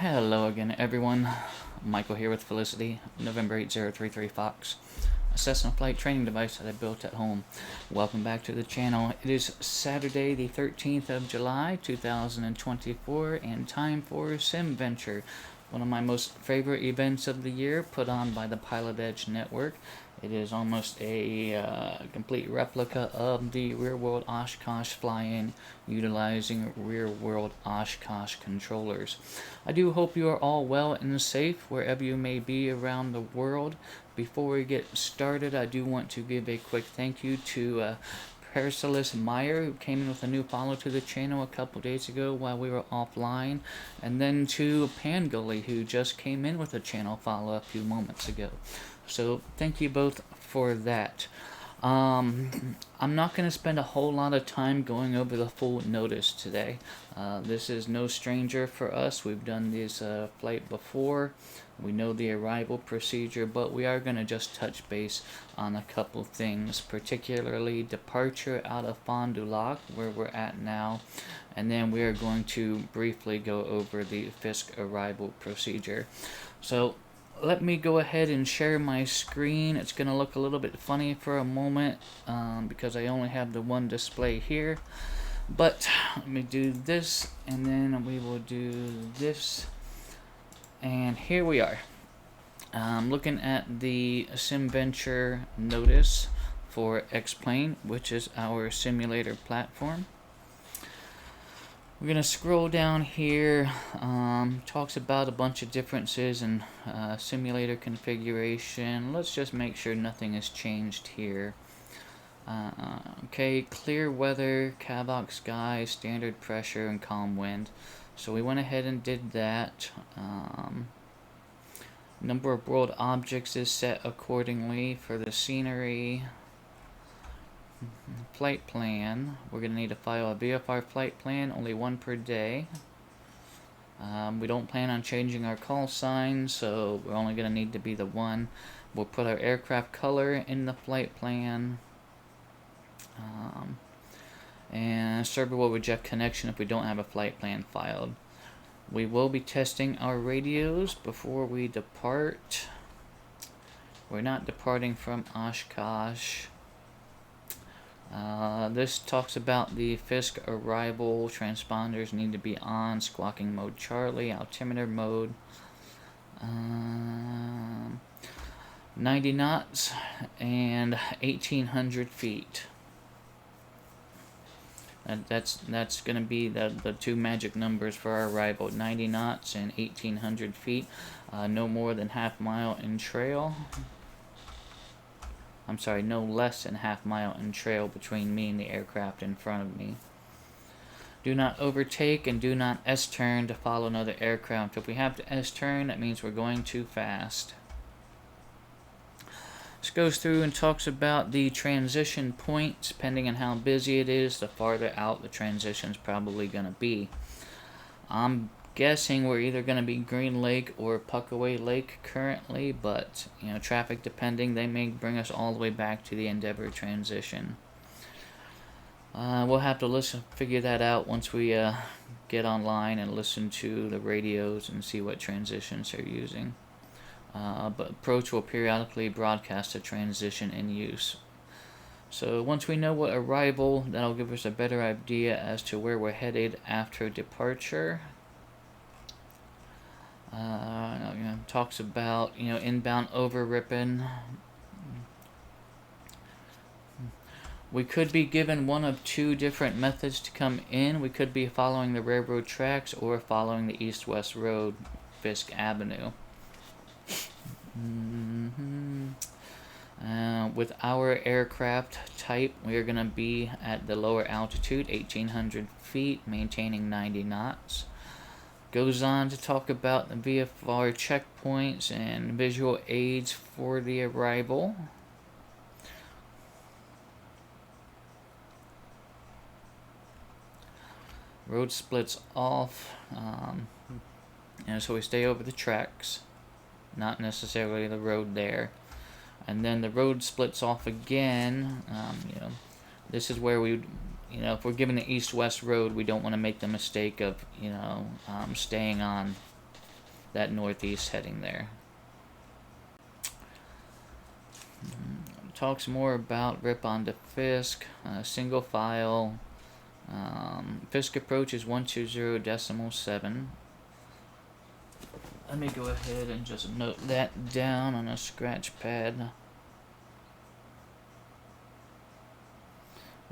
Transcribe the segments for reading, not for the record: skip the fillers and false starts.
Hello again, everyone. Michael here with Felicity, November 8033Fox, a Cessna flight training device that I built at home. Welcome back to the channel. It is Saturday, the 13th of July, 2024, and time for SimVenture, one of my most favorite events of the year, put on by the PilotEdge network. It is almost a complete replica of the real-world Oshkosh fly-in, utilizing real-world Oshkosh controllers. I do hope you are all well and safe wherever you may be around the world. Before we get started, I do want to give a quick thank you to Paracelsus Meyer, who came in with a new follow to the channel a couple days ago while we were offline, and then to Pangully, who just came in with a channel follow a few moments ago. So thank you both for that. I'm not going to spend a whole lot of time going over the full notice today. This is no stranger for us. We've done this flight before. We know the arrival procedure, but we are going to just touch base on a couple things, particularly departure out of Fond du Lac, where we're at now, and then we are going to briefly go over the Fisk arrival procedure. So let me go ahead and share my screen. It's going to look a little bit funny for a moment because I only have the one display here. But let me do this, and then we will do this. And here we are. Looking at the SimVenture notice for X-Plane, which is our simulator platform. We're going to scroll down here. Talks about a bunch of differences in simulator configuration. Let's just make sure nothing has changed here. Okay, clear weather, Cavox sky, standard pressure, and calm wind. So we went ahead and did that. Number of world objects is set accordingly for the scenery. Flight plan, we're going to need to file a VFR flight plan, only one per day. We don't plan on changing our call sign, so we're only going to need to be the one. We'll put our aircraft color in the flight plan. And server will reject connection if we don't have a flight plan filed. We will be testing our radios before we depart. We're not departing from Oshkosh. This talks about the Fisk arrival. Transponders need to be on. Squawking mode Charlie. Altimeter mode. 90 knots and 1,800 feet. That's going to be the two magic numbers for our arrival. 90 knots and 1,800 feet. No more than half mile in trail. I'm sorry, no less than half mile in trail between me and the aircraft in front of me. Do not overtake and do not S-turn to follow another aircraft. If we have to S-turn, that means we're going too fast. This goes through and talks about the transition points. Depending on how busy it is, the farther out the transition is probably going to be. I'm guessing we're either going to be Green Lake or Puckaway Lake currently, but traffic depending, they may bring us all the way back to the Endeavor transition. We'll have to figure that out once we get online and listen to the radios and see what transitions they're using. But Approach will periodically broadcast a transition in use. So once we know what arrival, that'll give us a better idea as to where we're headed after departure. Talks about inbound over Ripon. We could be given one of two different methods to come in. We could be following the railroad tracks or following the east-west road, Fisk Avenue. With our aircraft type, we are going to be at the lower altitude, 1,800 feet, maintaining 90 knots. Goes on to talk about the VFR checkpoints and visual aids for the arrival. Road splits off, so we stay over the tracks, not necessarily the road there. And then the road splits off again. This is where we if we're given the east-west road, we don't want to make the mistake of, staying on that northeast heading there. Talks more about rip onto Fisk, single file. Fisk approach is 120.7. Let me go ahead and just note that down on a scratch pad.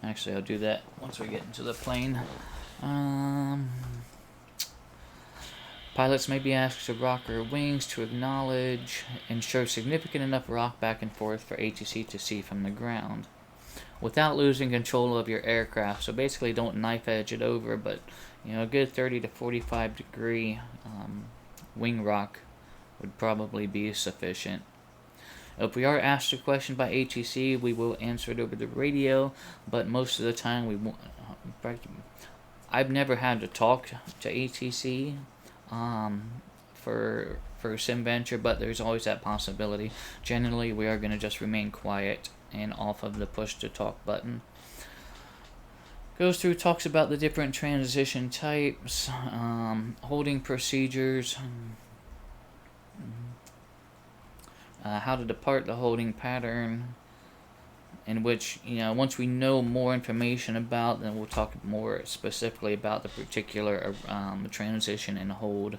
Actually, I'll do that once we get into the plane. Pilots may be asked to rock their wings to acknowledge and show significant enough rock back and forth for ATC to see from the ground without losing control of your aircraft. So basically don't knife edge it over, but a good 30 to 45 degree wing rock would probably be sufficient. If we are asked a question by ATC, we will answer it over the radio, but most of the time we won't. I've never had to talk to ATC for SimVenture, but there's always that possibility. Generally, we are going to just remain quiet and off of the push to talk button. Goes through, talks about the different transition types, holding procedures, how to depart the holding pattern, in which, once we know more information about, then we'll talk more specifically about the particular transition and hold.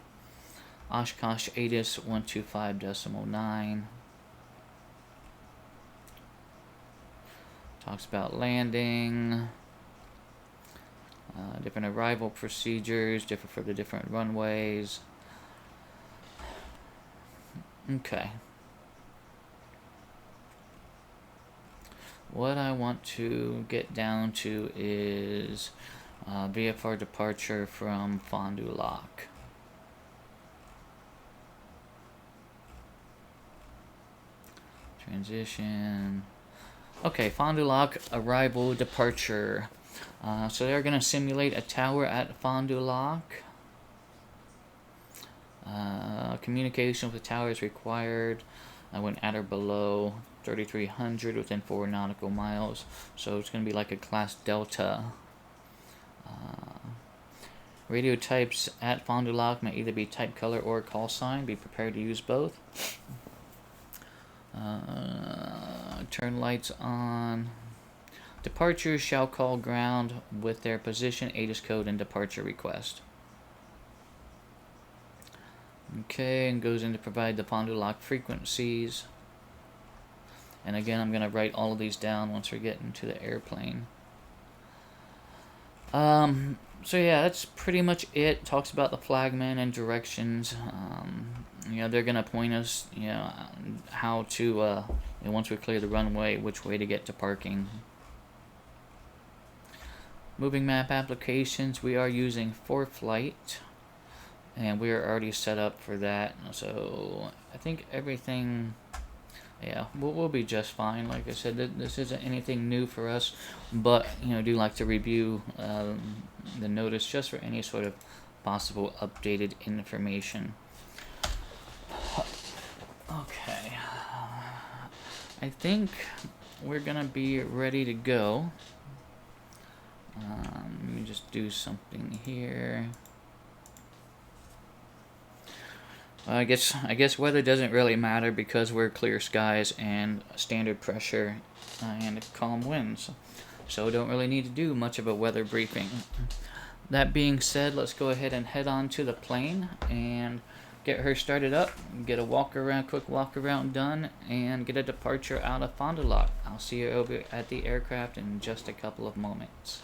Oshkosh ATIS 125.9. Talks about landing, different arrival procedures, different for the different runways. Okay. What I want to get down to is VFR departure from Fond du Lac. Transition. Okay, Fond du Lac arrival departure. So they're going to simulate a tower at Fond du Lac. Communication with the tower is required when at or below 3,300 within 4 nautical miles. So it's going to be like a class Delta. Radio types at Fond du Lac may either be type, color, or call sign. Be prepared to use both. Turn lights on. Departures shall call ground with their position, ATIS code, and departure request. Okay, and goes in to provide the Fond du Lac frequencies. And again, I'm going to write all of these down once we get into the airplane. So yeah, that's pretty much it. Talks about the flagman and directions. They're going to point us, how to, once we clear the runway, which way to get to parking. Moving map applications, we are using ForeFlight, and we are already set up for that. So I think everything, we'll be just fine. Like I said, this isn't anything new for us, but I do like to review the notice just for any sort of possible updated information. Okay, I think we're gonna be ready to go. Let me just do something here. I guess weather doesn't really matter because we're clear skies and standard pressure and calm winds, so don't really need to do much of a weather briefing. That being said, let's go ahead and head on to the plane and get her started up, get a quick walk around done, and get a departure out of Fond du Lac. I'll see you over at the aircraft in just a couple of moments.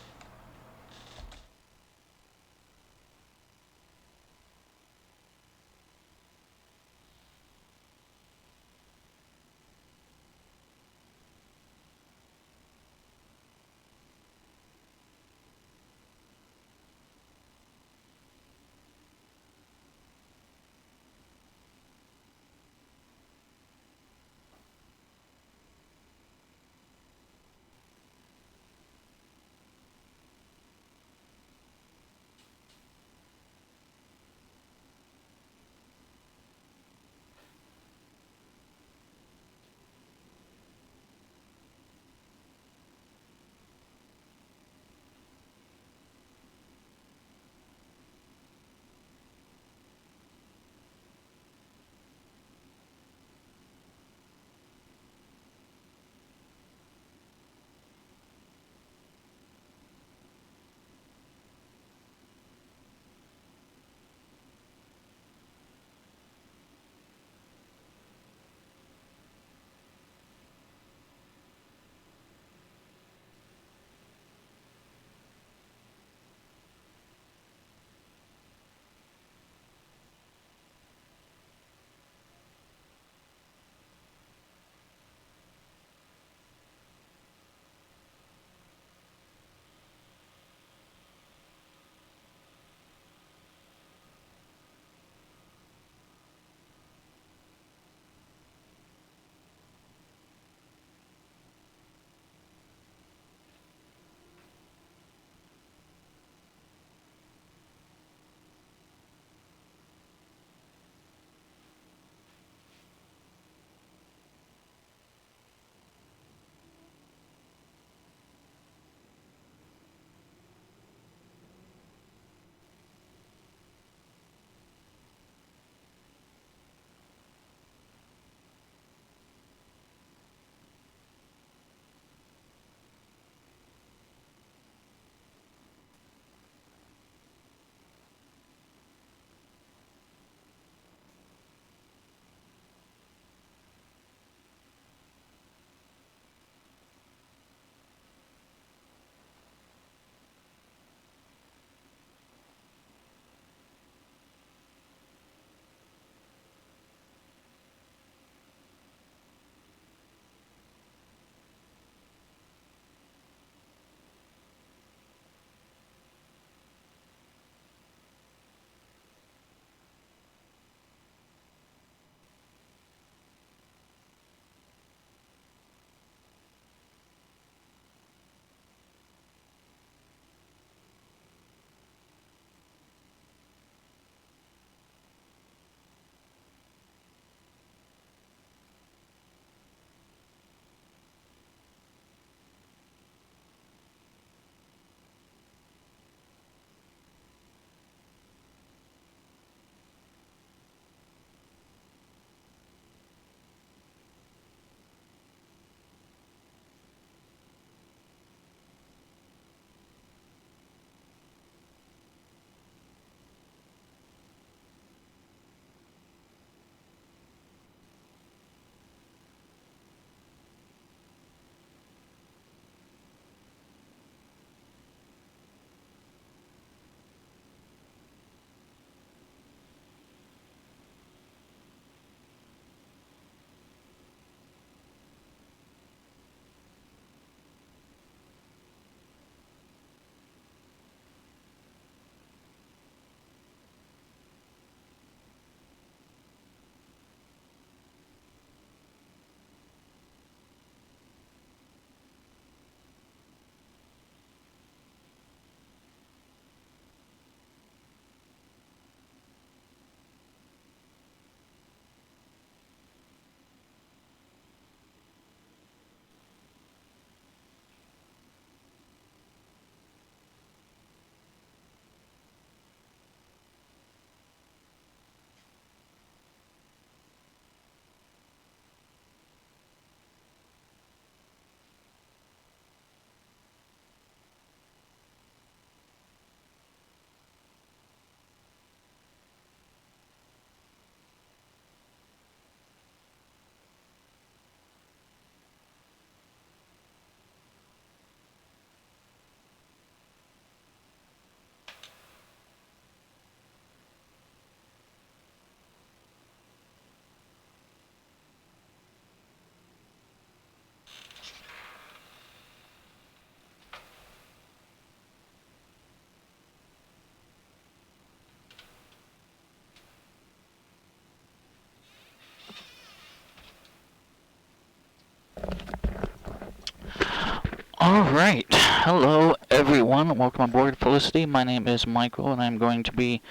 Alright, hello everyone, welcome aboard Felicity. My name is Michael and I'm going to be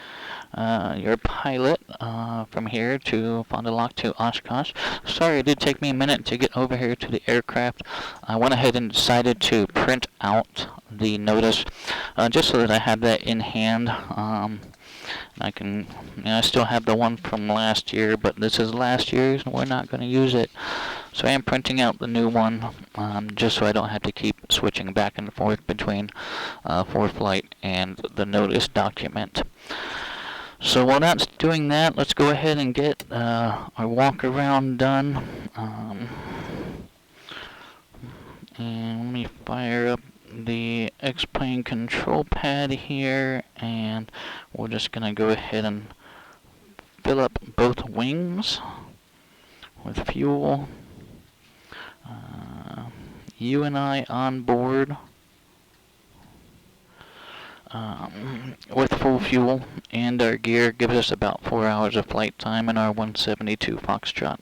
your pilot from here to Fond du Lac to Oshkosh. Sorry, it did take me a minute to get over here to the aircraft. I went ahead and decided to print out the notice just so that I have that in hand. I can, I still have the one from last year, but this is last year's and we're not going to use it. So I am printing out the new one just so I don't have to keep switching back and forth between ForeFlight and the notice document. So while that's doing that, let's go ahead and get our walk around done. And let me fire up the X-Plane control pad here, and we're just going to go ahead and fill up both wings with fuel. You and I on board with full fuel, and our gear gives us about 4 hours of flight time in our 172 Foxtrot.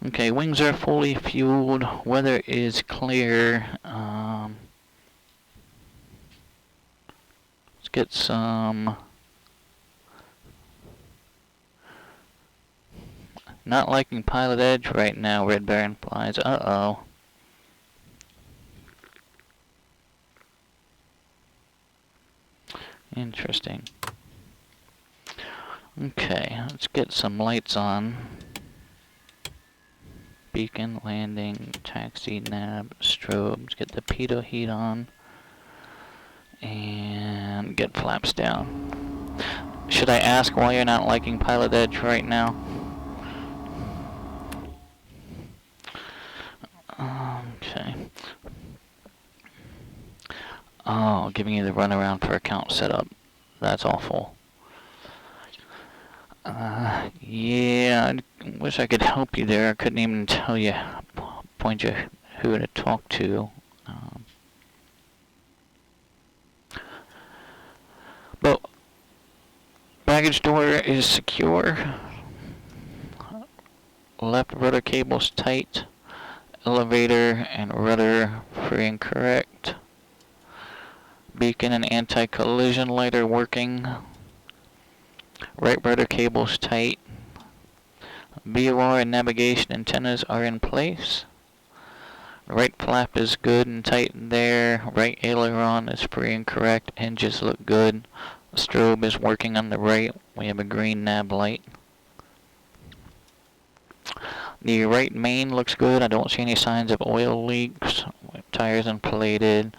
Okay, wings are fully fueled, weather is clear. Let's get some... Not liking PilotEdge right now, Red Baron flies. Uh-oh. Interesting. Okay, let's get some lights on. Beacon, landing, taxi, nav, strobe. Let's get the pitot heat on. And get flaps down. Should I ask why you're not liking PilotEdge right now? Okay. Oh, giving you the runaround for account setup. That's awful. Yeah, I wish I could help you there. I couldn't even tell you, point you who to talk to. But baggage door is secure. Left rudder cable's tight. Elevator and rudder free and correct. Beacon and anti-collision light are working. Right rudder cable's tight. VOR and navigation antennas are in place. Right flap is good and tight there. Right aileron is free and correct. Hinges look good. Strobe is working on the right. We have a green nav light. The right main looks good. I don't see any signs of oil leaks. Tires inflated.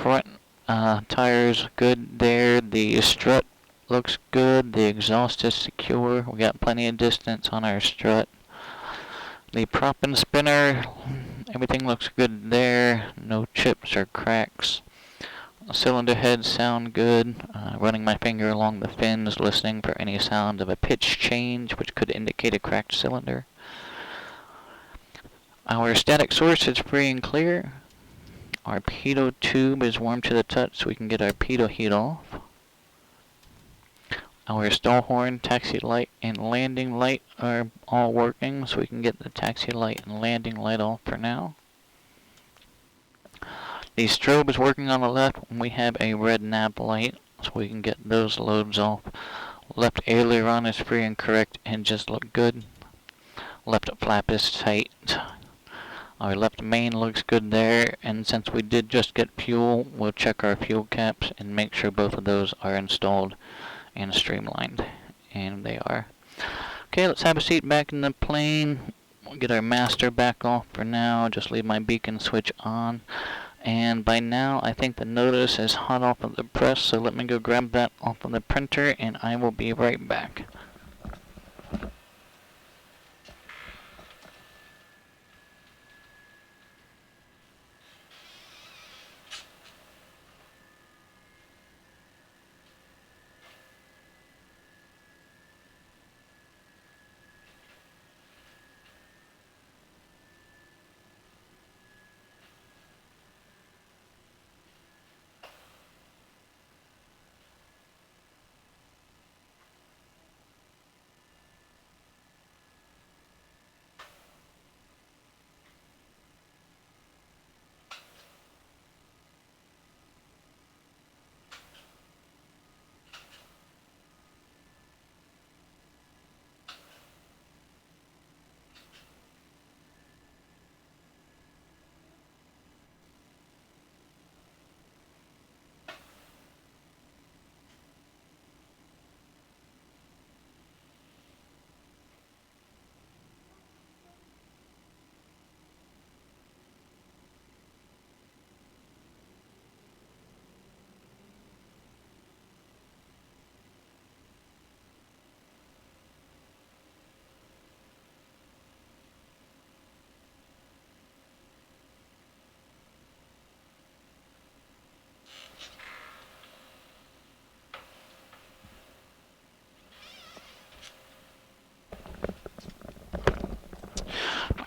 Front tires good there. The strut looks good. The exhaust is secure. We got plenty of distance on our strut. The prop and spinner, everything looks good there. No chips or cracks. Cylinder heads sound good. Running my finger along the fins, listening for any sound of a pitch change, which could indicate a cracked cylinder. Our static source is free and clear. Our pitot tube is warm to the touch, so we can get our pitot heat off. Our stall horn, taxi light, and landing light are all working, so we can get the taxi light and landing light off for now. The strobe is working on the left, and we have a red nav light, so we can get those loads off. Left aileron is free and correct, and just look good. Left flap is tight. Our left main looks good there, and since we did just get fuel, we'll check our fuel caps and make sure both of those are installed and streamlined. And they are. Okay, let's have a seat back in the plane. We'll get our master back off for now. Just leave my beacon switch on. And by now, I think the notice is hot off of the press, so let me go grab that off of the printer, and I will be right back.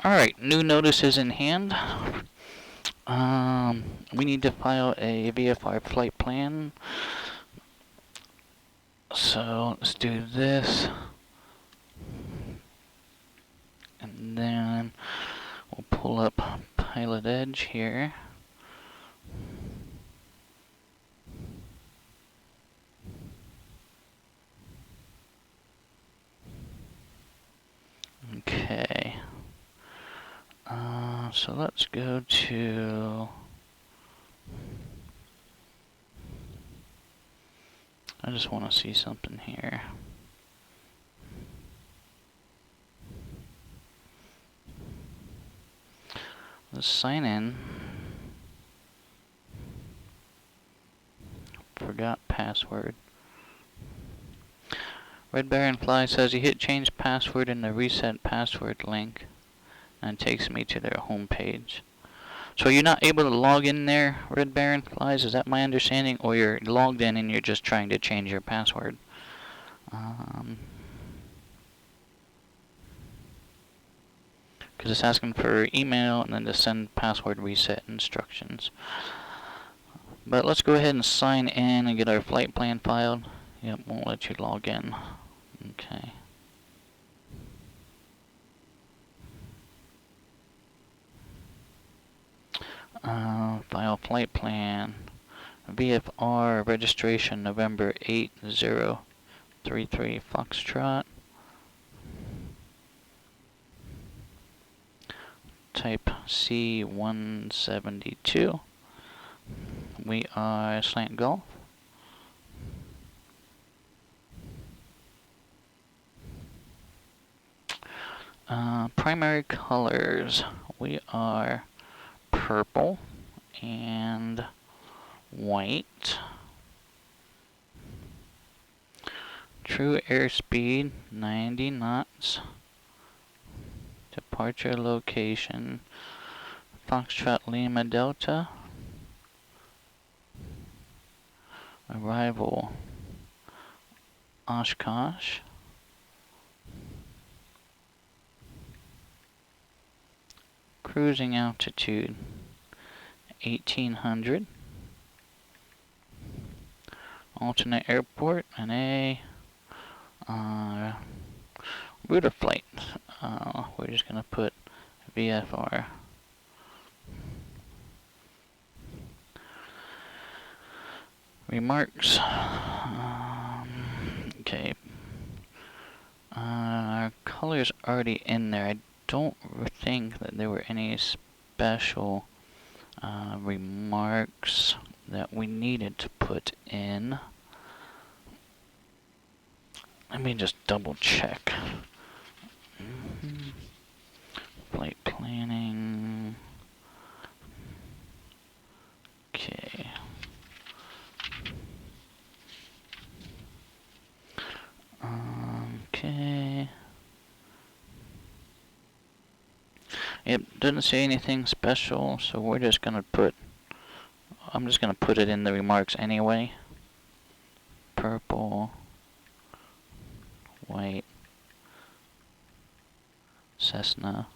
Alright, new notices in hand. We need to file a VFR flight plan. So let's do this. And then we'll pull up PilotEdge here. Okay. So let's go to... I just want to see something here. Let's sign in. Forgot password. Red Baron Fly says you hit change password in the reset password link and it takes me to their home page. So you're not able to log in there, Red Baron Flies, is that my understanding? Or you're logged in and you're just trying to change your password? Because it's asking for email and then to send password reset instructions. But let's go ahead and sign in and get our flight plan filed. Yep, won't let you log in. Okay. File flight plan. VFR registration November 8033 Foxtrot. Type C172. We are slant golf. Primary colors. We are purple and white. True airspeed 90 knots. Departure location Foxtrot Lima Delta. Arrival Oshkosh. Cruising altitude 1800. Alternate airport and route of flight. We're just gonna put VFR. Remarks. Okay. Our color's already in there. I don't think that there were any special remarks that we needed to put in. Let me just double check. Flight planning. Okay. Okay. It doesn't say anything special, so we're just gonna put, I'm just gonna put it in the remarks anyway. Purple, white, Cessna.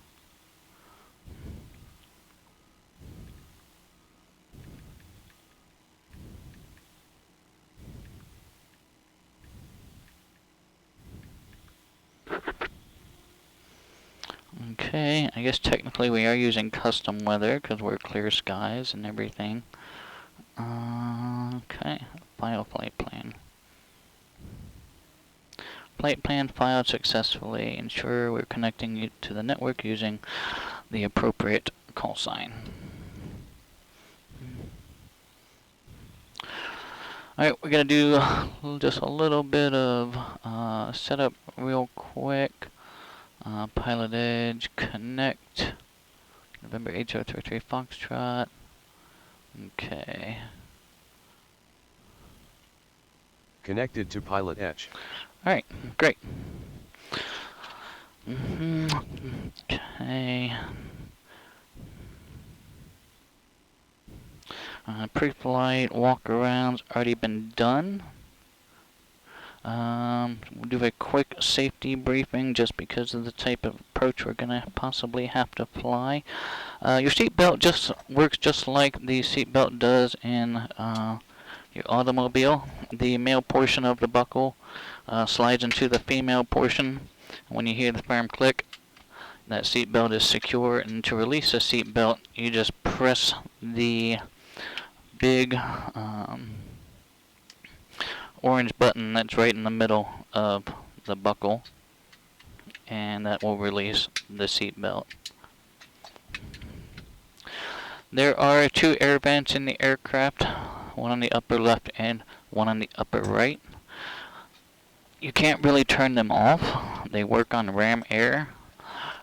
Okay, I guess technically we are using custom weather because we're clear skies and everything. Okay, file flight plan. Flight plan filed successfully. Ensure we're connecting you to the network using the appropriate call sign. Alright, we're going to do just a little bit of setup real quick. PilotEdge, connect, November 8033 Foxtrot. Okay. Connected to PilotEdge. Alright, great. Okay. Pre-flight walk-arounds already been done. We'll do a quick safety briefing just because of the type of approach we're gonna possibly have to fly. Your seatbelt just works just like the seatbelt does in your automobile. The male portion of the buckle slides into the female portion. When you hear the firm click, that seatbelt is secure, and to release the seatbelt, you just press the big orange button that's right in the middle of the buckle, and that will release the seatbelt. There are 2 air vents in the aircraft, one on the upper left and one on the upper right. You can't really turn them off. They work on ram air,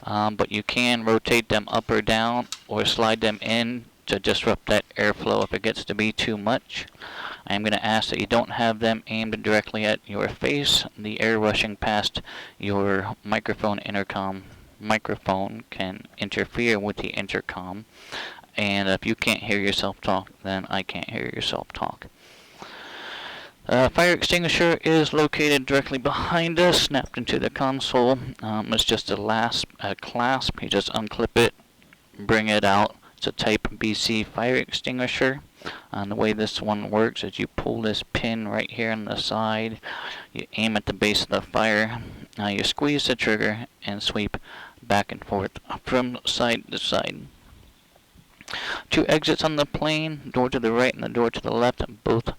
but you can rotate them up or down or slide them in to disrupt that airflow if it gets to be too much. I'm going to ask that you don't have them aimed directly at your face. The air rushing past your microphone can interfere with the intercom, and if you can't hear yourself talk, then I can't hear yourself talk. Fire extinguisher is located directly behind us, snapped into the console. It's just a clasp. You just unclip it, bring it out. It's a Type BC fire extinguisher. The way this one works is you pull this pin right here on the side, you aim at the base of the fire, you squeeze the trigger and sweep back and forth from side to side. 2 exits on the plane, door to the right and the door to the left, both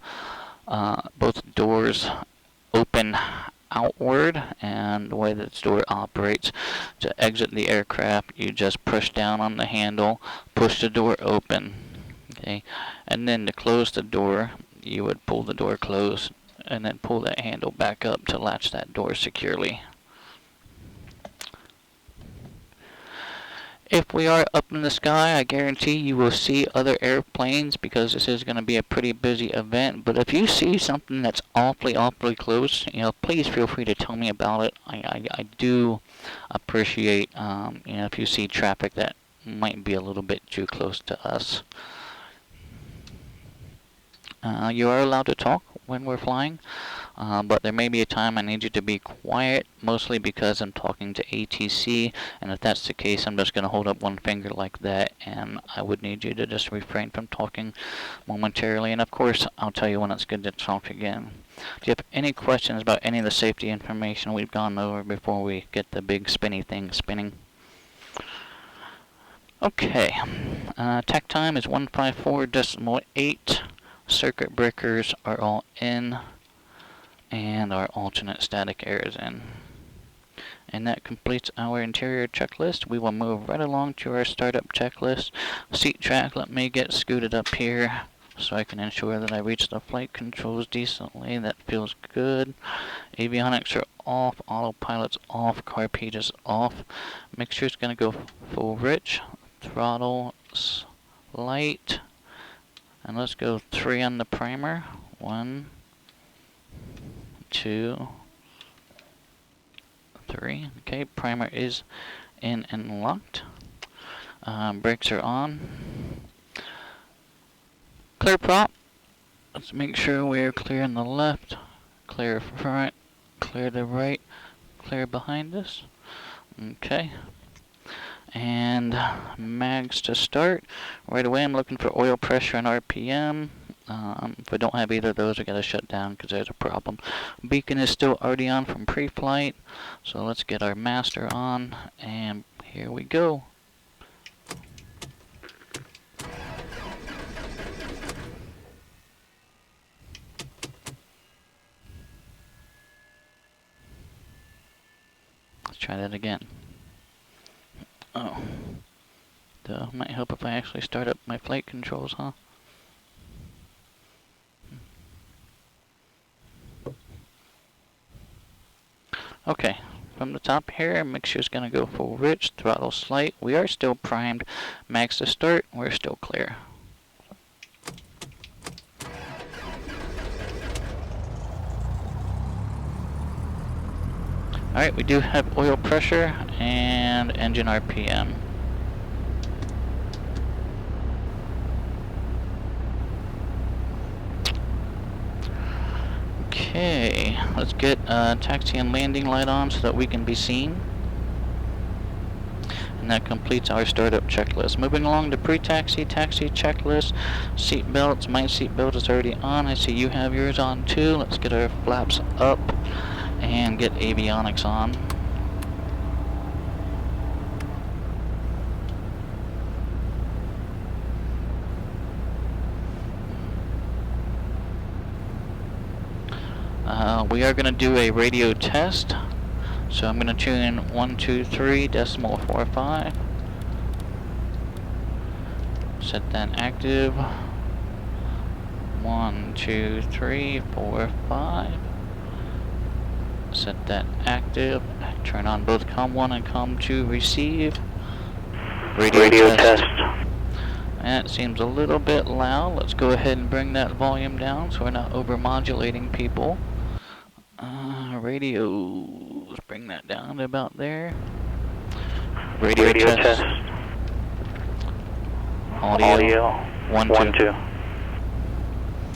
doors open outward, and the way this door operates, to exit the aircraft, you just push down on the handle, push the door open, okay, and then to close the door, you would pull the door closed, and then pull that handle back up to latch that door securely. If we are up in the sky, I guarantee you will see other airplanes because this is going to be a pretty busy event. But if you see something that's awfully close, please feel free to tell me about it. I do appreciate, if you see traffic that might be a little bit too close to us. You are allowed to talk when we're flying, but there may be a time I need you to be quiet, mostly because I'm talking to ATC, and if that's the case, I'm just going to hold up one finger like that, and I would need you to just refrain from talking momentarily, and of course, I'll tell you when it's good to talk again. Do you have any questions about any of the safety information we've gone over before we get the big spinny thing spinning? Okay, takt time is 154.8. Circuit breakers are all in, and our alternate static air is in. And that completes our interior checklist. We will move right along to our startup checklist. Seat track, let me get scooted up here so I can ensure that I reach the flight controls decently. That feels good. Avionics are off, autopilot's off, car page is off. Mixture's gonna go full rich, throttle light. And let's go 3 on the primer. 1, 2, 3. Okay, primer is in and locked. Brakes are on. Clear prop. Let's make sure we're clear on the left, clear front, clear the right, clear behind us. Okay. And mags to start. Right away I'm looking for oil pressure and RPM. If we don't have either of those, we gotta shut down because there's a problem. Beacon is still already on from pre-flight, so let's get our master on, and here we go. Let's try that again. Oh, might help if I actually start up my flight controls, huh? Okay, from the top here, mixture's gonna go full rich, throttle slight. We are still primed. Max to start, we're still clear. Alright, we do have oil pressure and engine RPM. Okay, let's get taxi and landing light on so that we can be seen. And that completes our startup checklist. Moving along to pre-taxi, taxi checklist, seat belts. My seat belt is already on. I see you have yours on too. Let's get our flaps up and get avionics on. We are going to do a radio test. So I'm going to tune 123.45. Set that active. 1, 2, 3, 4, 5. Set that active. Turn on both COM1 and COM2 receive. Radio test. That seems a little bit loud. Let's go ahead and bring that volume down so we're not over-modulating people. Radios. Bring that down to about there. Radio test. Audio. 1, 2.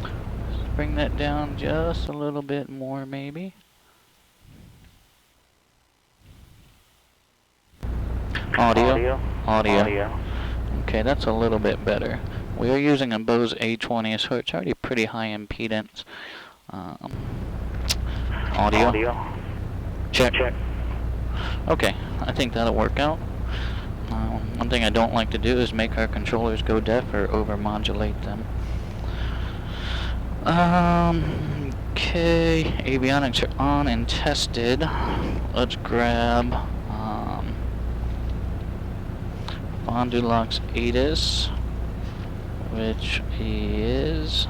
Let's bring that down just a little bit more, maybe. Audio. Okay, that's a little bit better. We are using a Bose A20, so it's already pretty high impedance. Audio. Check. Okay, I think that'll work out. One thing I don't like to do is make our controllers go deaf or over-modulate them. Okay, avionics are on and tested. Let's grab Von du Lac's ATIS, which is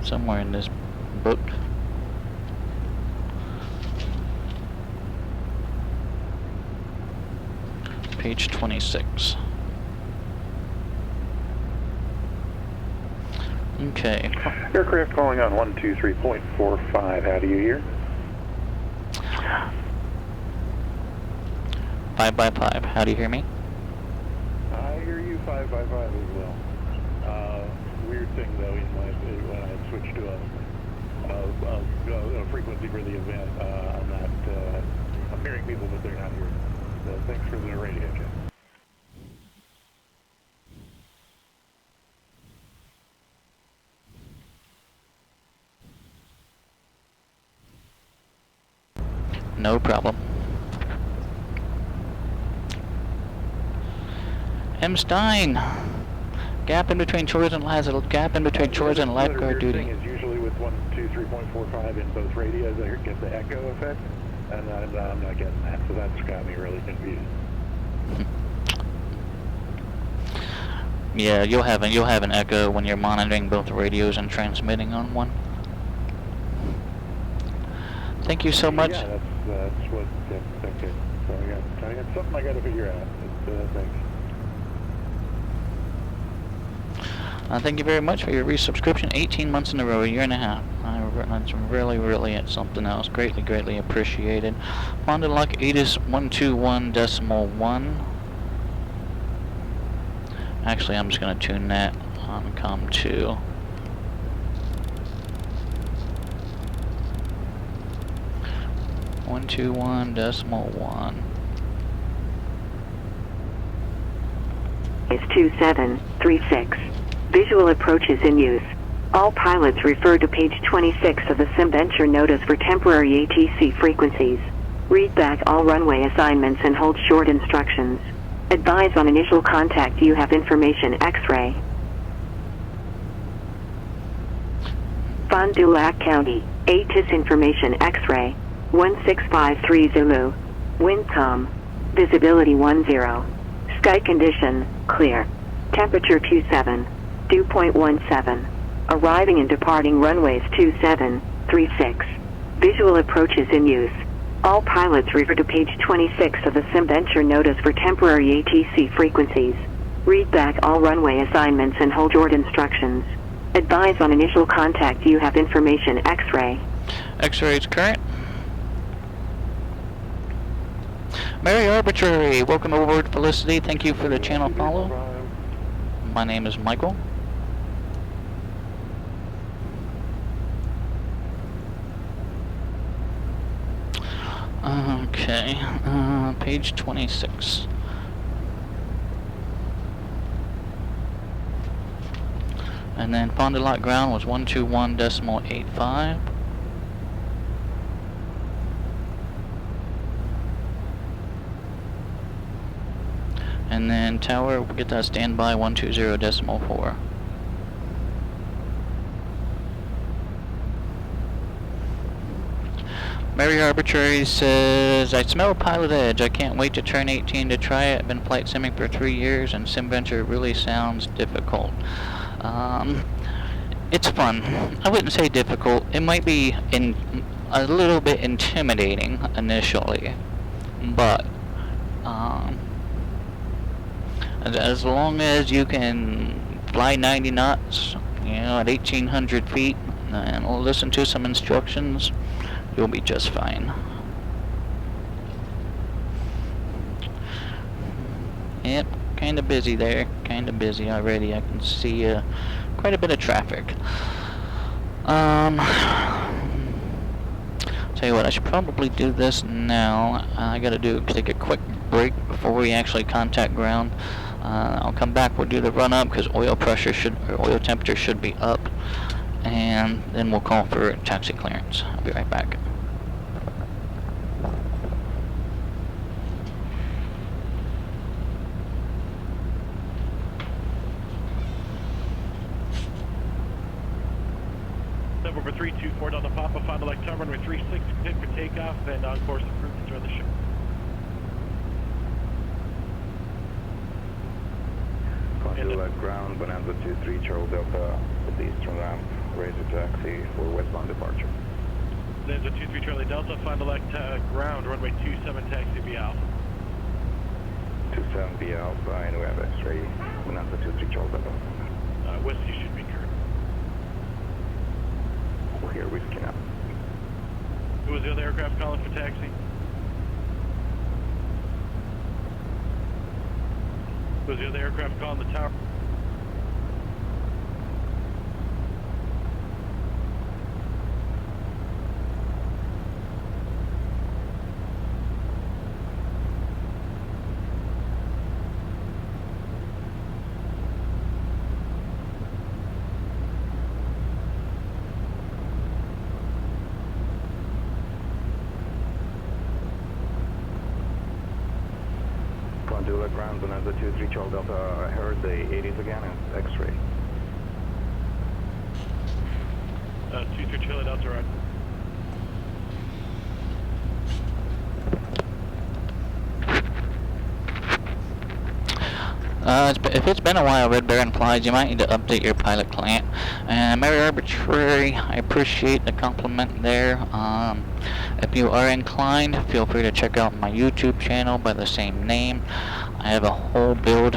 somewhere in this book. Page 26. Okay. Aircraft calling on 123.45. How do you hear? 5x5. How do you hear me? I hear you 5x5 as well. Weird thing though, when I switch to a frequency for the event, I'm hearing people, but they're not here. So thanks for the radio check. No problem. M. Stein. Gap in between chores and lifeguard duty. Is usually with 123.45 in both radios, I get the echo effect, and I'm not getting that, so that's got me really confused. Yeah, you'll have an echo when you're monitoring both radios and transmitting on one. Thank you so much. Yeah, that's what. Okay. So I got something I got to figure out. Thanks. Thank you very much for your resubscription. 18 months in a row, a year and a half. That's really at something else. Greatly appreciated. Von du Lac ATIS 121.1. Actually, I'm just going to tune that on COM2. One 121.1. Is 2736. Visual approach is in use. All pilots refer to page 26 of the SimVenture notice for temporary ATC frequencies. Read back all runway assignments and hold short instructions. Advise on initial contact you have information X-ray. Fond du Lac County, ATIS information X-ray. 1653 Zulu. Windcom. Visibility 10. Sky condition, clear. Temperature 27. Dew point 17. Arriving and departing runways 2736. Visual approaches in use. All pilots refer to page 26 of the SimVenture notice for temporary ATC frequencies. Read back all runway assignments and hold short instructions. Advise on initial contact you have information X-ray. X-ray is current. Very arbitrary. Welcome aboard, Felicity. Thank you for the channel follow. My name is Michael. Okay, page 26. And then Fond du Lac ground was 121.85. And then tower, we'll get that standby 120.4. Mary Arbitrary says, I smell PilotEdge. I can't wait to turn 18 to try it. I've been flight simming for 3 years and SimVenture really sounds difficult. It's fun. I wouldn't say difficult. It might be a little bit intimidating initially, but as long as you can fly 90 knots, at 1,800 feet, and listen to some instructions, you'll be just fine. Yep, kind of busy there. Kind of busy already. I can see quite a bit of traffic. Tell you what, I should probably do this now. I gotta take a quick break before we actually contact ground. I'll come back, we'll do the run up because oil temperature should be up, and then we'll call for taxi clearance. I'll be right back. Number 324 down the Papa, Fond du Lac Tower, runway 36, cleared for takeoff and on course approved. Enjoy the show. Fond du Lac ground, Bonanza 23, Charles Delta, with the eastern ramp, raise a taxi for westbound departure. Bonanza 23 Charlie Delta, Fond du Lac ground, runway 27, taxi via Alpha. 27 via Alpha, and we have X-ray, Bonanza 23 Charles Delta. Whiskey should be correct. We'll hear whiskey now. Who was the other aircraft calling for taxi? Who was the other aircraft calling the tower? Fond du Lac ground, Bonanza 23 Charles Delta, I heard the 80s again, and X-ray. 23 Charlie Delta, right. If it's been a while, Red Baron flies, you might need to update your pilot client. And Mary Arbitrary, I appreciate the compliment there. If you are inclined, feel free to check out my YouTube channel by the same name. I have a whole build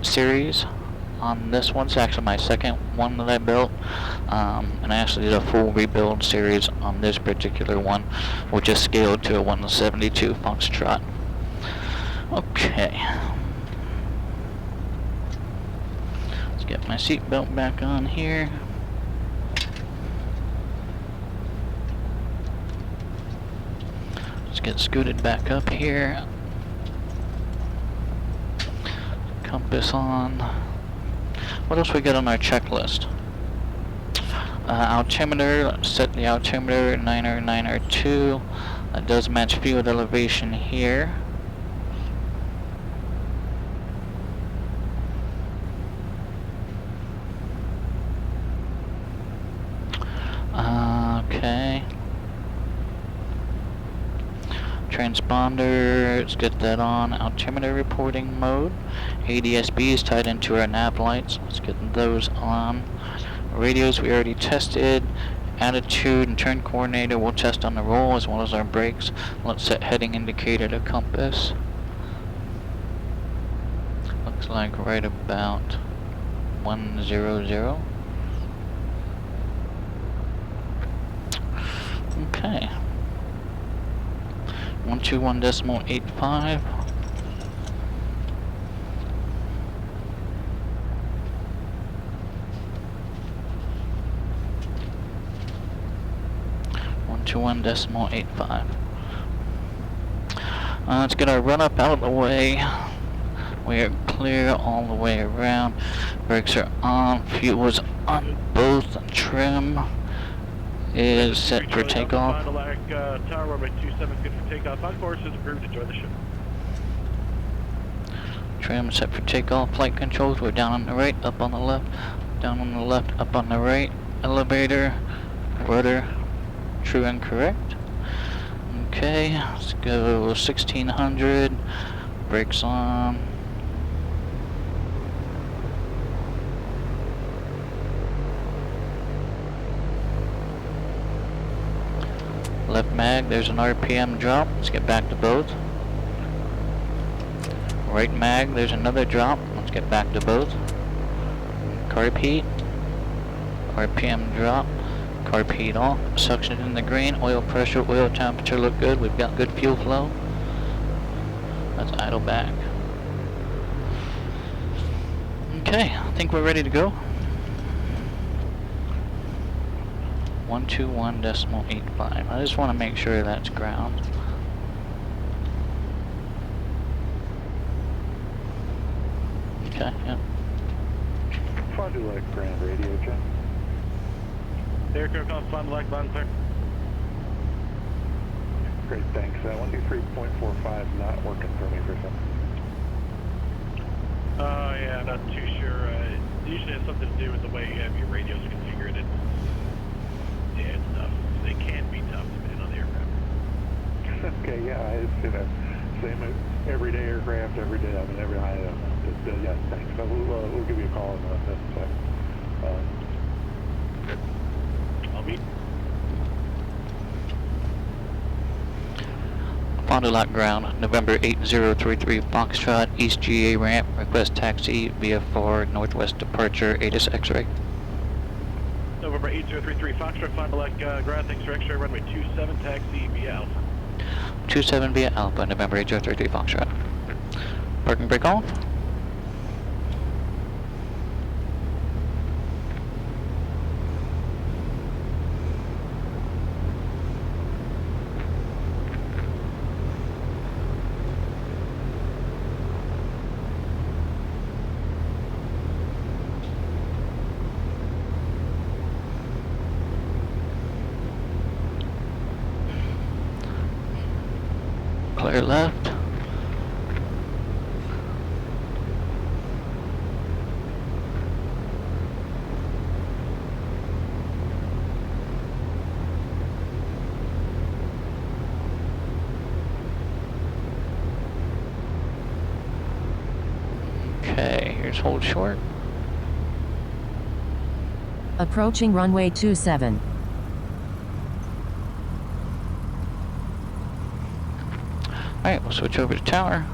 series on this one. It's actually my second one that I built. And I actually did a full rebuild series on this particular one, which is scaled to a 172 Foxtrot. Okay. Get my seatbelt back on here. Let's get scooted back up here. Compass on. What else we got on our checklist? Altimeter. Let's set the altimeter 902. That does match field elevation here. Okay. Transponder, let's get that on. Altimeter reporting mode. ADSB is tied into our nav lights. Let's get those on. Radios we already tested. Attitude and turn coordinator we'll test on the roll as well as our brakes. Let's set heading indicator to compass. Looks like right about 100. Okay. 121.85. Let's get our run up out of the way. We are clear all the way around. Brakes are on. Fuel is on both. Trim is set for takeoff. Fond du Lac Tower, runway 27, good for takeoff. On course is approved. Enjoy the show. Trim set for takeoff. Flight controls. We're down on the right, up on the left, down on the left, up on the right. Elevator, rudder, true and correct. Okay, let's go 1600. Brakes on. Left mag, there's an RPM drop. Let's get back to both. Right mag, there's another drop. Let's get back to both. Carb heat. RPM drop. Carb heat off. Suction in the green. Oil pressure, oil temperature look good. We've got good fuel flow. Let's idle back. Okay, I think we're ready to go. 121.85. I just want to make sure that's ground. Okay, yep. Fond du Lac ground radio check. Aircraft on Fond du Lac, bond clear. Great, thanks. 123.45 not working for me for some. Yeah, not too sure. It usually has something to do with the way you have your radios configured. It's tough. They can be tough depending on the aircraft. Okay, yeah, it's same everyday aircraft, every day. I mean, every high. Yeah, thanks. So we'll give you a call in this. I'll meet. Fond du Lac ground, November 8033 Foxtrot, East GA ramp, request taxi, VF4, northwest departure, ATIS X-ray. November 8033 Foxtrot, Fond du Lac ground, thanks for X-ray, runway 27, taxi via Alpha. 27 via Alpha, November 8033 Foxtrot. Parking brake on. Clear left. Okay, here's hold short. Approaching runway 27. Alright, we'll switch over to tower.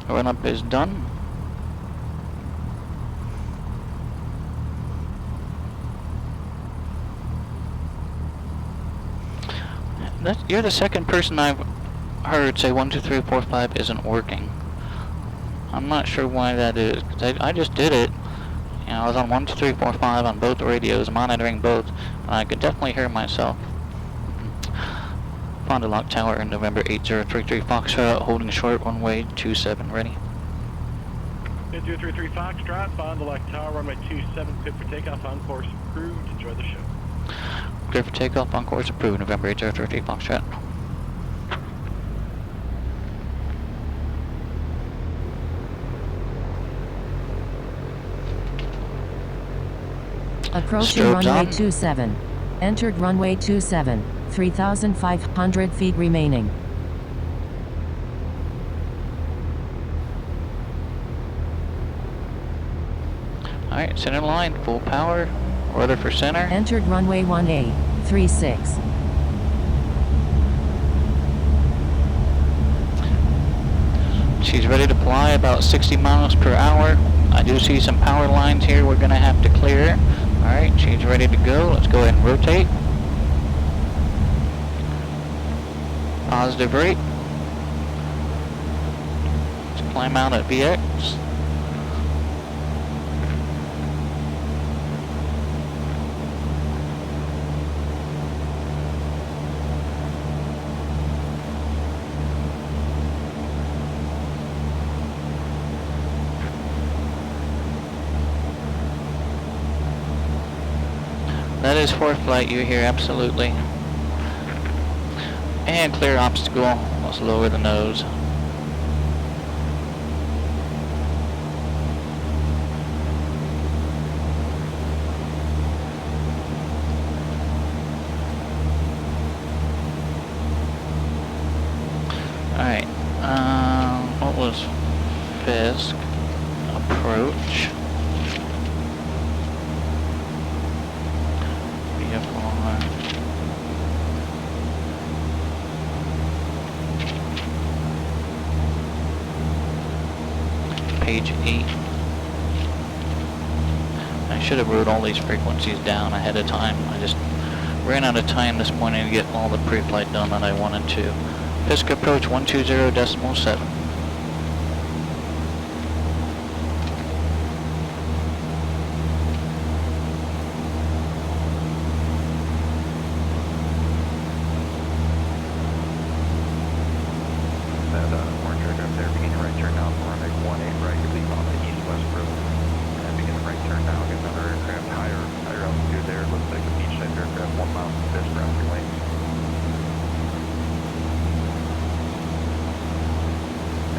Run up is done. You're the second person I've heard say 12345 isn't working. I'm not sure why that is, because I just did it. You know, I was on 12345 on both radios, monitoring both, and I could definitely hear myself. Fond du Lac Tower in November 8033 Foxtrot, holding short, runway 27, ready. 8033 Foxtrot, Fond du Lac Tower, runway 27, good for takeoff, on course approved, enjoy the show. Clear for takeoff, on course approved, November 8033 Foxtrot. Approaching Strobes runway on. 27. Entered runway 27. 3,500 feet remaining. Alright, center line, full power, rudder for center. Entered runway 18. 36. She's ready to fly about 60 miles per hour. I do see some power lines here we're going to have to clear. Alright, she's ready to go. Let's go ahead and rotate. Positive rate. Let's climb out at VX. That is fourth flight, you hear absolutely. And clear obstacle, let's lower the nose. Alright, what was Fisk? Approach. VFR. Page 8. I should have wrote all these frequencies down ahead of time. I just ran out of time this morning to get all the pre-flight done that I wanted to. Fisk approach 120.7. Orange aircraft there, begin your right turn now, runway 18 right, you leave on the east-west road, and begin the right turn now, get another aircraft higher altitude there, looks like a beach-type aircraft, 1 mile from Fisk, ground your wings.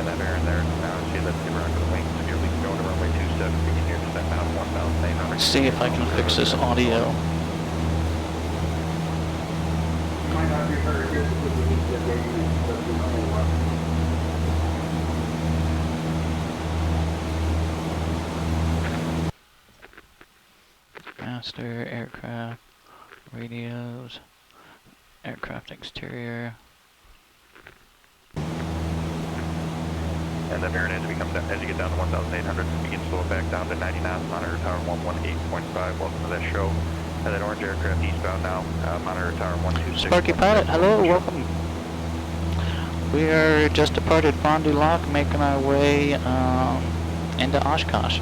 And that bearing there, now see that's the ground to the wings, you're leaving going to runway 27, begin your descent now to 1,800. See if I can fix this audio. Might not be very good because we need to get waiting, but we know what. Master, aircraft, radios, aircraft exterior. And the bearing as you get down to 1,800, begin slow back down to 90 knots, monitor tower 118.5, welcome to that show. And that orange aircraft eastbound now, monitor tower 126. Sparky Pilot, hello, welcome. We are just departed Fond du Lac, making our way into Oshkosh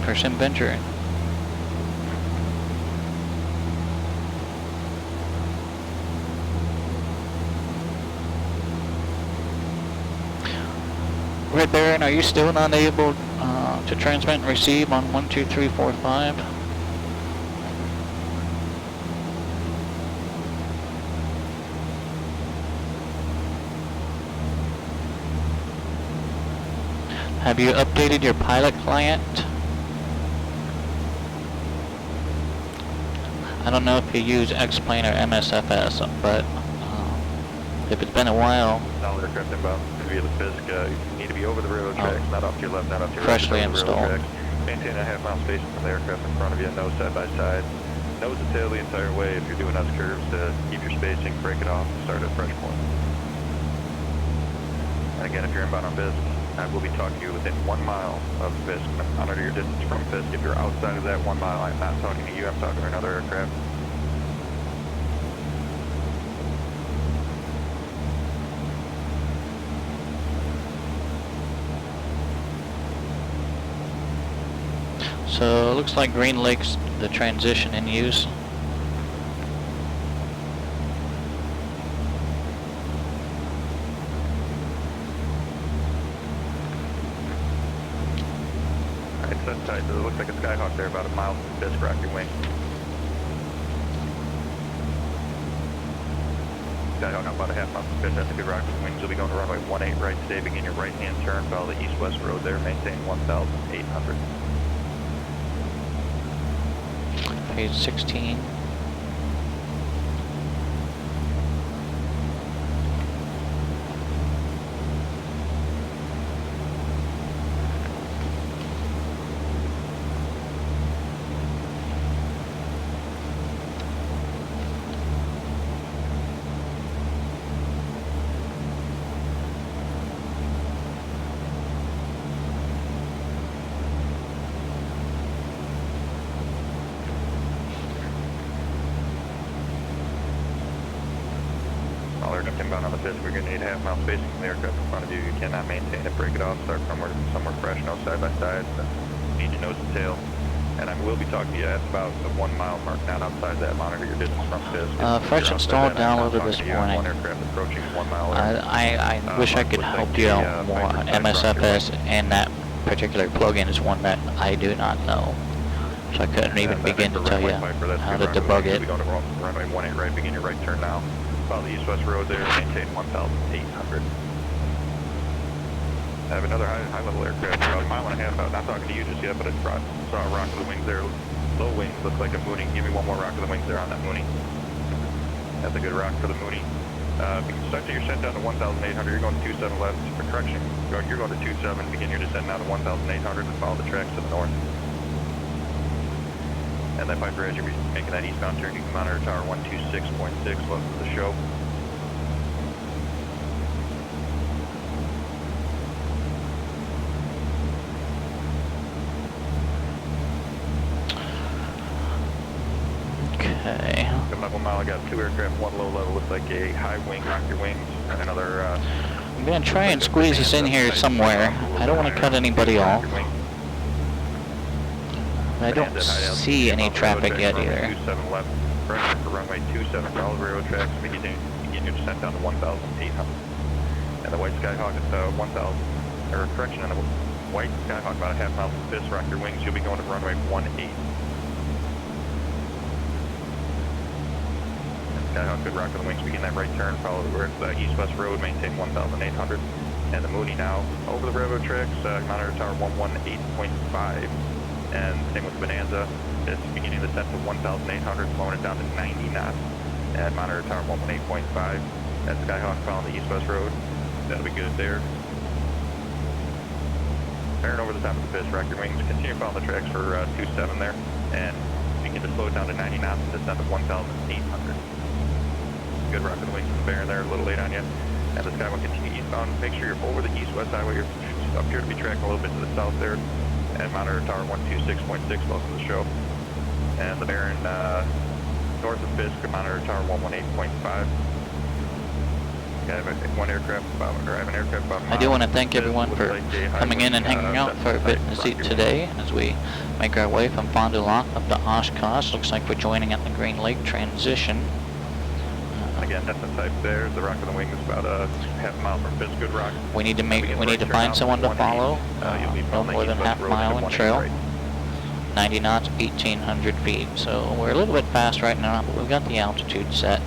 for SimVenture. Red Baron, are you still not able to transmit and receive on 12345? Have you updated your pilot client? I don't know if you use X-Plane or MSFS, but if it's been a while. All aircraft inbound via the Fisk, you need to be over the railroad tracks, not off to your left, not off to your Freshly right. installed. Maintain a half-mile spacing from the aircraft in front of you, nose side by side. Nose to tail the entire way if you're doing us curves to keep your spacing, break it off, start at fresh point. And again, if you're inbound on Fisk, I will be talking to you within 1 mile of Fisk. Monitor your distance from Fisk. If you're outside of that 1 mile, I'm not talking to you, I'm talking to another aircraft. So it looks like Green Lake's the transition in use. Alright, set tight. It looks like a Skyhawk there, about a mile from Fisk, rock your wing. Skyhawk about a half mile from Fisk, that's a good rock your wings. You'll be going to runway 18 right today. Begin your right-hand turn, follow the east-west road there, maintain 1,800. Page 16. All aircraft inbound on the Fisk, we're going to need a half-mile spacing from the aircraft in front of you. You cannot maintain it, break it off, start somewhere fresh, nose side by side. Need your nose and tail. And I will be talking to you at about the 1 mile mark, not outside that. Monitor your distance from Fisk. Fresh installed, downloaded this morning. One aircraft approaching 1 mile. I wish I could help you out more. MSFS and that particular plugin is one that I do not know. So I couldn't even begin to tell you how to debug it. We're going to runway 18 right, begin your right turn now. Follow the east-west road there, maintain 1,800. I have another high-level aircraft about a mile and a half out. Not talking to you just yet, but I saw a rock of the wings there. Low wings, looks like a Mooney. Give me one more rock of the wings there on that Mooney. That's a good rock for the Mooney. Such that you're sent down to 1,800, you're going to 27 left. For correction, you're going to 27, begin your descent now to 1,800 and follow the tracks to the north. And then Piper, as you're making that eastbound turn, you can monitor tower 126.6, welcome to the show. Okay. Coming up 1 mile, I got 2 aircraft, 1 low level, looks like a high wing, rock your wings, and another, I'm going to try and squeeze this in here somewhere. I don't want to cut anybody off. I don't see any traffic yet either. 27 left, correction for runway 27, follow the railroad tracks, begin your descent down to 1,800. And the white Skyhawk at 1,000, or correction, on the white Skyhawk about a half mile from Fisk, rock your wings, you'll be going to runway 18. Skyhawk, good rock on the wings, begin that right turn, follow the east-west road, maintain 1,800. And the Mooney now, over the railroad tracks, monitor tower 118.5. And same with the Bonanza, it's beginning the descent to 1,800, slowing it down to 90 knots. And monitor tower 118.5. That's Skyhawk following the east-west road, that'll be good there. Bearing over the top of the Fisk, rock your wings, continue following the tracks for 27 there. And begin to slow it down to 90 knots and descend to 1,800. Good rock on the wings from the Baron there, a little late on you. And the Sky will continue eastbound. Make sure you're over the east-west highway. You're up here to be tracking a little bit to the south there. And monitor tower 126.6, welcome to the show. And the Baron north of Fisk, monitor tower 118.5. I have one aircraft about, or I have an aircraft about. I do want to thank everyone for coming in and hanging out for a bit of seat today as we make our way from Fond du Lac up to Oshkosh. Looks like we're joining at the Green Lake transition. Again, that's the type there. The rock on the wing is about a half mile from Fisk. Good rock. We need to find someone to follow. No more than half a mile in trail. 90 knots, 1,800 feet. So we're a little bit fast right now, but we've got the altitude set.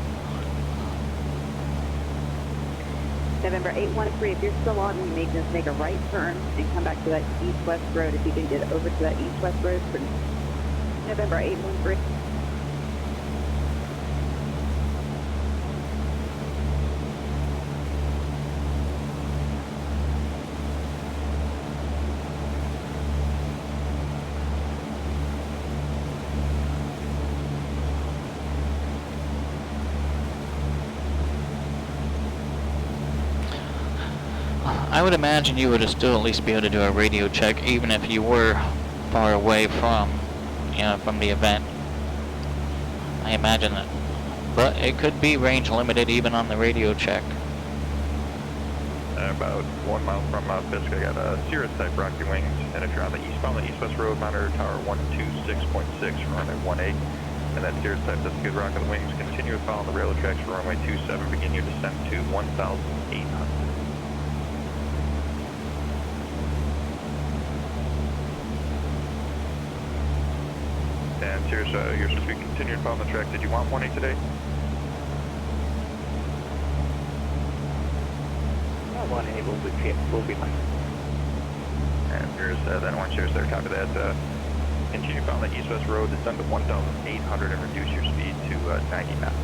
November 813, if you're still on, you may just make a right turn and come back to that east-west road if you can get over to that east-west road for November 813. I would imagine you would still at least be able to do a radio check even if you were far away from, from the event. I imagine that. But it could be range limited even on the radio check. About 1 mile from Fisk, I got a Cirrus type rocky wings, and if you're on the east-west road, monitor tower 126.6 for runway 18. And that Cirrus type, that's a good rock on the wings. Continue to follow the railroad tracks for runway 27, begin your descent to 1,800. And Cirrus, you're supposed to be continuing following the track. Did you want 18 today? 18 will be fine. And Cirrus, then one Cirrus there, copy that. Continue following the east-west road, descend to 1,800 and reduce your speed to 90 knots.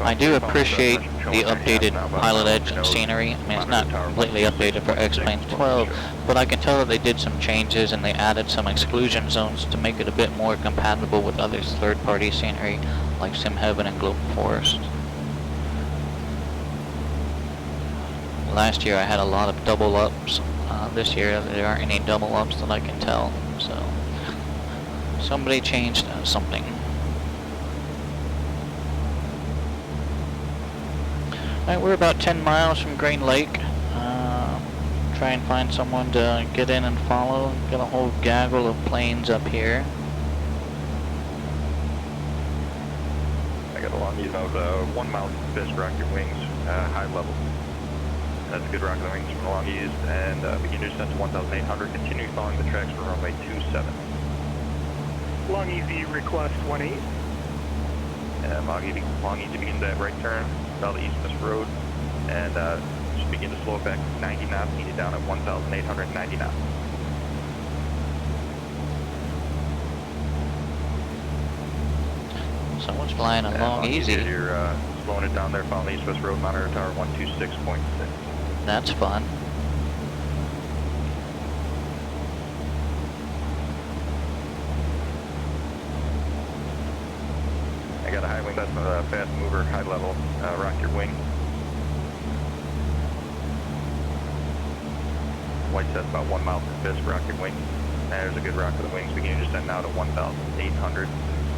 I do appreciate the updated PilotEdge scenery. I mean, it's not completely updated for X-Plane 12, but I can tell that they did some changes and they added some exclusion zones to make it a bit more compatible with other third-party scenery like SimHeaven and Global Forest. Last year I had a lot of double ups. This year there aren't any double ups that I can tell, so somebody changed something. Alright, we're about 10 miles from Green Lake. Try and find someone to get in and follow. Got a whole gaggle of planes up here. got along you about 1 mile from Fisk, rock your wings, high level. That's a good rock of the wings from along east, and begin your descent to 1,800. Continue following the tracks for runway 27. Long easy request 18. And long easy begins that right turn, follow the east-west road, and just begin to slow it back 90 knots, needed down at 1,890 knots. Someone's flying along easy. You're slowing it down there, following the east-west road, monitor tower 126.6. That's fun. I got a high wing, that's a fast mover, high level, rock your wing. White set's about 1 mile from Fisk, rock your wing. There's a good rock of the wings. Begin your descent now to 1,800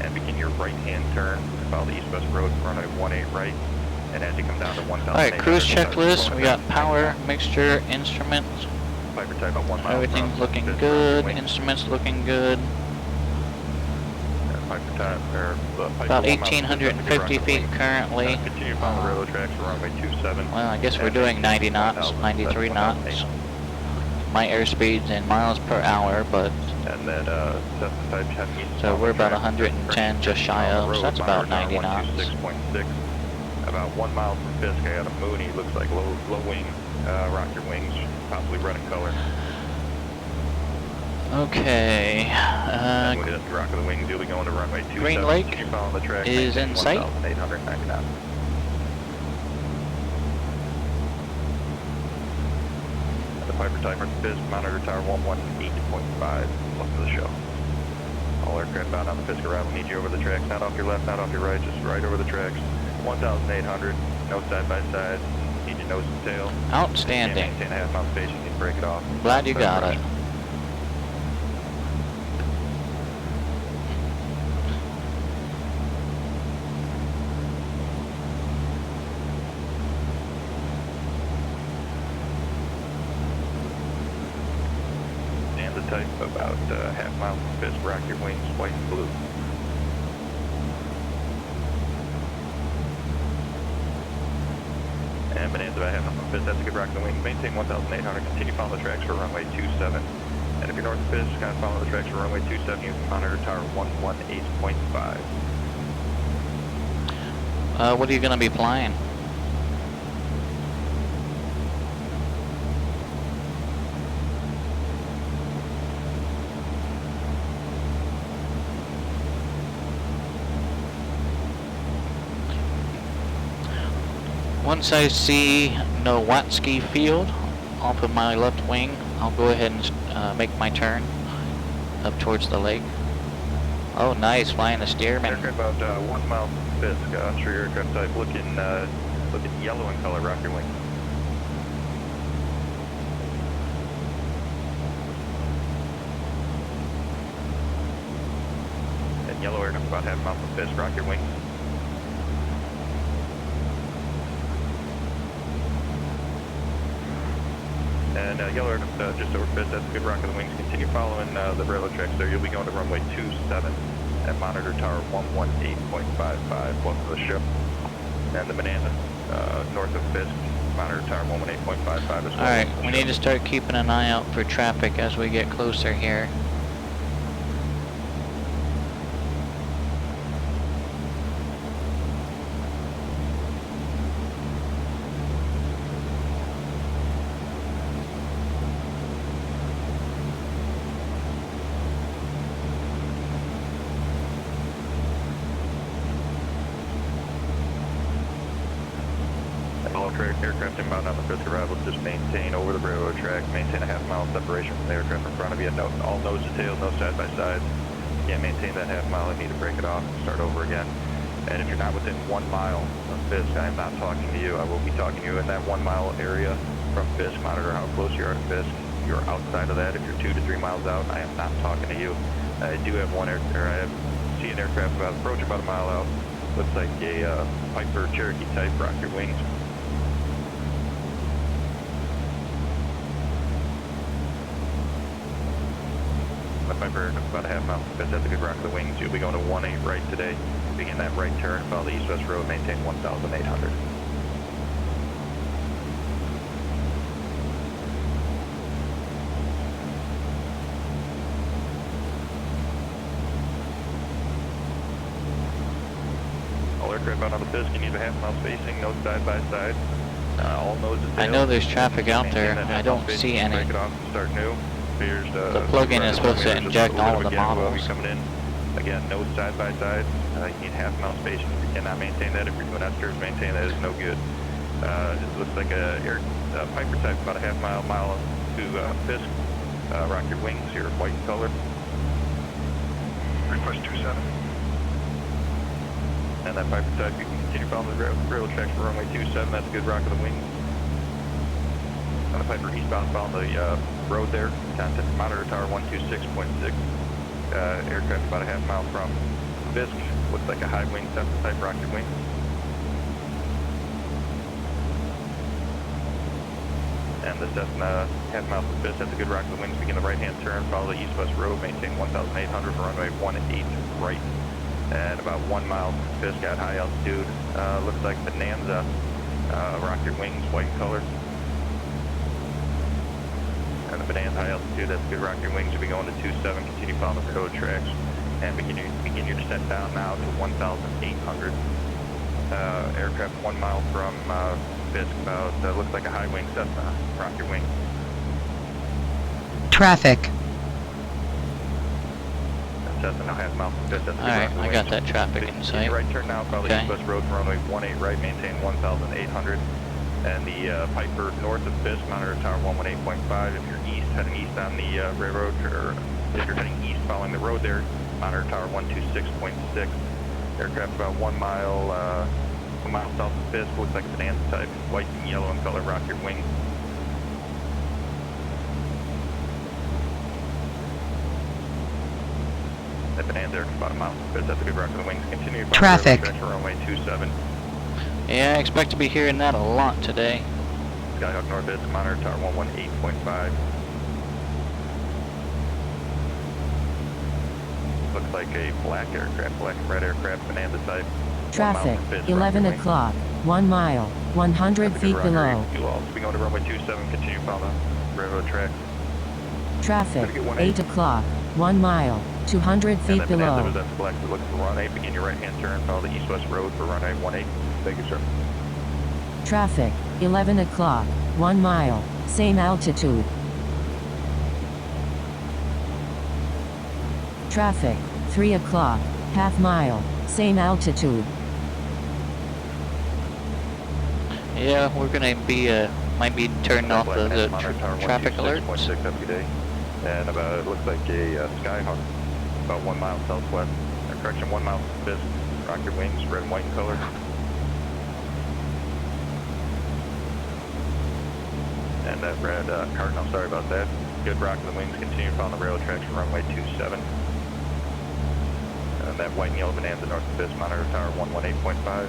and begin your right-hand turn. Follow the east-west road, runway 18 right. And as you come down to 1,800. Alright, cruise checklist. We got power, mixture, instruments. Piper type about 1 mile. Everything's looking good. Instruments looking good. Piper type, about 1,850 feet currently. Continue following the railroad tracks for runway 27. Well, I guess we're doing 90 knots, 93 knots. My airspeed's in miles per hour, but and then type heavy. So we're about 110 just shy of, so that's about 90 knots. 6.6. About 1 mile from Fisk, I got a Mooney, looks like low wing, rock your wings, possibly red in color. Okay. Rock of the wings, you'll be going to runway 27. Green Lake the track, is in sight. 1,890 knots. The Piper timer Fisk, monitor tower 118.5. Welcome to the show. All aircraft bound on the Fisk arrival need you over the tracks, not off your left, not off your right, just right over the tracks. 1,800, no side by side, need your nose and tail. Outstanding. Maintain a half mile space, you need to break it off. Glad you got it. And the type about half mile from Fisk, rock your wings, white and blue. And Bonanza about half mile from Fisk, that's a good rock in the wings. Maintain 1,800, continue following the tracks for runway 27. And if you're north of Fisk, kind of follow the tracks for runway 27, you can monitor tower 118.5. What are you going to be flying? Once I see Nowatsky Field off of my left wing, I'll go ahead and make my turn up towards the lake. Oh, nice, flying the Stearman. Aircraft about 1 mile from Fisk. I'm sure your aircraft type looking yellow in color. Rock your wing. And yellow aircraft about half a mile from Fisk. Rock your wing. And yellow aircraft just over Fisk. That's a good rock of the wings. Continue following the railroad tracks there. You'll be going to runway 27 at monitor tower 118.55. Welcome to the ship. And the Bonanza north of Fisk, monitor tower 118.55 as well. Alright, we need to start keeping an eye out for traffic as we get closer here. Aircraft inbound on the Fisk arrival, just maintain over the railroad track, maintain a half mile separation from the aircraft in front of you, all nose to tail, no side by side. Can't maintain that half mile, you need to break it off and start over again. And if you're not within 1 mile of Fisk, I am not talking to you. I will be talking to you in that 1 mile area from Fisk. Monitor how close you are to Fisk. If you're outside of that, if you're 2 to 3 miles out, I am not talking to you. I do have see an aircraft approach about a mile out. Looks like a Piper Cherokee type, rock your wings. Piper, about a half mile from Fisk, that's a good rock of the wings. You'll be going to 18 right today. Begin that right turn, follow the east-west road, maintain 1,800. All aircraft out on the pist, you need a half-mile spacing, no side-by-side. All noses tails. I know there's traffic out there. I don't see any. Break it off and start new. Here's The plug-in is supposed to inject all of the models. Coming in. Again, no side-by-side. You need half-mile spacing. If you cannot maintain that, if you're doing S-curves, maintain that is no good. It looks like a Piper type, about a mile to Fisk. Rock your wings here, white in color. Request 27. And that Piper type, you can continue following the railroad tracks for runway 27. That's a good rock of the wings. On the Piper eastbound, following the road there. Contact monitor tower 126.6. Aircraft about a half mile from Fisk. Looks like a high wing Cessna type rocket wing. And the Cessna half mile from Fisk. That's a good rock of the wings. Begin the right hand turn. Follow the east-west road. Maintain 1,800 for runway 18 right. And about 1 mile from Fisk at high altitude. Looks like Bonanza rocket wings, white in color. And the Bonanza high altitude, that's good rocket wings. You'll be going to 27, continue following the road tracks. And begin your descent down now to 1,800. Aircraft 1 mile from Fisk, about, looks like a high wing Cessna rocket wing. Traffic. Cessna, half mile from Fisk. Alright, I got that traffic in sight. Right turn now, follow the east-west road for runway 18 right, maintain 1,800. And the Piper north of Fisk, monitor tower 118.5. If you're east, heading east on the railroad, or if you're heading east following the road there, monitor tower 126.6. Aircraft about 1 mile south of Fisk, looks like a Bonanza type, white and yellow in color, rock your wings. That Bonanza aircraft about a mile from Fisk, that's a good rock of the wings. Continue traffic for runway 27. Yeah, I expect to be hearing that a lot today. Skyhawk North is monitor tower 118.5. Looks like a black aircraft, black and red aircraft, Bonanza type. Traffic, 11 o'clock, 1 mile, 100 feet below. You'll also be going to runway 27, continue following the railroad tracks. Traffic, 8 o'clock, 1 mile, 200 feet below. And that's black, so look for runway, begin your right hand turn, follow the east-west road for runway 18. Thank you, sir. Traffic, 11 o'clock, 1 mile, same altitude. Traffic, 3 o'clock, half mile, same altitude. Yeah, we're gonna be, might be turning off the traffic alerts. And about, it looks like a Skyhawk, about 1 mile southwest. Correction, 1 mile from Fisk. Rock your wings, red and white in color. And that red Cardinal, sorry about that. Good rock of the wings, continue following the railroad tracks for runway 27. And that white and yellow Bonanza north of Fisk, monitor tower 118.5.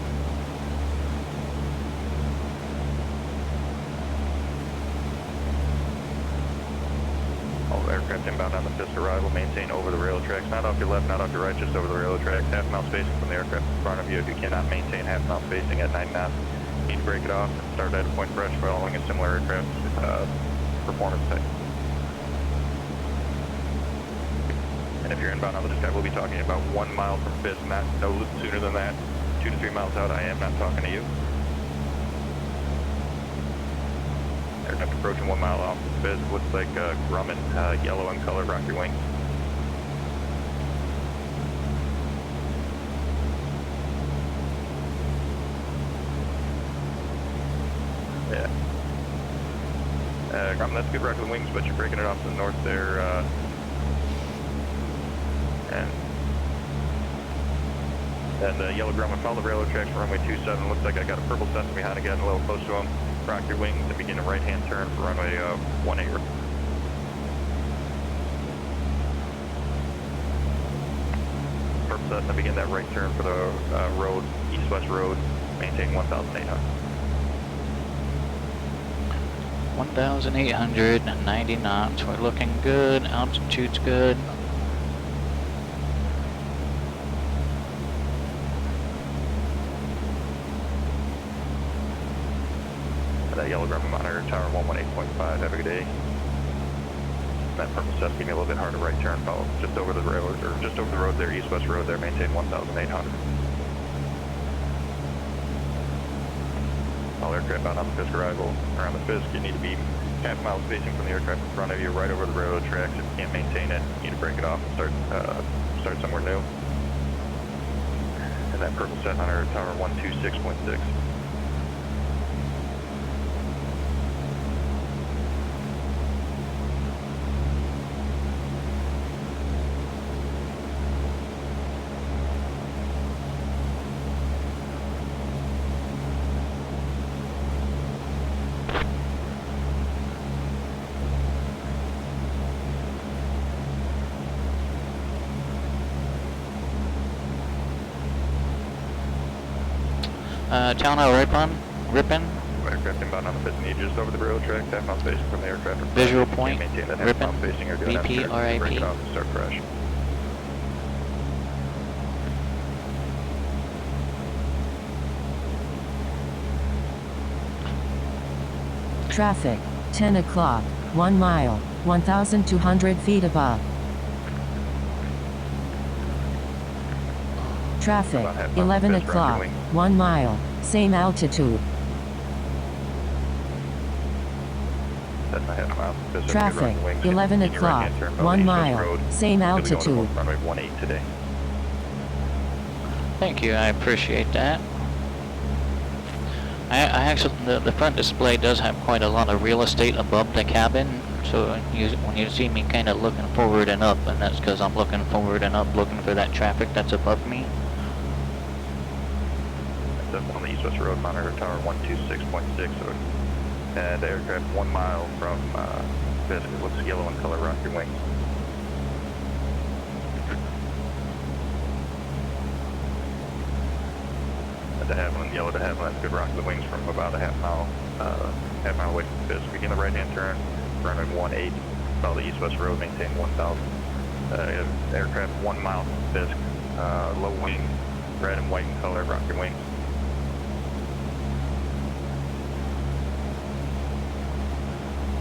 All aircraft inbound on the Fisk arrival, maintain over the railroad tracks, not off your left, not off your right, just over the railroad tracks. Half mile spacing from the aircraft in front of you. If you cannot maintain half mile spacing at 9 knots, you need to break it off and start at a point fresh following a similar aircraft performance type. And if you're inbound on the sky, we'll be talking about 1 mile from Fisk, not no sooner than that. 2 to 3 miles out, I am not talking to you. Aircraft approaching 1 mile off the Fisk, looks like Grumman, yellow in color, rock your wings. Yeah. Grumman, that's a good rock of the wings, but you're breaking it off to the north there. And yellow Grumman, follow the railroad tracks for runway 27. Looks like I got a purple Cessna behind again, a little close to him. Rock your wings and begin a right-hand turn for runway 18. Purple Cessna, begin that right turn for the road, east-west road, maintain 1,800. 1,890 knots, we're looking good, altitude's good. Yellow Grumman monitor, tower 118.5, have a good day. That purple stuff give me a little bit harder right turn, follow just over the road, or just over the road there, east-west road there, maintain 1,800. All aircraft out on the Fisk arrival. Around the Fisk, you need to be half mile spacing from the aircraft in front of you, right over the railroad tracks. If you can't maintain it, you need to break it off and start somewhere new. And that purple set on our tower 126.6. Town Ripon. Aircraft inbound on the Fisk, need just over the railroad track, half mile spacing from the aircraft. Visual point, maintain that half mile Ripon, spacing or doing VP, that, break it RIP. off and start fresh. Traffic, 10 o'clock, 1 mile, 1,200 feet above. Traffic, 11 o'clock, 1 mile, same altitude. That's a half mile. Fisk, Traffic, good wings, 11 continue right o'clock, hand turn, 1 east-west mile, road. same You'll be going to altitude. runway 18 today. Thank you, I appreciate that. I actually, the front display does have quite a lot of real estate above the cabin, so when you see me kind of looking forward and up, and that's because I'm looking forward and up, looking for that traffic that's above me. That's up on the east-west road, monitor tower 126.6, and aircraft 1 mile from Fisk. It looks yellow in color, rock your wings. To Haviland, yellow to Haviland, that's good rock the wings from about a half mile away from Fisk. Begin the right-hand turn, runway 18, follow the east-west road, maintain 1,000. Aircraft 1 mile from Fisk, low wing, red and white in color, rock your wings.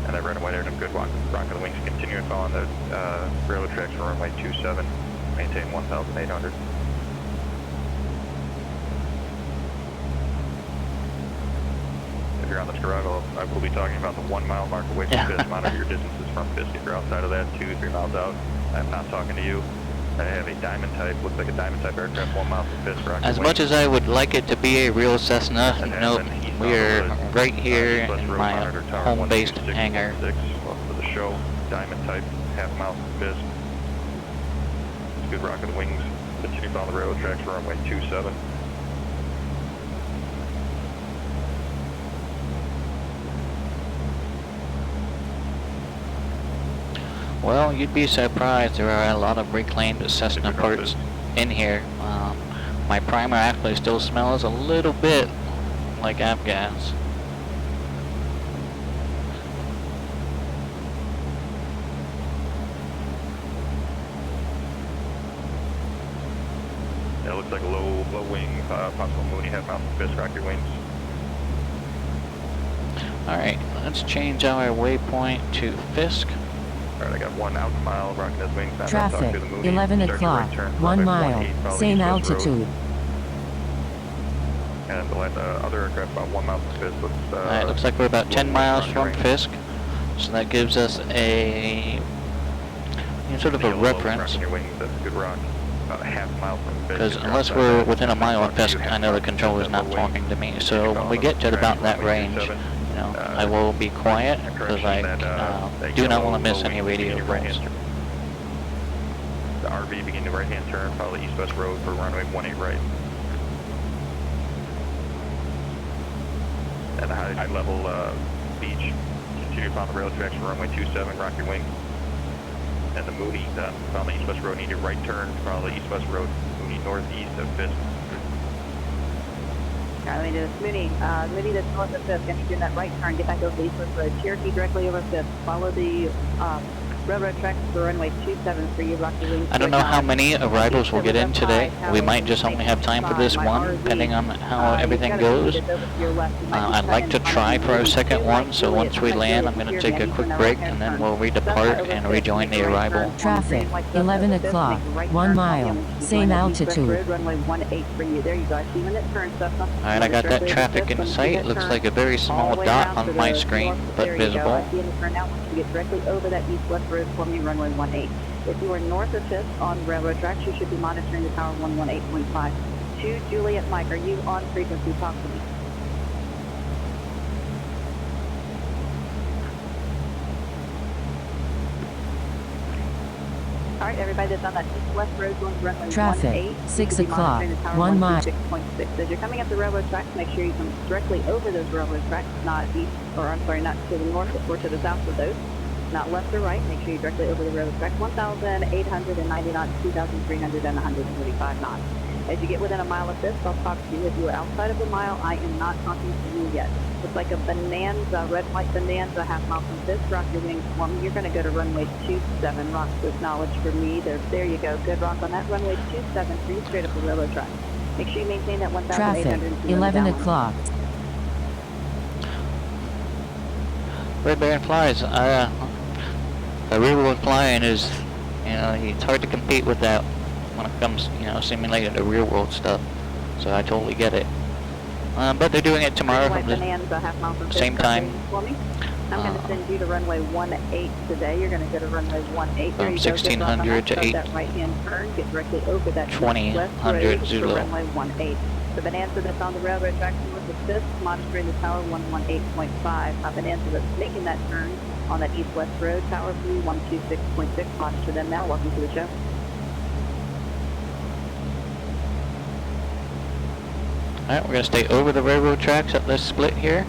And that red and white air, good rock the wings. Continue and follow the railroad tracks for runway 27, maintain 1,800. If you're on this arrival, I will be talking about the 1 mile mark away from Fisk. Monitor your distances from Fisk. If you're outside of that, 2-3 miles out, I'm not talking to you. I have a diamond type, looks like a diamond type aircraft, 1 mile from Fisk. As much as I would like it to be a real Cessna, nope, we are right here in my home-based hangar. Welcome to the show, diamond type, half mile from Fisk. It's good rocket wings. Continue on the railroad tracks for runway 27. Well, you'd be surprised. There are a lot of reclaimed Cessna parts in here. My primer actually still smells a little bit like avgas. Yeah, it looks like a low wing, possible Mooney half mile from Fisk, rock your wings. Alright, let's change our waypoint to Fisk. Alright, I got 1 out mile, rocking his wings. Now Traffic, to the Mooney. 11 Start your o'clock, right turn, 1 runway mile, 18, follow same east-west road. altitude. And the other aircraft about 1 mile from Fisk. Alright, looks like we're about 10 miles from Fisk. So that gives us a sort of a reference. Rocking your wings, that's a good rock. About a half mile from Fisk. Because unless we're within a mile of Fisk, I know the controller's not talking to me. So when we get to about that range, I will be quiet because I do not want to miss any radio calls. The RV begin the right-hand turn, follow the east-west road for runway 18 right. And the high-level beach, continue upon the rail tracks for runway 27, rock your wings. And the Mooney, follow the east-west road, need a right turn, follow the east-west road, Mooney northeast of Fisk. Alright, let me do this. Mooney, Mooney that's north of Fisk. I need you in that right turn. Get back over the east-west road. Cherokee directly over Fisk. Follow the Railroad tracks for runway 27 for you, Rocky Wings. I don't know how many arrivals we'll get in today. We might just only have time for this one, depending on how everything goes. I'd like to try for our second one, so once we land, I'm going to take a quick break, and then we'll redepart and rejoin the arrival. Traffic, 11 o'clock, 1 mile, same altitude. Runway 18 for you. There you go. I see when it turns, Cessna. Alright, I got that traffic in sight. Looks like a very small dot on my screen, but visible. I see in the turn now. Once you get directly over that east-west road for me, runway 18. If you are north of 5th on railroad tracks, you should be monitoring the tower 118.5. To Juliet Mike, are you on frequency? Talk to me. All right, everybody that's on that east-west road going to runway Traffic, 18. 6 o'clock, 1 mile. 6.6. As you're coming up the railroad tracks, make sure you come directly over those railroad tracks, not east, or I'm sorry, not to the north or to the south of those. Not left or right. Make sure you're directly over the railroad tracks. 1,890 knots, 2,300 and 135 knots. As you get within a mile of this, I'll talk to you. If you are outside of a mile, I am not talking to you yet. Looks like a bonanza, red white bonanza, half mile from this. Rock your wings for me. You're going to go to runway 27. Rock to acknowledge for me. There you go. Good rock on that runway 27 for you, straight up the railroad track. Make sure you maintain that 1,800. Traffic, 11 o'clock. Red Baron flies. The rear wheel flying is, it's hard to compete with that when it comes, simulating the real world stuff. So I totally get it. But they're doing it tomorrow from the same time. I'm going to send you to runway 18 today. You're going to go to runway 18. From 1600 to 8. That right-hand turn, get directly over that 2000 Zulu. Runway 18. The bonanza that's on the railroad track north of 5th, monitoring the tower 118.5. Bonanza that's making that turn on that east-west road, tower blue 126.6. Monitor them now. Welcome to the show. Alright, we're going to stay over the railroad tracks at this split here.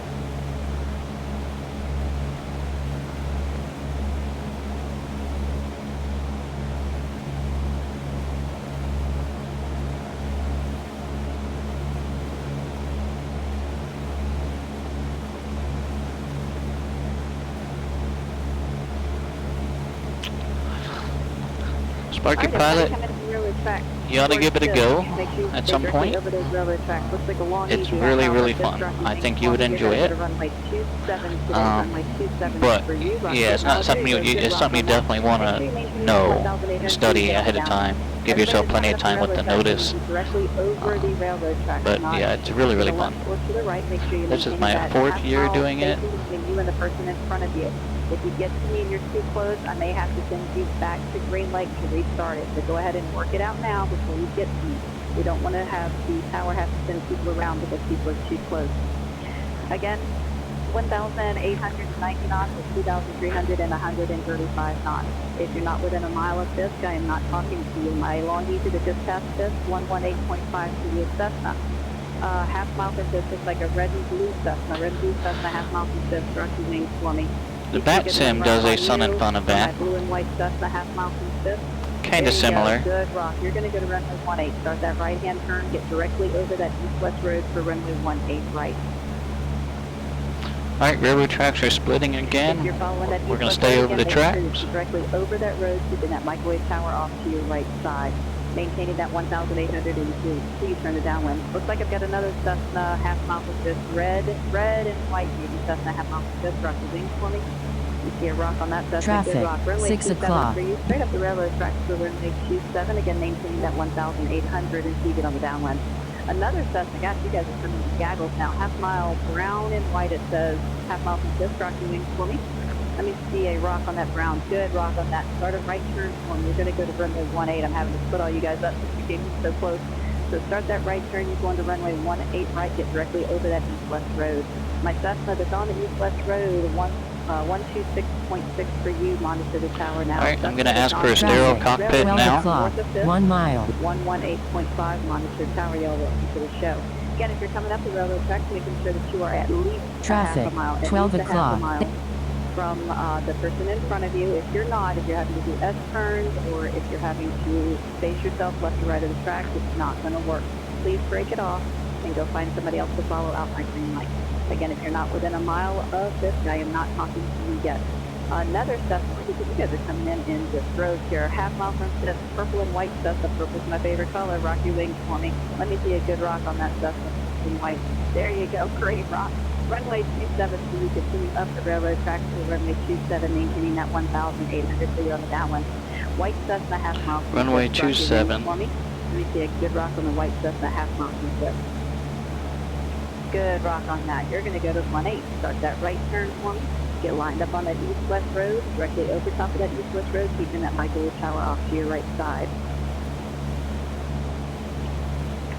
Sparky Pilot, you ought to give it a go at some point. It's really, really fun. I think you would enjoy it. But yeah, it's not something it's something you definitely want to know, study ahead of time. Give yourself plenty of time with the notice. But yeah, it's really, really fun. This is my 4th year doing it. If you get to me and you're too close, I may have to send you back to Green Lake to restart it. So go ahead and work it out now before you get to me. We don't want to have the tower have to send people around because people are too close. Again, 1,890 knots is 2,300 and 135 knots. If you're not within a mile of Fisk, I am not talking to you. My longitude to just past Fisk, 118.5 to the Cessna. Half mile from Fisk is like a red and blue Cessna. Red and blue Cessna, half mile from Fisk, direct your wings for me. The Bat Sim does a sun and fun of that. Blue and white Cessna, half mile from Fisk. Kind of similar. Good rock. You're going to go to runway 18. Start that right-hand turn. Get directly over that east-west road for runway 18 right. Alright, railroad tracks are splitting again. We're going to stay over the tracks. Directly over that road, keeping that microwave tower off to your right side. Maintaining that 1,802. Please turn it downwind. Looks like I've got another Cessna half mile from Fisk. Red and white. Maybe Cessna half mile from Fisk. Rock the wings for me. You see a rock on that Cessna. Traffic, good rock. Runway 6 o'clock. For you. Straight up the railroad tracks for runway 27. Again, maintaining that 1,800 and keep it on the downwind. Another Cessna. Gosh, you guys are turning to gaggles now. Half mile brown and white. It says half mile from Fisk. Rock the wings for me. Let me see a rock on that brown. Good rock on that. Start a right turn for me. You're going to go to runway 18. I'm having to split all you guys up since you came so close. So start that right turn. You're going to runway 18 right. Get directly over that east-west road. My Cessna that's on the east-west road, 126.6 for you. Monitor the tower now. All right, I'm going to ask for a stereo cockpit now. 1 mile. 118.5. Monitor tower. Y'all welcome to the show. Again, if you're coming up the railroad tracks, making sure that you are at least traffic, half a mile. 12 o'clock. From the person in front of you. If you're not, if you're having to do S-turns or if you're having to face yourself left or right of the tracks, it's not going to work. Please break it off and go find somebody else to follow out my green light. Again, if you're not within a mile of this, I am not talking to you yet. Another Cessna, because you guys are coming in this road here. Half mile from Cessna, purple and white Cessna. Purple's my favorite color. Rock your wings for me. Let me see a good rock on that Cessna in white. There you go, great rock. Runway 27, so you continue up the railroad track to runway 27, maintaining that 1,800 so you're on the downwind. White Cessna, half mile from Runway Cessna. 27. For me. Let me see a good rock on the white Cessna, half mile from Cessna. Good rock on that. You're going to go to 18. Start that right turn for me. Get lined up on that east-west road, directly over top of that east-west road, keeping that Michael Tower off to your right side.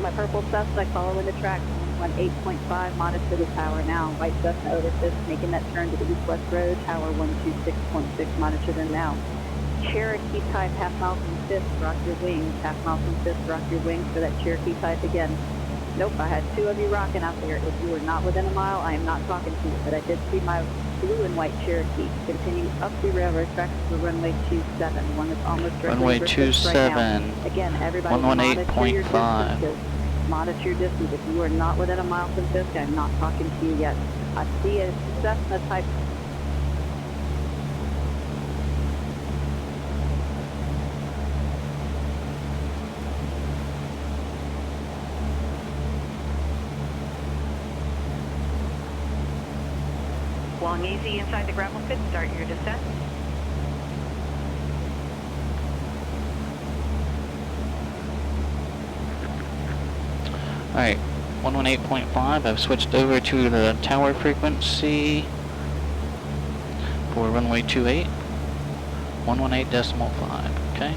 My purple Cessna following the track, 18.5, monitor the tower now. White Cessna over 5th, making that turn to the east-west road, tower 126.6, monitor them now. Cherokee type, half mile from 5th, rock your wings. Half mile from 5th, rock your wings for that Cherokee type again. Nope, I had 2 of you rocking out there. If you were not within a mile, I am not talking to you, but I did see my blue and white Cherokee. Continue up the railroad tracks to runway 27, one that's almost Runway 27. Right now. Again, everybody monitor your 118.5. distances. Monitor your distance. If you are not within a mile from Fisk, I'm not talking to you yet. I see a Cessna type. Long easy inside the gravel pit, start your descent. Alright, 118.5, I've switched over to the tower frequency for runway 28, 118.5, okay?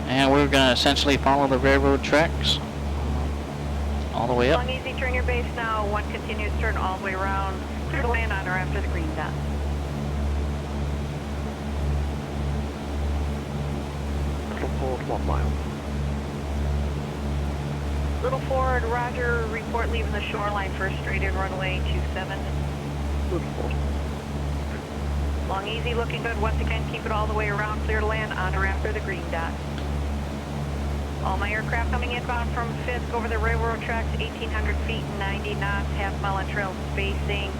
And we're going to essentially follow the railroad tracks all the way up. Long easy, turn your base now, one continuous turn all the way around, clear to land on or after the green dot. Hold 1 mile. Little forward, roger, report leaving the shoreline for straight in runway 27. Long easy, looking good. Once again, keep it all the way around, clear to land on or after the green dot. All my aircraft coming inbound from Fisk over the railroad tracks, 1,800 feet, 90 knots, half mile on trail spacing.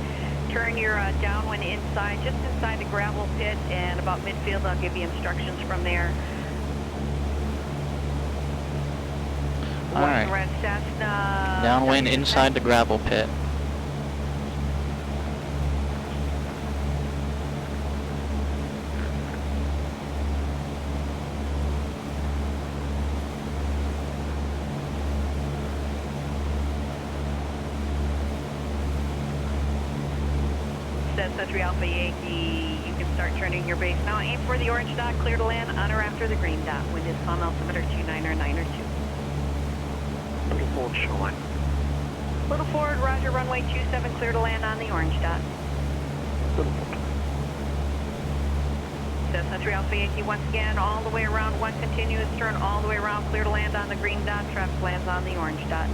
Turn your downwind inside, just inside the gravel pit, and about midfield, I'll give you instructions from there. Alright, Red Cessna. downwind inside the gravel pit. Cessna 3 Alpha Yankee, you can start turning your base now. Aim for the orange dot, clear to land on or after the green dot. Wind is calm, altimeter 29902. Little forward shoreline. Little forward, roger, runway 27, clear to land on the orange dot. Little forward. Cessna 3 Alpha Yankee, once again, all the way around, one continuous turn, all the way around, clear to land on the green dot, traffic lands on the orange dot.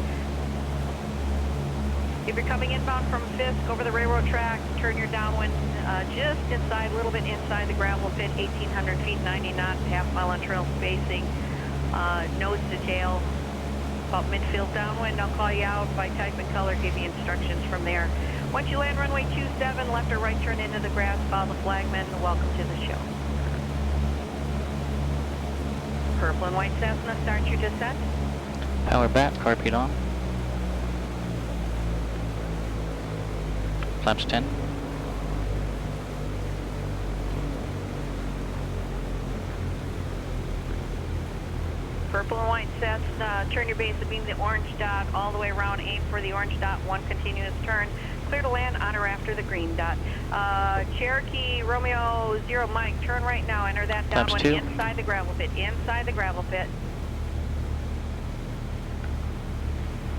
If you're coming inbound from Fisk over the railroad tracks, turn your downwind just inside, a little bit inside the gravel pit, 1,800 feet, 90 knots, half mile on trail spacing, nose to tail, about midfield downwind. I'll call you out by type and color, give you instructions from there. Once you land runway 27, left or right turn into the grass, follow the flagman, welcome to the show. Purple and white Cessna, start your descent. Power back, carpet on. Flaps 10. Purple and white Cessna, turn your base to beam the orange dot all the way around, aim for the orange dot, one continuous turn, clear to land on or after the green dot. Cherokee, Romeo, 0 Mike, turn right now, enter that downwind inside the gravel pit, inside the gravel pit.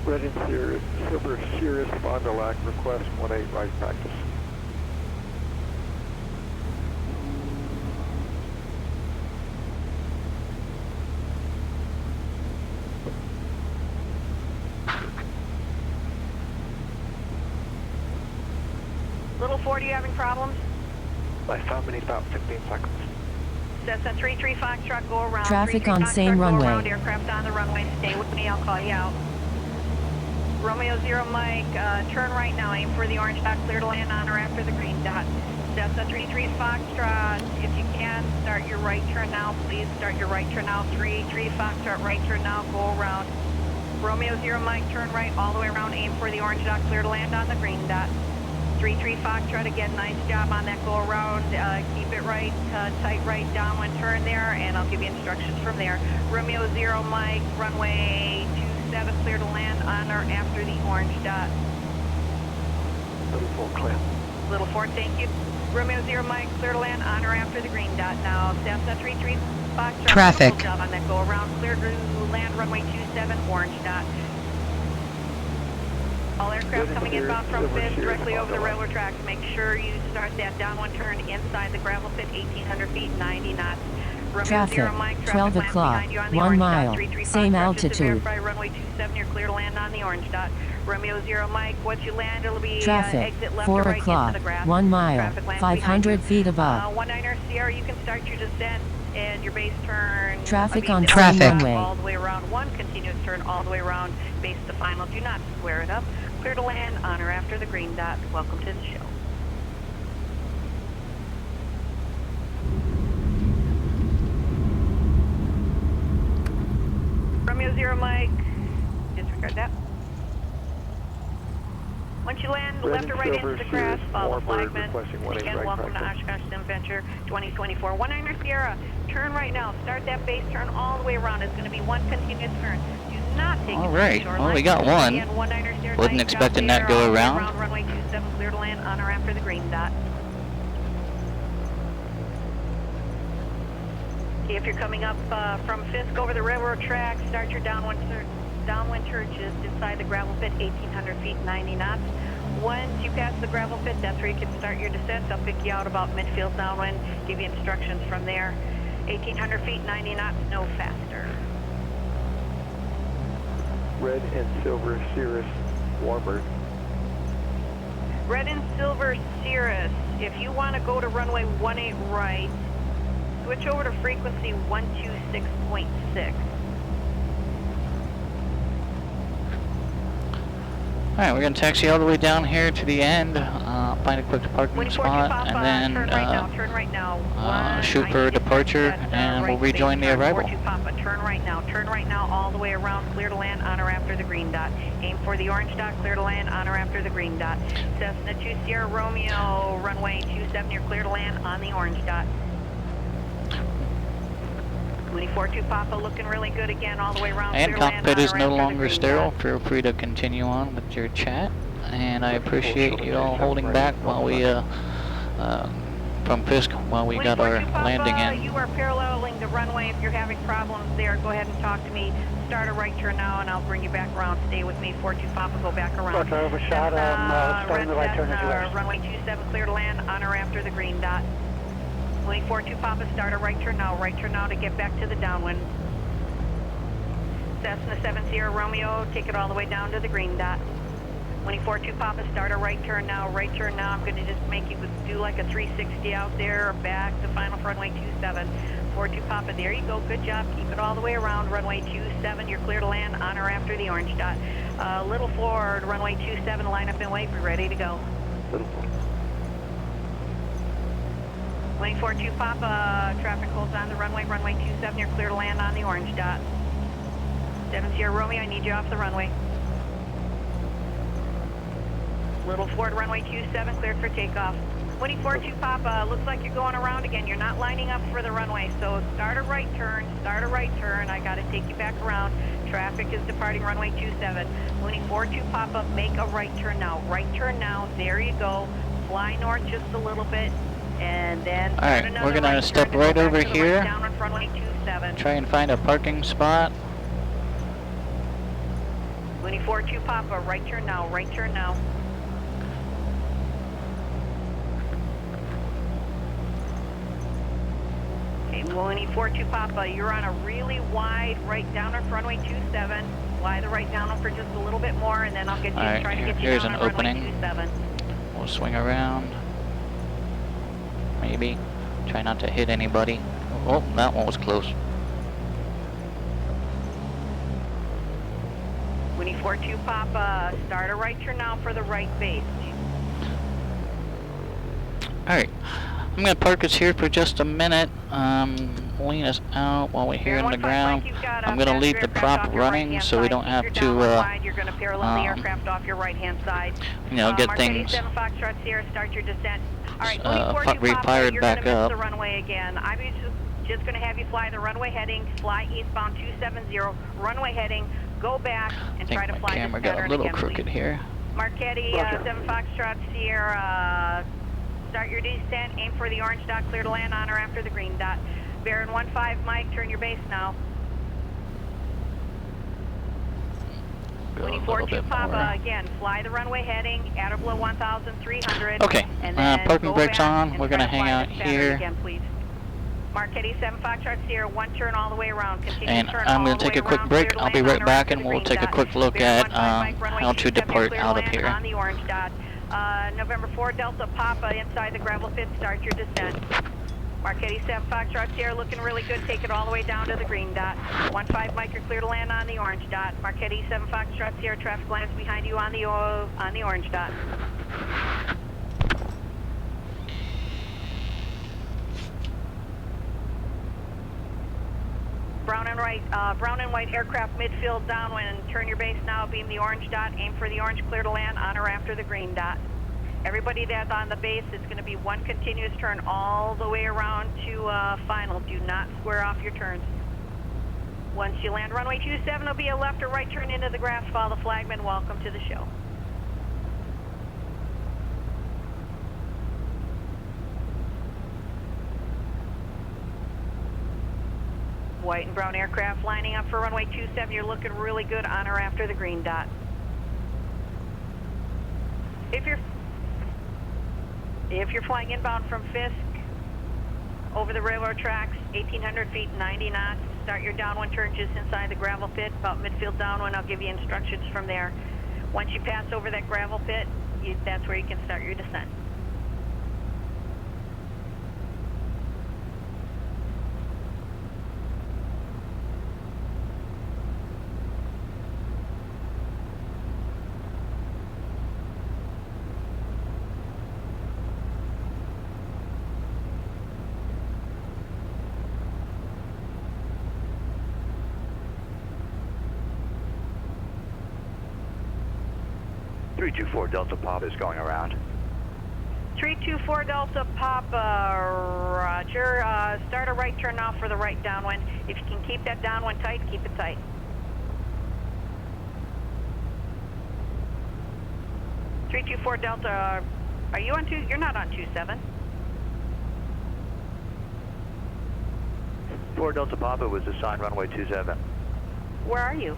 Red and Silver Sirius Fond du Lac, request 18 right practice. Little 4, are you having problems? I found many about 15 seconds. Cessna 33 Fox, go around. Traffic 33 on Fox same truck, go runway. around, aircraft on the runway, stay with me, I'll call you out. Romeo 0 Mike, turn right now, aim for the orange dot, clear to land on or after the green dot. Cessna 33 Foxtrot, if you can, start your right turn now, please start your right turn now. 33 Foxtrot, right turn now, go around. Romeo 0 Mike, turn right all the way around, aim for the orange dot, clear to land on the green dot. 33 Foxtrot, again, nice job on that go around, keep it right, tight right, downwind turn there, and I'll give you instructions from there. Romeo 0 Mike, runway 27, clear to land on or after the orange dot. Little 4 clear. Little 4, thank you. Romeo 0 Mike, clear to land on or after the green dot. Now, Cessna 33 Foxtrot, Traffic. beautiful job on that go around, clear to land, runway 27, orange dot. All aircraft coming inbound from Fisk directly over the railroad tracks. Make sure you start that downwind turn inside the gravel pit, 1,800 feet, 90 knots. Romeo Traffic, 0 Mike, 12 lands o'clock, behind you on the 1 orange dot. mile, 33 same Foxtrot, altitude. Just to verify, runway 27, you're clear to land on the orange dot. Romeo 0 Mike, once you land, it'll be Traffic, exit left 4 or right o'clock, into the grass. 1 mile, Traffic lands behind 500 you. feet above. 19er Sierra, you can start your descent and your base turn. Traffic on traffic runway. all the way around. 1 continuous turn all the way around. Base to final. Do not square it up. Clear to land on or after the green dot. Welcome to the show. Romeo 0 Mike, disregard that. Once you land, left or right into the grass, follow flagman. Again, welcome to Oshkosh SimVenture 2024. 19er Sierra, turn right now. Start that base turn all the way around. It's going to be 1 continuous turn. Do not take All it right. to the shoreline. Well, we got one. Again, 19er Sierra, Wasn't nice expecting job that there, go all the way around. Runway 27, clear to land on or after the green dot. Okay, if you're coming up from Fisk over the railroad track, start your downwind turn just inside the gravel pit, 1,800 feet, 90 knots. Once you pass the gravel pit, that's where you can start your descent. I'll pick you out about midfield downwind, give you instructions from there. 1,800 feet, 90 knots, no faster. Red and silver Cirrus Warbird. Red and silver Cirrus, if you want to go to runway 18 right, switch over to frequency 126.6. Alright, we're going to taxi all the way down here to the end, find a quick parking spot, and then turn right now. shoot for departure, and we'll rejoin the arrival. 42 Papa, turn right now all the way around, clear to land on or after the green dot. Aim for the orange dot, clear to land on or after the green dot. Cessna 2 Sierra Romeo, runway 27, you're clear to land on the orange dot. 24-2 Papa, looking really good again all the way around. And cockpit is no longer sterile. Feel free to continue on with your chat. And I appreciate you all holding back while we, from Fisk, while we got our landing in. You are paralleling the runway. If you're having problems there, go ahead and talk to me. Start a right turn now, and I'll bring you back around. Stay with me. 42 Papa, go back around. I overshot. Starting the right turn as you wish. Runway 27, clear to land on or after the green dot. 24-2 Papa, start a right turn now to get back to the downwind. Cessna 7 Sierra Romeo, take it all the way down to the green dot. 24-2 Papa, start a right turn now. I'm going to just make you do like a 360 out there, back to final for runway 27. 42 Papa, there you go, good job, keep it all the way around. Runway 27, you're clear to land on or after the orange dot. Little forward, runway 27, line up and wait, we're ready to go. Little 4. 24-2 Papa, traffic holds on the runway 27, you're clear to land on the orange dot. 7 Sierra Romeo, I need you off the runway. Little Ford, runway 27, cleared for takeoff. 24-2 Papa, looks like you're going around again. You're not lining up for the runway, so start a right turn. I gotta take you back around. Traffic is departing runway 27. 24-2 Papa, make a right turn now. There you go. Fly north just a little bit. And then alright, we're going to step right over here, right try and find a parking spot. 24-2 Papa, right turn now. Okay, 24-2 Papa, you're on a really wide right down on runway 27. Fly the right down for just a little bit more, and then I'll get you, try to get you here's down an on opening. runway 27. We'll swing around. Maybe. Try not to hit anybody. Oh, that one was close. 24-2 Papa, start a right turn now for the right base. Alright, I'm going to park us here for just a minute, lean us out while we're here on the ground. I'm going to leave the prop running so we don't have to, you're going to parallel the aircraft off your right-hand side. you know, get things Fox Sierra, start your descent. All right, 24-2 refired you're back gonna up. miss the runway again. I'm just going to have you fly the runway heading, fly eastbound 270, runway heading, go back and try to fly the camera got a little crooked here. Marquetti, 7 Foxtrot Sierra, start your descent, aim for the orange dot, clear to land on or after the green dot. Baron 15 Mike, turn your base now. 24-2 Papa, again, fly the runway heading, at or below 1,300. Okay, and then parking brakes on, we're going to hang out here. Again, please. Marquetti 7 Foxtrot Sierra, one turn all the way around. Continue And turn I'm all going the to take way a quick around, break. clear to I'll be land right on or back after and the we'll green take a dot. quick look Baron at 15 Mike, runway how to 27, depart clear to out of land here. on the orange dot. November 4 Delta Papa inside the gravel pit, start your descent. Marquetti 7 Foxtrot Sierra looking really good, take it all the way down to the green dot. 15 Mike, you're clear to land on the orange dot. Marquetti 7 Foxtrot Sierra, traffic lands behind you on the orange dot. Brown and white aircraft midfield downwind, turn your base now, beam the orange dot, aim for the orange, clear to land on or after the green dot. Everybody that's on the base, it's going to be one continuous turn all the way around to final. Do not square off your turns. Once you land runway 27, there'll be a left or right turn into the grass. Follow the flagman. Welcome to the show. White and brown aircraft lining up for runway 27. You're looking really good on or after the green dot. If you're flying inbound from Fisk, over the railroad tracks, 1,800 feet, 90 knots, start your downwind turn just inside the gravel pit, about midfield downwind. I'll give you instructions from there. Once you pass over that gravel pit, that's where you can start your descent. Delta Papa is going around. 324 Delta Papa, roger. Start a right turn now for the right downwind. If you can keep that downwind tight, keep it tight. .324 Delta, are you on 2? You're not on 27. 4 Delta Papa was assigned runway 27. Where are you?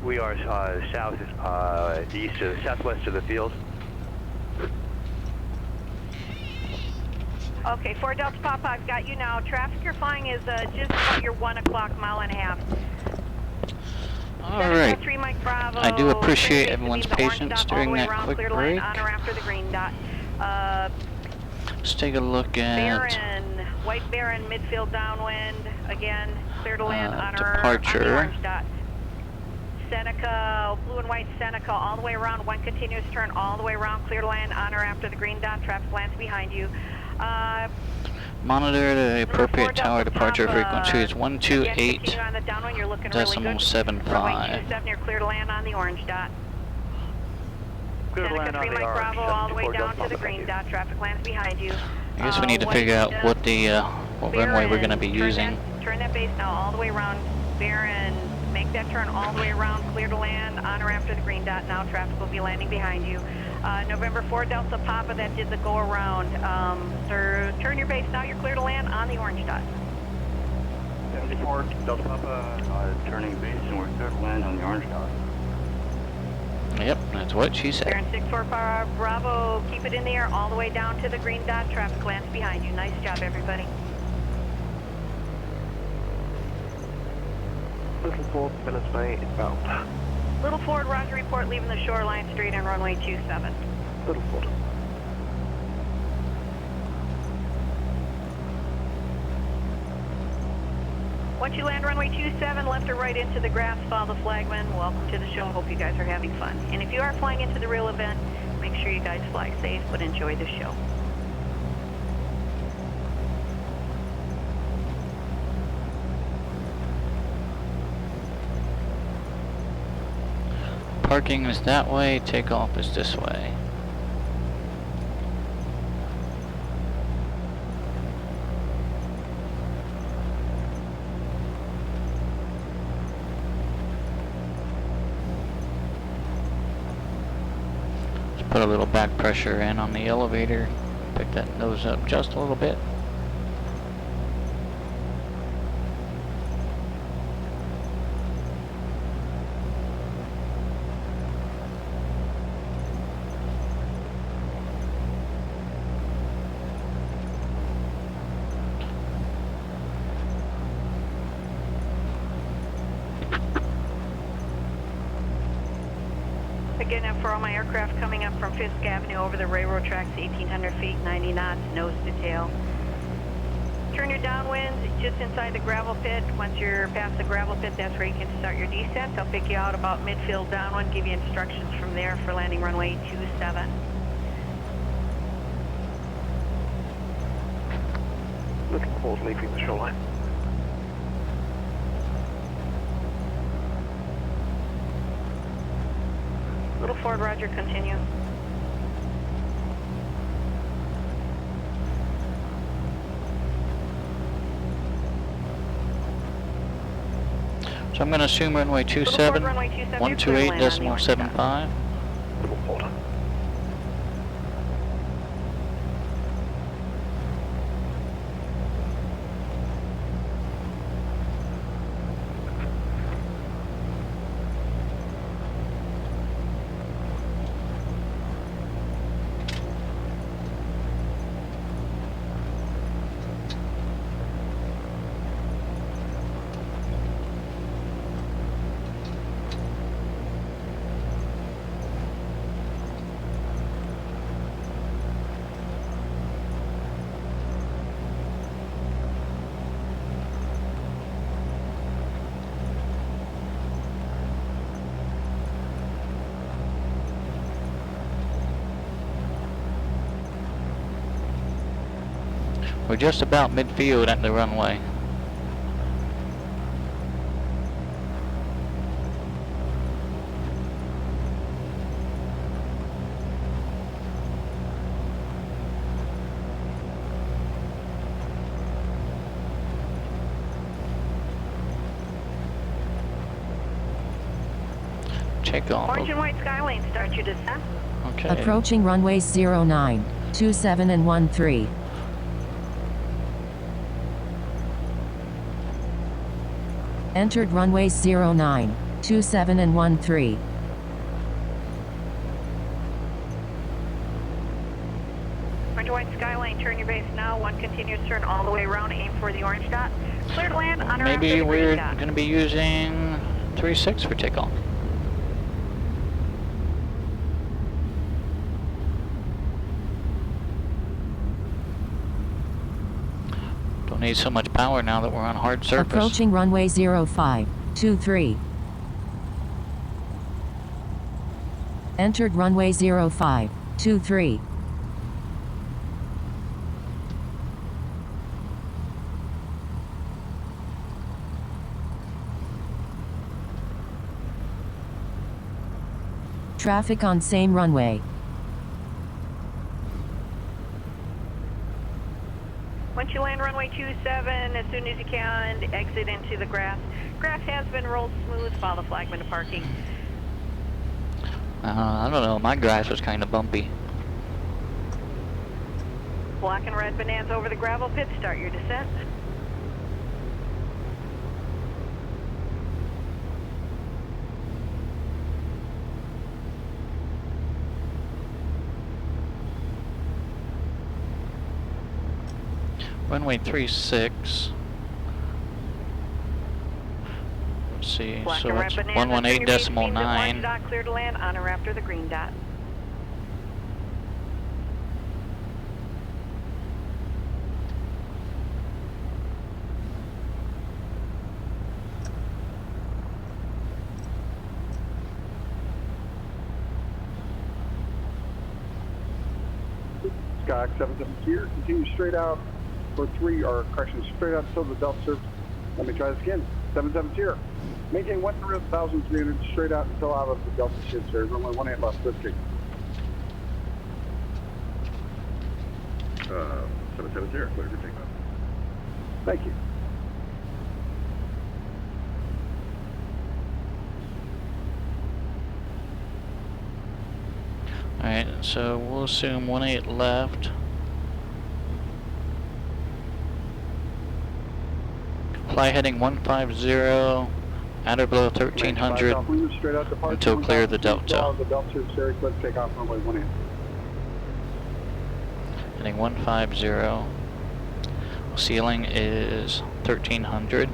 We are southwest of the field. Okay, 4 Delta Papa, I've got you now. Traffic you're flying is just about your 1 o'clock mile and a half. All right. 3 Mike Bravo. I do appreciate everyone's patience during that quick break. After the green dot. Let's take a look at Baron, White Baron, midfield downwind. Again, clear to land on the orange dot. Seneca, blue and white Seneca, all the way around, one continuous turn, all the way around, clear to land on or after the green dot, traffic lands behind you. Monitor the appropriate tower departure frequency is 128.75. You're clear to land on the orange dot. Clear to land on the orange. Bravo, all the way down to the green dot, traffic lands behind you. I guess we need to figure out what runway we're going to be using. Turn that base now all the way around, Baron. Make that turn all the way around, clear to land on or after the green dot. Now traffic will be landing behind you. November 4 Delta Papa, that did the go around. Sir, turn your base now. You're clear to land on the orange dot. 74 Delta Papa, turning base, and we're clear to land on the orange dot. Yep, that's what she said. Baron 64 Bravo, keep it in the air all the way down to the green dot. Traffic lands behind you. Nice job, everybody. Little Ford, minutes by inbound. Little Ford, roger, report leaving the shoreline straight on runway 27. Little Ford. Once you land runway 27, left or right into the grass, follow the flagman. Welcome to the show. Hope you guys are having fun. And if you are flying into the real event, make sure you guys fly safe, but enjoy the show. Parking is that way, takeoff is this way. Just put a little back pressure in on the elevator, pick that nose up just a little bit. Again, for all my aircraft coming up from Fisk Avenue over the railroad tracks, 1,800 feet, 90 knots, nose to tail. Turn your downwind just inside the gravel pit. Once you're past the gravel pit, that's where you can start your descent. I'll pick you out about midfield downwind, give you instructions from there for landing runway 27. Looking forward to leaving the shoreline. Little Ford, roger, continue. So I'm going to assume runway 27, 128.75. Little Ford. We're just about midfield at the runway. Take off. Orange and white Skylane, start your descent. Okay. Approaching runways 09, 27 and 13. Entered runways 09, 27 and 13. Orange and white Skylane, turn your base now. One continuous turn all the way around, aim for the orange dot. Clear to land on around Maybe the we're green dot. going to be using 36 for takeoff. Don't need so much power now that we're on hard surface. Approaching runway 05, 23. Entered runway 05, 23. Traffic on same runway. Once you land runway 27, as soon as you can, exit into the grass. Grass has been rolled smooth. Follow the flagman to parking. I don't know, my grass was kind of bumpy. Black and red bonanza over the gravel pit. Start your descent. Runway 36. Let's see, Black so and red it's bonanza. Turn your base, beam to 118.9. orange dot, clear to land on or after the green dot. Sky 77 here. Continue straight out for 3, or correction, straight out till the Delta service. Let me try this again. 770. Maintain 1,300 straight out until out of the Delta service area. Runway 18 left, lift gate. 770, clear for takeoff. Thank you. Alright, so we'll assume 18 left. Fly heading 150, at or below 1300 until clear the Delta. The Delta service area, let's take off runway 18. Heading 150. Ceiling is 1300.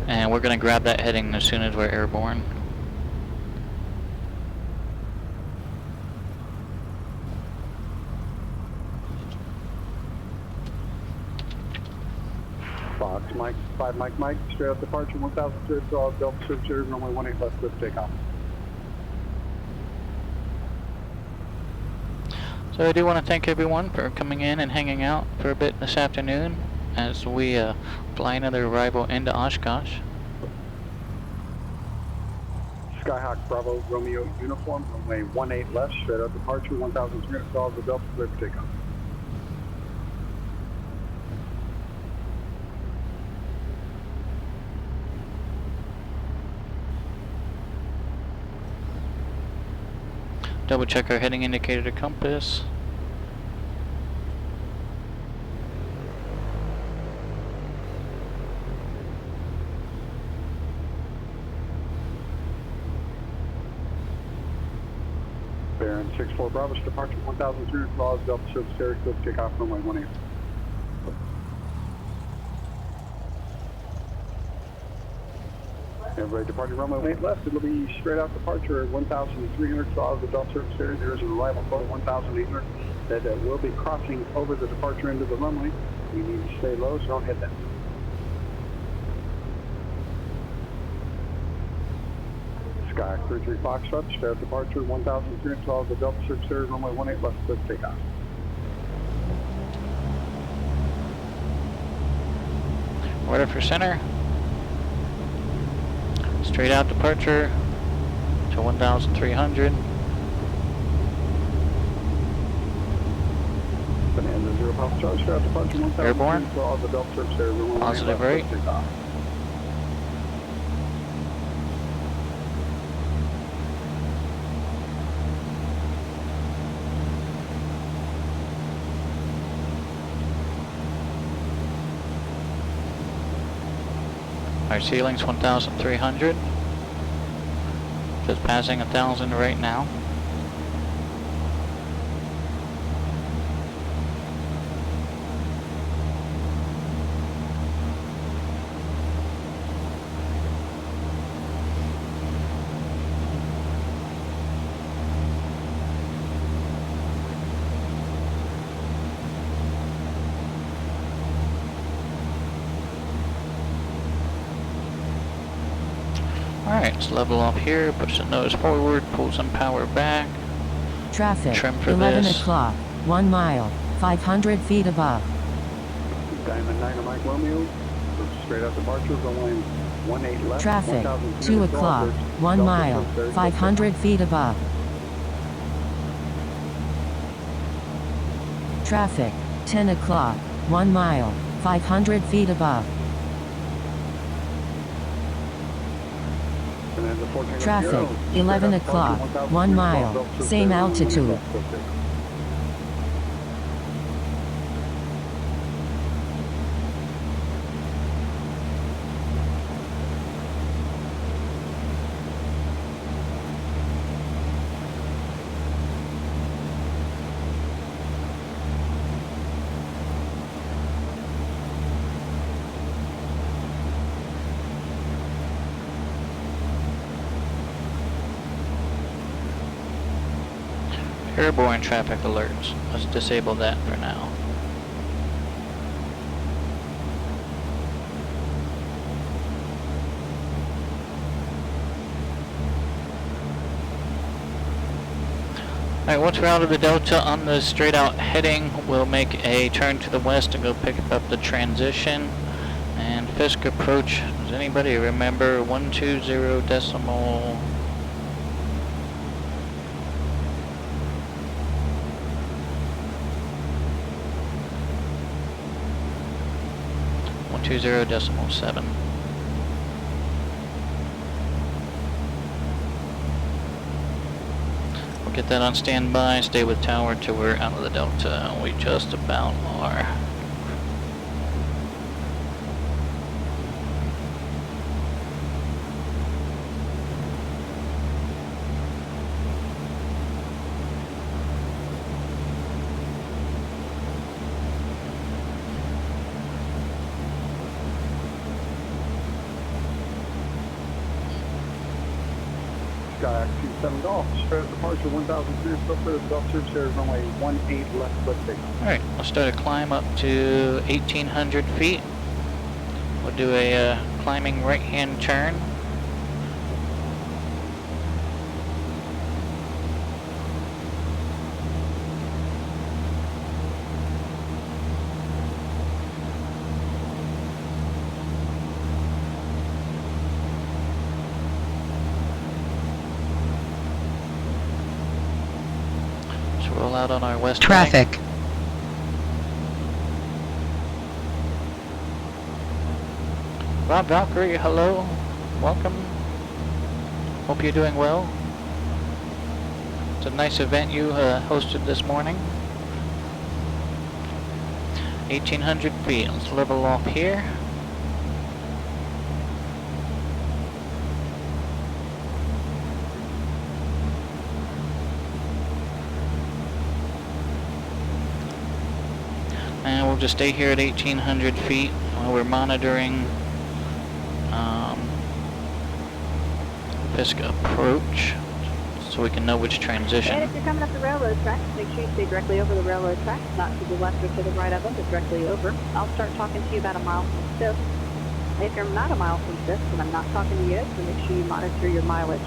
And we're going to grab that heading as soon as we're airborne. Fox, Mike, 5 Mike, straight out departure 1003 to all Delta service area, runway 18 left, lift takeoff. So I do want to thank everyone for coming in and hanging out for a bit this afternoon as we fly another arrival into Oshkosh. Skyhawk Bravo Romeo uniform, runway 18 left, straight out departure 1,300 dollars the Delta, clear for takeoff. Double check our heading indicator to compass. Baron 64 Bravo, departure 1,300 dollars Delta service area, clear for takeoff runway 18. Everybody departing runway 18 left, it'll be straight out departure at 1,300 dollars the Delta service area. There is an arrival code 1,800 that will be crossing over the departure end of the runway. You need to stay low, so don't hit that. Sky 33 Foxtrot, straight out departure 1,300 dollars the Delta service area, runway 18 left, clear for takeoff. Order for center. Straight out departure to 1,300. Bonanza 0 Foxtrot, straight out departure 1,300 Airborne. dollars the Delta service area, runway 18 Positive left, rate. clear for takeoff. Our ceiling's 1,300. Just passing 1,000 right now. Alright, let's level off here, push the nose forward, pull some power back. Traffic, Trim for 11 this. o'clock, 1 mile, 500 feet above. Diamond 9 Mike Romeo, straight out departure, runway 18 left. Traffic, 1,300 2 o'clock, 1 Delta mile, service area, 500 feet above. Traffic, 10 o'clock, 1 mile, 500 feet above. Bonanza 14 Traffic, Zero, 11 straight out o'clock, departure, 1 1,300 mile, Delta service same area, runway 18 altitude. left, clear for takeoff. Airborne traffic alerts. Let's disable that for now. Alright, once we're out of the Delta on the straight out heading, we'll make a turn to the west and go pick up the transition. And Fisk approach, does anybody remember 120 decimal? .7. We'll get that on standby, stay with tower till we're out of the Delta. We just about are. Sky 27 Golf, straight at departure 1,000 still for the self-service area, runway 18 left, left big. Alright, we'll start a climb up to 1,800 feet. We'll do a climbing right-hand turn. Roll out on our west Traffic. bank. Rob Valkyrie, hello. Welcome. Hope you're doing well. It's a nice event you hosted this morning. 1,800 feet. Let's level off here. And we'll just stay here at 1,800 feet while we're monitoring Fisk approach, so we can know which transition. And if you're coming up the railroad tracks, make sure you stay directly over the railroad tracks, not to the left or to the right of them, but directly over. I'll start talking to you about a mile from Fisk. If you're not a mile from Fisk, and I'm not talking to you, so make sure you monitor your mileage.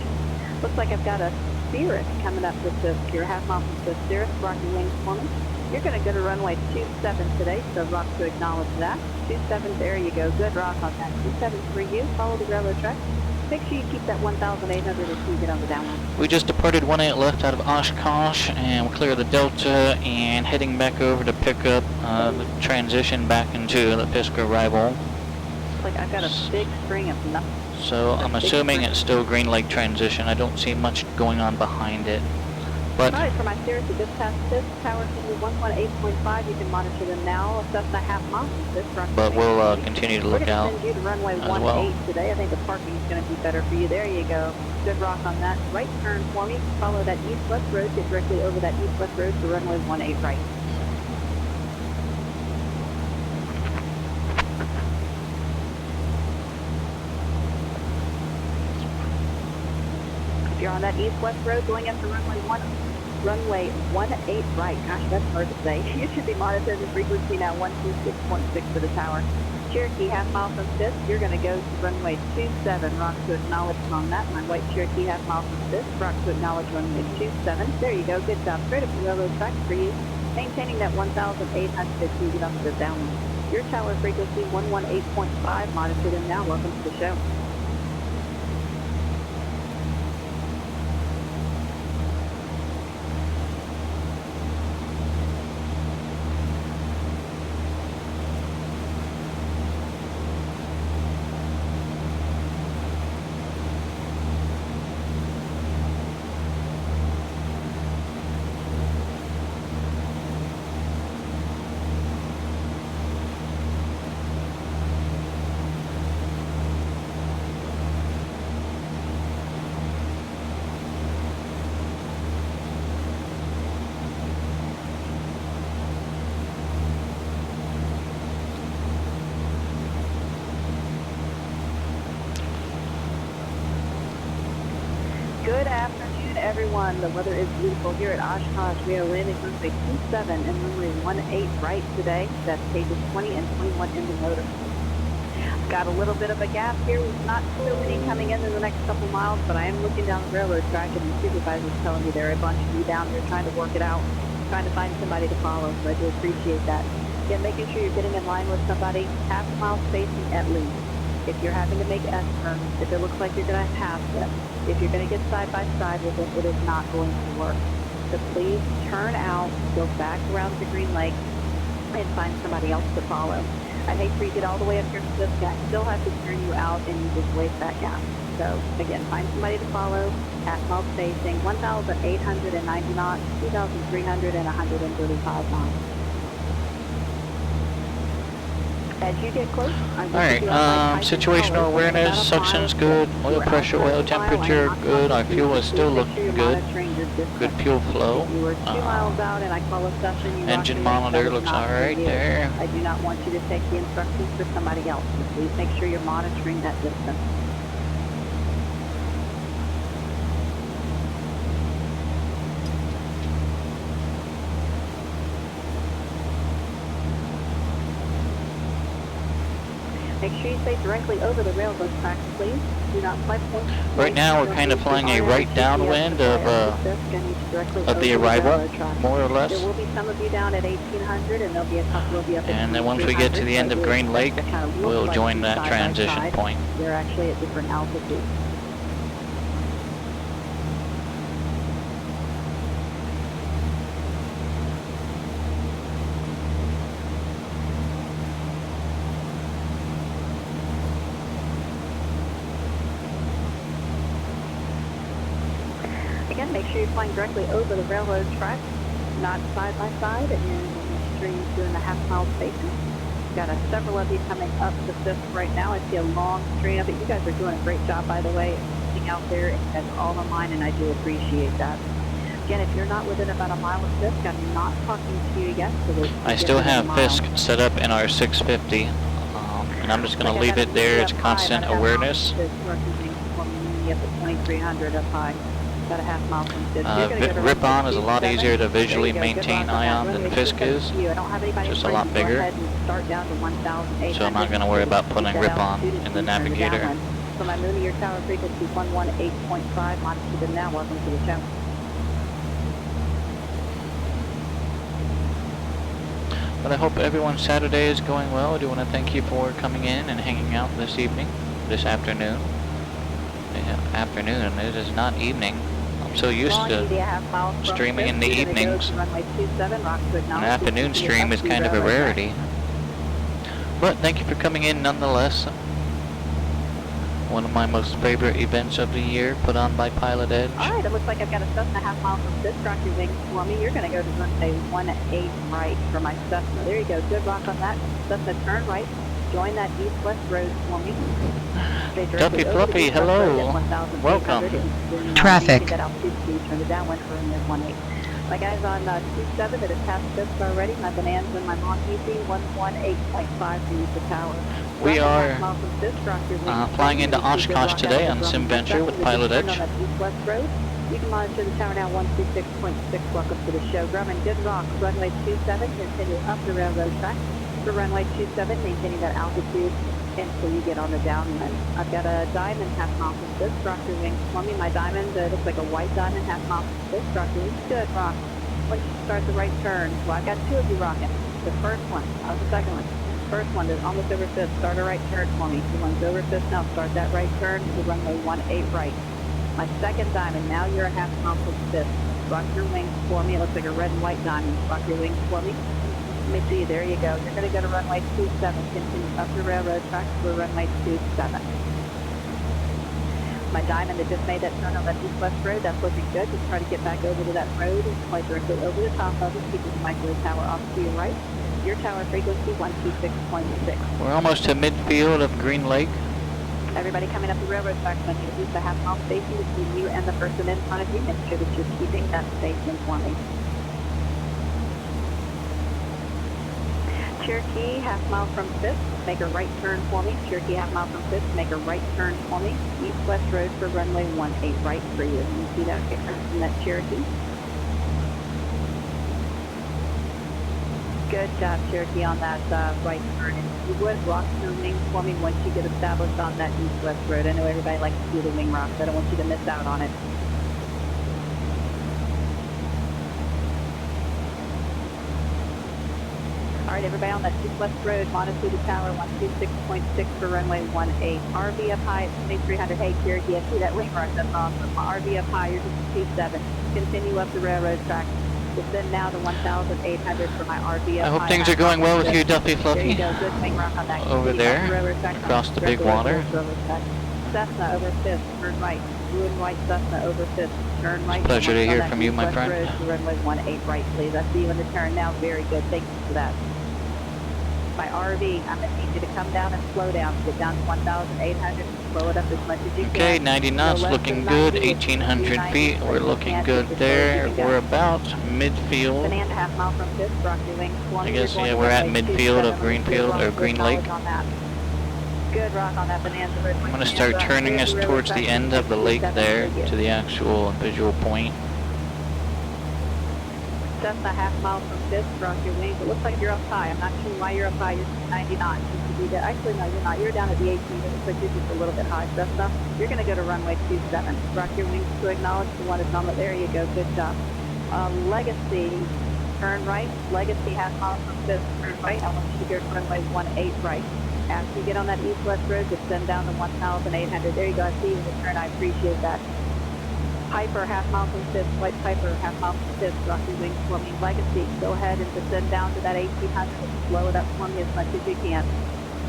Looks like I've got a Cirrus coming up to Fisk. You're a half mile from Fisk. Cirrus, rocking wings for me. You're going to go to runway 27 today, so rock to acknowledge that. 27, there you go. Good rock on that. 27 for you. Follow the railroad track. Make sure you keep that 1,800 as you get on the downwind. We just departed 18 left out of Oshkosh, and we'll clear the Delta and heading back over to pick up the transition back into the Fisk arrival. Looks like I've got a big string of nothing. So I'm assuming it's still Green Lake transition. I don't see much going on behind it. But all right, for my Cirrus, you just passed Fisk, tower to 118.5. You can monitor them now. Assess a half mile from Fisk. But we'll continue to look out We're going to send you to runway 18 well. today. I think the parking is going to be better for you. There you go. Good rock on that. Right turn for me. Follow that east-west road. Get directly over that east-west road to runway 18 right. If you're on that east-west road going up to runway 18 right. Gosh, that's hard to say. You should be monitoring the frequency now, 126.6 for the tower. Cherokee, half mile from Fisk. You're going to go to runway 27. Rock to acknowledge on that. My white Cherokee, half mile from Fisk. Rock to acknowledge runway 27. There you go. Good job. Straight up the railroad track for you. Maintaining that 1,800 to get up to the downwind. Your tower frequency 118.5. Monitor them now. Welcome to the show. Good afternoon, everyone. The weather is beautiful here at Oshkosh. We are landing runway 27 and runway 18 right today. That's pages 20 and 21 in the motor. Got a little bit of a gap here. Not so many coming in the next couple miles, but I am looking down the railroad track and the supervisor's telling me there are a bunch of you down there trying to work it out, trying to find somebody to follow, so I do appreciate that. Again, making sure you're getting in line with somebody, half mile spacing at least. If you're having to make S-turns, if it looks like you're going to pass them, if you're going to get side by side with it, it is not going to work. So please turn out, go back around the Green Lake, and find somebody else to follow. I hate for you to get all the way up here to this guy, still have to turn you out, and you just waste that gap. So again, find somebody to follow, half mile spacing, 1,890 knots, 2,300 and 135 knots. As you get close, Alright, situational awareness, suction's good, oil pressure, oil temperature, good, our fuel is still looking good, good fuel flow, engine monitor looks alright there. I do not want you to take the instructions for somebody else, so please make sure you're monitoring that distance. Make sure you stay directly over the railroad tracks, please. Do not fly point. Right now we're kind of flying a right downwind of the arrival, more or less. There will be some of you down at 1800, and there'll be a couple of you up at And then once we get to the end of Green Lake, we'll join that transition point. They're actually at different altitudes. Again, make sure you're flying directly over the railroad track, not side by side, and the stream's doing the half mile spacing. Got several of you coming up the 5th right now. I see a long string of it. You guys are doing a great job, by the way, sitting out there. That's all in line, and I do appreciate that. Again, if you're not within about a mile of Fisk, I'm not talking to you yet. So I still have Fisk set up in our 650, and I'm just going to leave it there. It's constant awareness. Up at 2300 up high. About a half mile from Fisk. Rip-On is a lot easier to visually maintain ion than Fisk is. Just a lot bigger. So I'm not going to worry about putting Rip-On in the navigator. So my moon, your tower frequency 118.5, longitude now. Welcome to the show. But I hope everyone's Saturday is going well. I do want to thank you for coming in and hanging out this evening, this afternoon. Afternoon, it is not evening. I'm so used to streaming in the evenings. An afternoon stream is kind of a rarity. But thank you for coming in nonetheless. One of my most favorite events of the year, put on by PilotEdge. Alright, it looks like I've got a 7.5 miles from Fisk. Rock your wings for me. You're going to go to runway 18 right for my Cessna. There you go, good rock on that. Cessna, turn right. Join that east-west road for me. Duffy Fluffy, hello. Welcome. Traffic. My guys on 27 that have passed Fisk already. My Bonanza and my Montefiore 118.5 to use the tower. We are flying into Oshkosh today on SimVenture with PilotEdge. You can monitor the tower now 126.6. Welcome to the show. Grumman, good rock. Runway 27, continue up the railroad track. For runway 27, maintaining that altitude until you get on the downwind. I've got a diamond half mile from Fisk. Rock your wings for me. My diamond looks like a white diamond half mile from Fisk. Rock your wings. Good rock. Once you start the right turn, well, I've got 2 of you rocking. The first one, the second one. First one is almost over Fisk. Start a right turn for me. The one's over Fisk now. Start that right turn to runway 18 right. My second diamond, now you're a half mile from Fisk. Rock your wings for me. It looks like a red and white diamond. Rock your wings for me. Let me see, there you go. You're going to go to runway 27, continue up the railroad tracks for runway 27. My diamond that just made that turn on that east-west road, that's looking good. Just try to get back over to that road and fly directly over the top of it, keeping the microwave tower off to your right. Your tower frequency 126.6. We're almost to midfield of Green Lake. Everybody coming up the railroad tracks, I'm going to use the half mile spacing between you and the person in front of you. Make sure that you're keeping that spacing for me. Cherokee, half mile from Fisk, make a right turn for me. Cherokee, half mile from Fisk, make a right turn for me. East-west road for runway 18 right for you. You see that from that Cherokee? Good job, Cherokee, on that right turn. And if you would, rock your wing for me once you get established on that east-west road. I know everybody likes to do the wing rock, so I don't want you to miss out on it. All right, everybody on that east-west road, monitor the tower 126.6 for runway 18. RV up high at 2300. Hey, Cherokee, I see that wing rock. That's awesome. RV up high, you're just 27. Continue up the railroad track. Descend now to 1,800 for my RV up I hope high. things are going well with you, Duffy There you Fluffy. go, good wing rock on that. Over there, across the big water. Cessna over 5th, turn right. Blue and white Cessna over 5th, turn right. Pleasure to hear from you, my friend. Road to runway 18 right, please. I see you in the turn now. Very good. Thank you for that. My RV, I'm going to need you to come down and slow down. Get down to 1,800 and slow it up as much as you can. Okay, 90 knots, looking good. 1,800 feet, we're looking good there. We're about midfield. Banana half mile from 5th, rock your wings. I guess, yeah, we're at midfield of Greenfield, or Green Lake. Good rock on that Bonanza. I'm going to start turning us towards the end of the lake there, to the actual visual point. Cessna half mile from 5th, rock your wings. It looks like you're up high. I'm not sure why you're up high. You're 90 knots. Actually, no, you're not. You're down at the 18. It looks like you're just a little bit high. Cessna, you're going to go to runway 27. Rock your wings to acknowledge the one is on the. There you go. Good job. Legacy, turn right. Legacy half mile from 5th, turn right. I want you to go to runway 18 right. After you get on that east-west road, descend down to 1,800. There you go. I see you in the turn. I appreciate that. Piper, half mile from 5th. White Piper, half mile from 5th. Rock your wings for me. Legacy, go ahead and descend down to that 1,800 and slow it up for me as much as you can.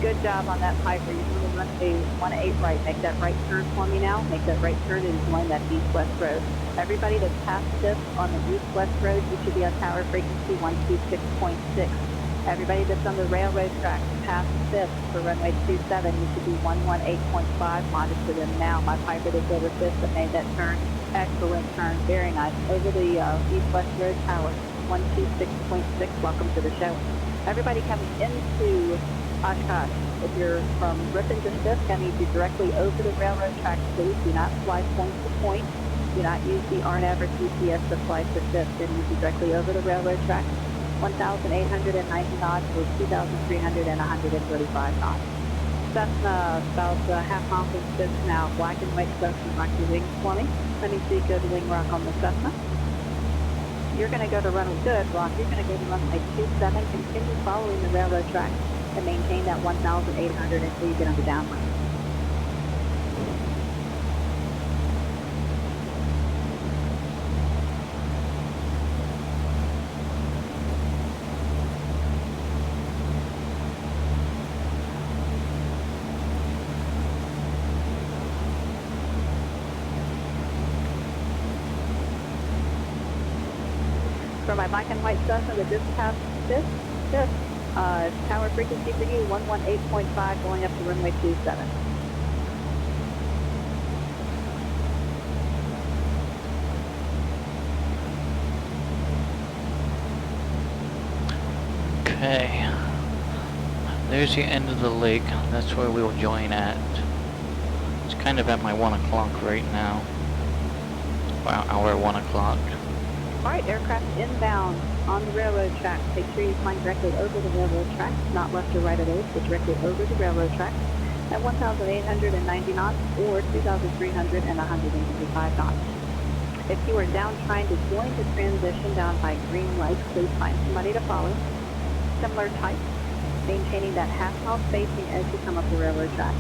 Good job on that Piper. You're going to run a 18 right. Make that right turn for me now. Make that right turn and join that east-west road. Everybody that's past this on the east-west road, you should be on tower frequency 126.6. Everybody that's on the railroad track past 5th for runway 27, you should be 118.5. Monitor them now. My Piper that's over 5th that made that turn. Excellent turn. Very nice. Over the east-west road tower, 126.6. Welcome to the show. Everybody coming into Oshkosh. If you're from Ripon to 5th, I need you directly over the railroad track, please. Do not fly point to point. Do not use the RNAV or GPS to fly to 5th. They need you directly over the railroad track. 1,890 knots or 2,300 and 135 knots. Cessna about half mile from 5th now. Black and white Cessna, rock your wings for me. Let me see good wing rock on the Cessna. You're going to go to runway, good rock, you're going to go to runway 27, continue following the railroad track and maintain that 1,800 until you get on the downwind. For my black and white Cessna that just passed 5th, tower frequency for you, 118.5 going up to runway 27. Okay. There's the end of the lake. That's where we'll join at. It's kind of at my 1 o'clock right now. Wow, our 1 o'clock. Alright, aircraft inbound on the railroad track. Make sure you fly directly over the railroad track, not left or right of those, but directly over the railroad track at 1,890 knots or 2,300 and 155 knots. If you are down trying to join the transition down by Green Lake, please find somebody to follow. Similar type, maintaining that half-mile spacing as you come up the railroad track.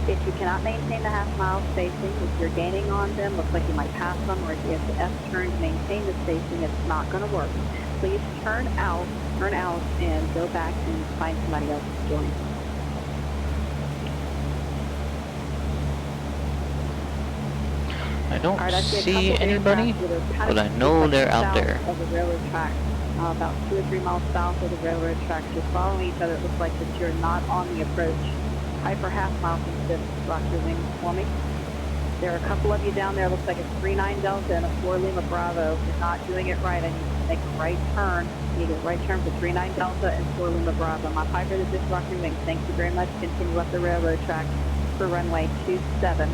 If you cannot maintain the half-mile spacing, if you're gaining on them, looks like you might pass them, or if you have to S-turn to maintain the spacing, it's not going to work. Please turn out, and go back and find somebody else to join. I don't see anybody, but I know they're out there. Of the railroad track, about 2 or 3 miles south of the railroad track, just following each other. It looks like that you're not on the approach. Piper half mile from 5th, rock your wings for me. There are a couple of you down there. Looks like a 39 Delta and a 4 Lima Bravo. If you're not doing it right, I need you to make a right turn. You need a right turn for 39 Delta and 4 Lima Bravo. My Piper that just rock your wings. Thank you very much. Continue up the railroad track for runway 27.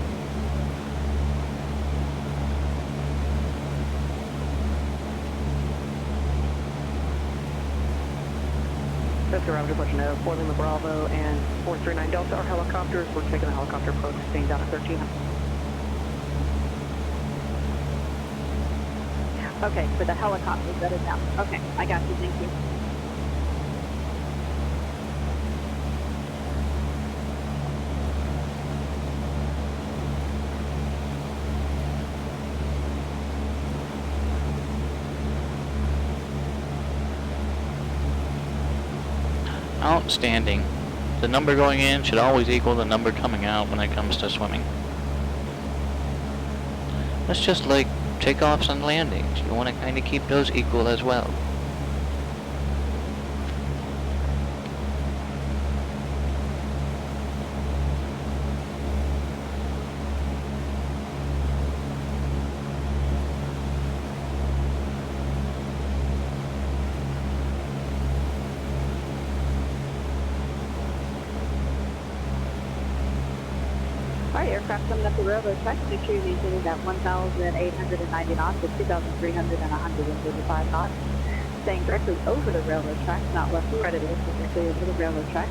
That's around, just let you know. 4 Lima Bravo and 439 Delta are helicopters. We're taking the helicopter approach, staying down at 13. Okay, for the helicopters that is down. Okay, I got you, thank you. Outstanding. The number going in should always equal the number coming out when it comes to swimming. That's just like takeoffs and landings. You want to kind of keep those equal as well. Alright, aircraft coming up the railroad track. Make sure you're maintaining that 1,890 knots with 2,335 knots. Staying directly over the railroad track, not left or right of it, but directly over the railroad track.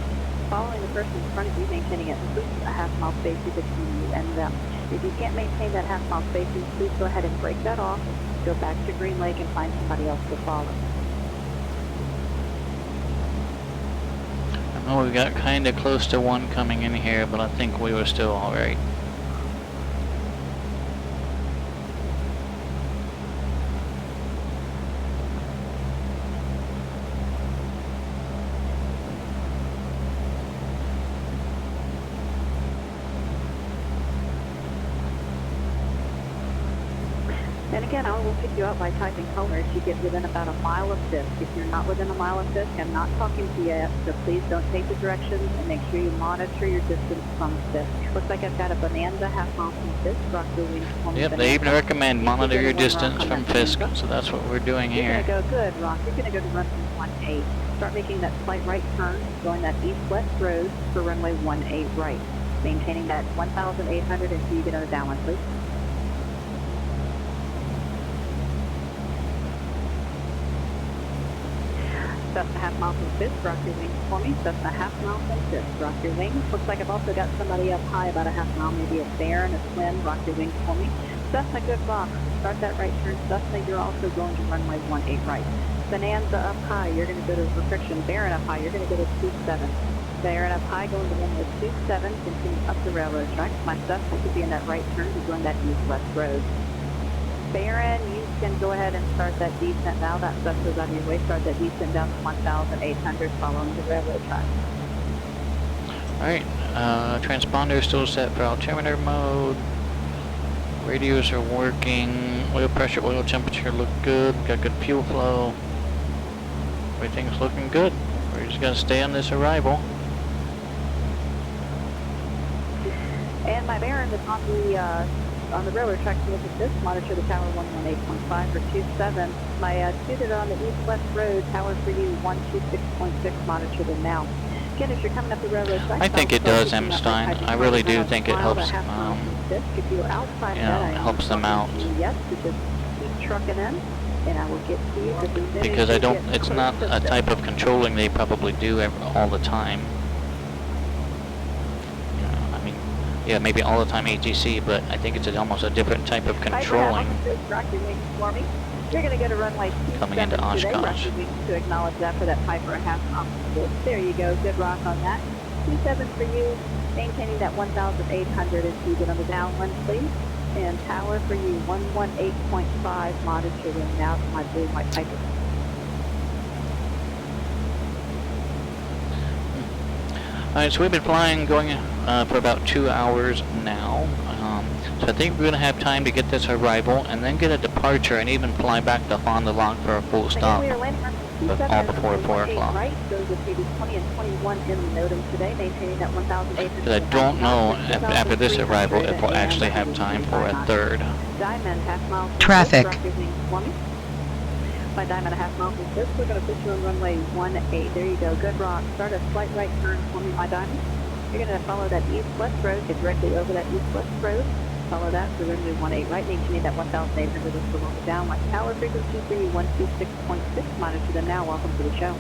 Following the person in front of you, maintaining at least a half-mile spacing between you and them. If you can't maintain that half-mile spacing, please go ahead and break that off, go back to Green Lake and find somebody else to follow. I know we got kind of close to one coming in here, but I think we were still alright. And again, I will pick you up by typing color if you get within about a mile of Fisk. If you're not within a mile of Fisk, I'm not talking to you yet, so please don't take the directions and make sure you monitor your distance from Fisk. Looks like I've got a Bonanza half mile from Fisk, rock the wings for me. Yep, they even recommend monitor your distance from Fisk, so that's what we're doing here. You're going to go good, Rock. You're going to go to runway 18. Start making that slight right turn, going that east-west road for runway 18 right. Maintaining that 1,800 until you get on the downwind, please. Cessna half mile from Fisk, rock your wings for me. Cessna half mile from Fisk, rock your wings. Looks like I've also got somebody up high about a half mile, maybe a Baron, a Twin, rock your wings for me. Cessna, good rock. Start that right turn. Cessna, you're also going to runway 18 right. Bonanza up high, you're going to go to friction. Baron up high, you're going to go to 27. Baron up high, going to runway 27, continue up the railroad track. My Cessna could be in that right turn, you're going that east-west road. Baron, you can go ahead and start that descent now. That Cessna's out of your way. Start that descent down to 1,800 following the railroad track. Alright, transponder still set for altimeter mode. Radios are working. Oil pressure, oil temperature look good. Got good fuel flow. Everything's looking good. We're just gonna stay on this arrival. And my Baron is on the railroad track to look at this. Monitor the tower 118.5 for 27. My two that are on the east-west road, tower for you 126.6. Monitor them now. Again, if you're coming up the railroad track, I think it does, M. Stein. I really do think it helps. If you're outside helps them out. Yes, you just keep trucking in, and I will get to you. Because I don't. It's not a type of controlling they probably do all the time. Yeah, maybe all the time ATC, but I think it's almost a different type of controlling. You're going to go to runway 27 coming into Oshkosh. To acknowledge that for that Piper half off. There you go, good rock on that. 27 for you, maintaining that 1,800 as you get on the downwind, please. And tower for you 118.5, monitoring now to my blue and white Piper. Alright, so we've been flying, going for about 2 hours now. So I think we're going to have time to get this arrival and then get a departure and even fly back to Fond du Lac for a full stop. But all before 4 o'clock. Because I don't know after this arrival if we'll actually have time for a third. Traffic. By Diamond, a half mile from this, we're going to put you on runway 18. There you go, good rock. Start a slight right turn for me, my Diamond. You're going to follow that east-west road, get directly over that east-west road. Follow that for runway 18 right, maintaining that 1,800 is below the downwind. Tower frequency for you 126.6. Monitor them now. Welcome to the show.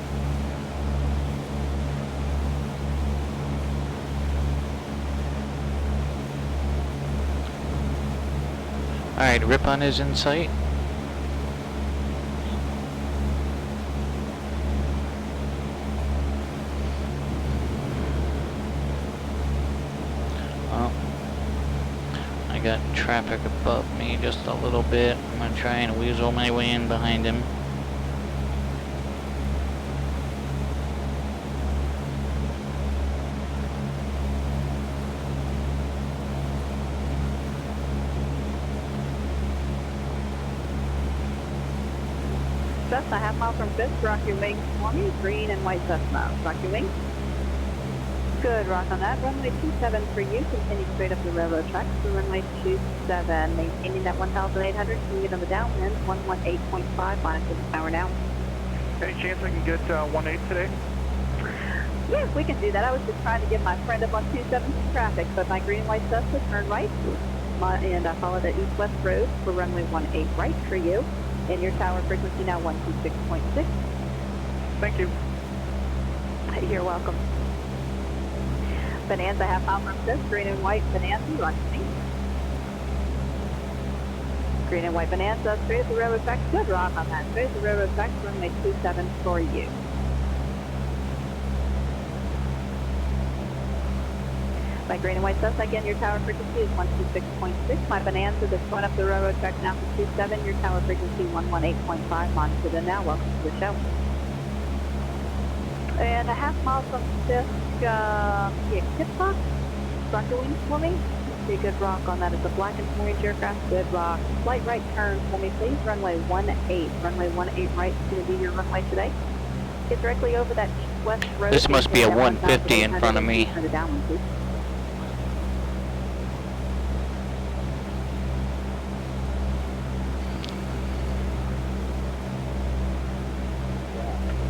Alright, Ripon is in sight. Oh. I got traffic above me just a little bit. I'm gonna try and weasel my way in behind him. Cessna, half mile from 5th, rock your wings for me, green and white Cessna. Rock your wings. Good, rock on that. Runway 27 for you, continue straight up the railroad tracks for runway 27, maintaining that 1,800, can you get on the downwind, 118.5, monitor the power now. Any chance I can get 1-8 today? Yes, we can do that. I was just trying to get my friend up on 27 traffic, but my green and white Cessna turned right, and I followed that east-west road for runway 18 right for you. And your tower frequency now 126.6. Thank you. You're welcome. Bonanza, half mile from 5th, green and white Bonanza, rock me. Green and white Bonanza, straight at the railroad tracks, good rock on that. Straight at the railroad tracks, runway 27 for you. My green and white Cessna, again, your tower frequency is 126.6. My Bonanza that's going up the railroad track now for 27, your tower frequency 118.5. Monitor in now. Welcome to the show. And a half mile from 5th, Kitfox. Rock your wings for me. See a good rock on that. It's a black and orange aircraft. Good rock. Slight right turn for me, please. Runway 18. Runway 18 right is going to be your runway today. Get directly over that west road. This must be a 150 in front of me. Turn it down one, please.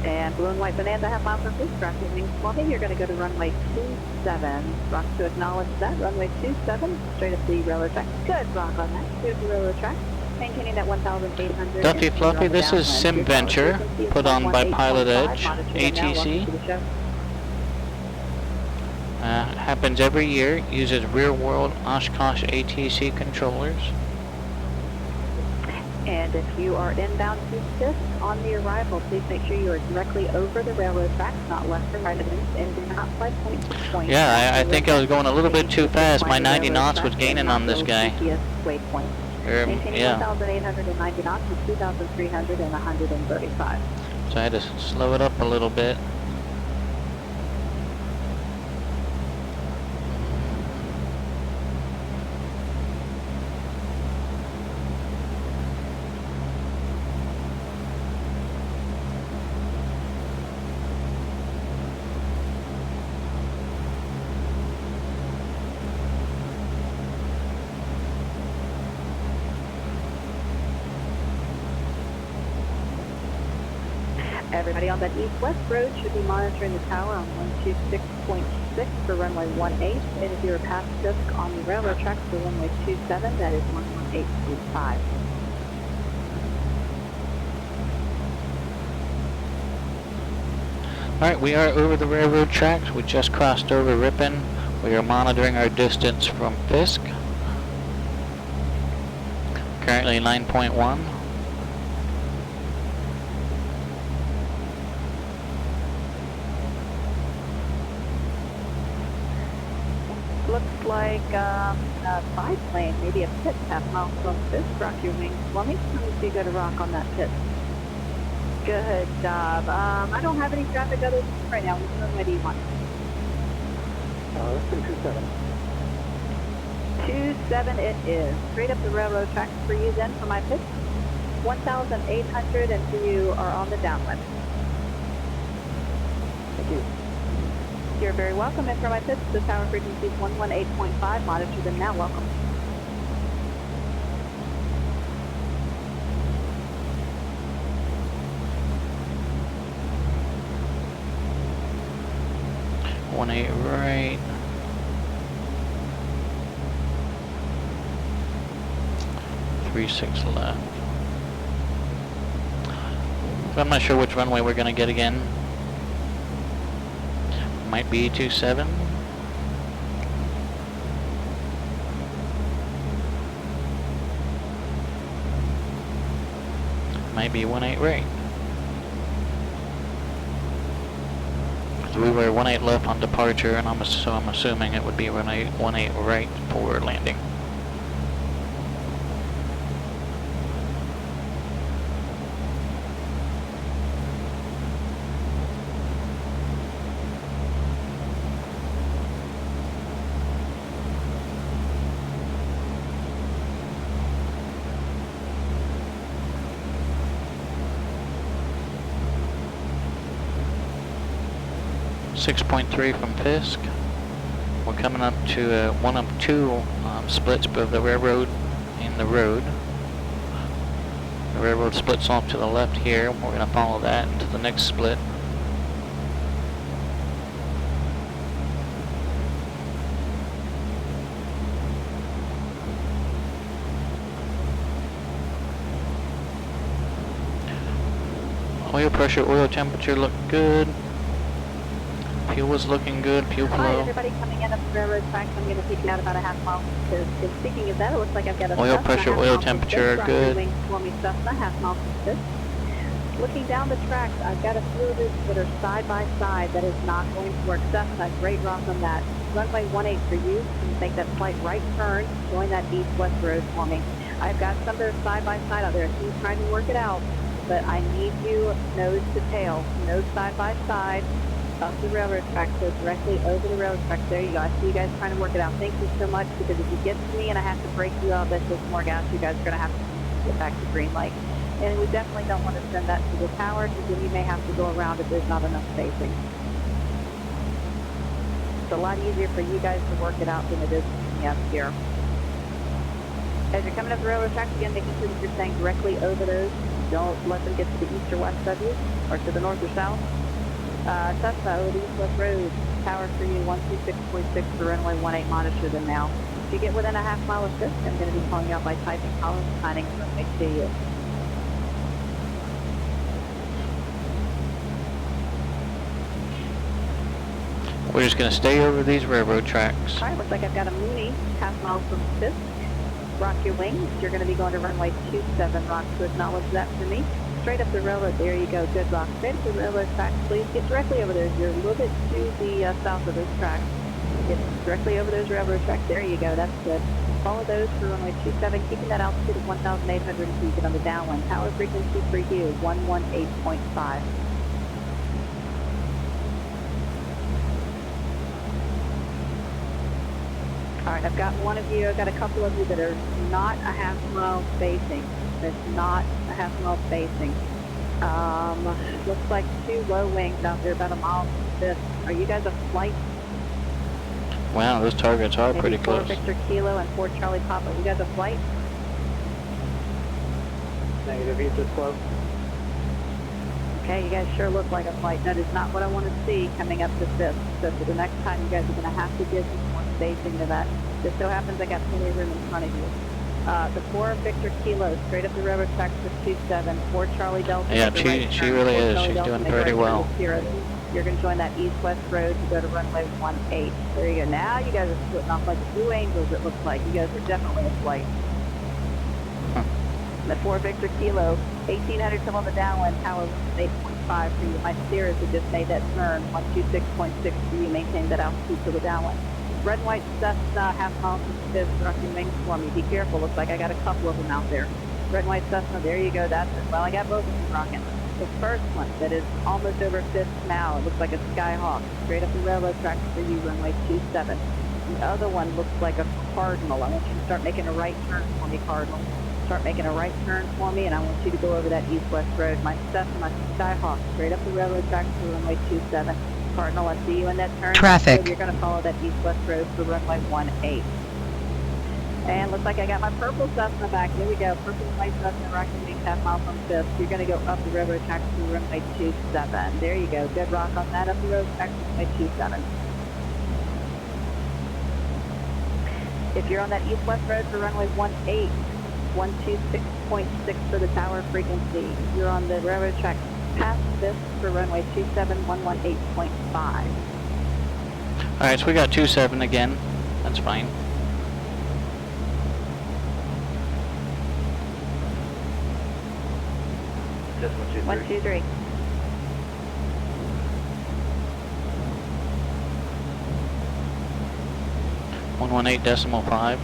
And blue and white Bonanza, half mile from 5th, rock your wings for me. You're going to go to runway 27. Rock to acknowledge that. Runway 27, straight up the railroad track. Good rock on that. Straight up the railroad track. Maintaining that 1,800. Duffy Fluffy, this is SimVenture, put on by PilotEdge, ATC. Happens every year, uses real-world Oshkosh ATC controllers. And if you are inbound to 5th on the arrival, please make sure you are directly over the railroad tracks, not left or right of it, and do not fly point to point. Yeah, I think I was going a little bit too fast. My 90 knots was gaining on this guy. Waypoint. Maintaining Yeah. 1,890 knots with 2,300 and 135. So I had to slow it up a little bit. Everybody on that east-west road should be monitoring the tower on 126.6 for runway 18. And if you're past Fisk on the railroad tracks for runway 27, that is 118.5. Alright, we are over the railroad tracks. We just crossed over Ripon. We are monitoring our distance from Fisk. Currently 9.1. Looks like a biplane, maybe a pit half mile from Fisk. Rock your wings for me. Let me see you go to rock on that pit. Good job. I don't have any traffic other than right now. Which runway do you want? Let's do 27. 27 it is. Straight up the railroad tracks for you then for my pit. 1,800 and you are on the downwind. Thank you. You're very welcome. And for my pits, the tower frequency is 118.5. Monitor them now. Welcome. One 8 right. Three 6 left. I'm not sure which runway we're gonna get again. Might be 27. Might be 18 right. We were 18 left on departure, and I'm assuming it would be 18 right for landing. .3 from Fisk. We're coming up to one of two splits of the railroad and the road. The railroad splits off to the left here. We're going to follow that into the next split. Oil pressure, oil temperature look good. Fuel was looking good, fuel flow. Alright, everybody coming in up the railroad tracks. I'm going to take you out about a half mile. So, speaking of that, it looks like I've got a oil Cessna, pressure, oil temperature are good. For me, Cessna, half mile from this. Looking down the tracks, I've got a few of these that are side by side. That is not going to work. Cessna, great rock on that. Runway 18 for you. You can make that slight right turn. Join that east-west road for me. I've got some that are side by side out there. So you're trying to work it out. But I need you nose to tail. Nose side by side. Up the railroad tracks, so directly over the railroad tracks. There you go. I see you guys trying to work it out. Thank you so much, because if you get to me and I have to break you out, that's just more gas. You guys are going to have to get back to green light. And we definitely don't want to send that to the tower, because then you may have to go around if there's not enough spacing. It's a lot easier for you guys to work it out than it is for me up here. As you're coming up the railroad tracks, again, making sure that you're staying directly over those. Don't let them get to the east or west of you, or to the north or south. Cessna, over the east-west road, tower for you, 126.6 for runway 18, monitor them now. If you get within a half mile of this, I'm going to be calling you out by typing column, signing runway to you. We're just going to stay over these railroad tracks. Alright, looks like I've got a Mooney, half mile from Fisk. Rock your wings. You're going to be going to runway 27, Rock, so acknowledge that for me. Straight up the railroad, there you go, good rock. Straight up the railroad tracks, please get directly over there. You're a little bit to the south of those tracks. Get directly over those railroad tracks, there you go, that's good. Follow those for runway 27, keeping that altitude of 1,800 feet on the downwind. Tower frequency for you, 118.5. Alright, I've got one of you, I've got a couple of you that are not a half mile spacing. That's not a half mile spacing. Looks like two low wings out there about a mile from this. Are you guys a flight? Wow, those targets are pretty Maybe 4 close. Victor Kilo and 4 Charlie Papa. You guys a flight? Negative, he's just close. Okay, you guys sure look like a flight. That is not what I want to see coming up to this. So for the next time, you guys are going to have to give some more spacing to that. Just so happens I got plenty of room in front of you. The 4 Victor Kilo, straight up the railroad tracks for 27, 4 Charlie Delta. Yeah, she really is. She's doing pretty well. You're going to join that east-west road to go to runway 18. There you go. Now you guys are splitting off like the Blue Angels, it looks like. You guys are definitely a flight. The 4 Victor Kilo, 1,800 come on the downwind, tower 8.5 for you. My steerers have just made that turn, 126.6 for you. Maintain that altitude to the downwind. Red and white Cessna, half mile from this, rocking wings for me. Be careful, looks like I got a couple of them out there. Red and white Cessna, there you go, that's it. Well, I got both of them rocking. The first one that is almost over Fisk now, it looks like a Skyhawk, straight up the railroad tracks for you, runway 27. The other one looks like a Cardinal. I want you to start making a right turn for me, Cardinal. Start making a right turn for me, and I want you to go over that east-west road. My Cessna, Skyhawk, straight up the railroad tracks for runway 27. Cardinal, I see you in that turn. Traffic. So you're going to follow that east-west road for runway 18. And looks like I got my purple Cessna back. Here we go. Purple and white Cessna, rocking wings, half mile from Fisk. You're going to go up the railroad tracks to runway 27. There you go. Good rock on that up the road tracks to runway 27. If you're on that east-west road for runway 18, 126.6 for the tower frequency. You're on the railroad track past this for runway 27, 118.5. Alright, so we got 27 again. That's fine. 118.23. 123. 118.5.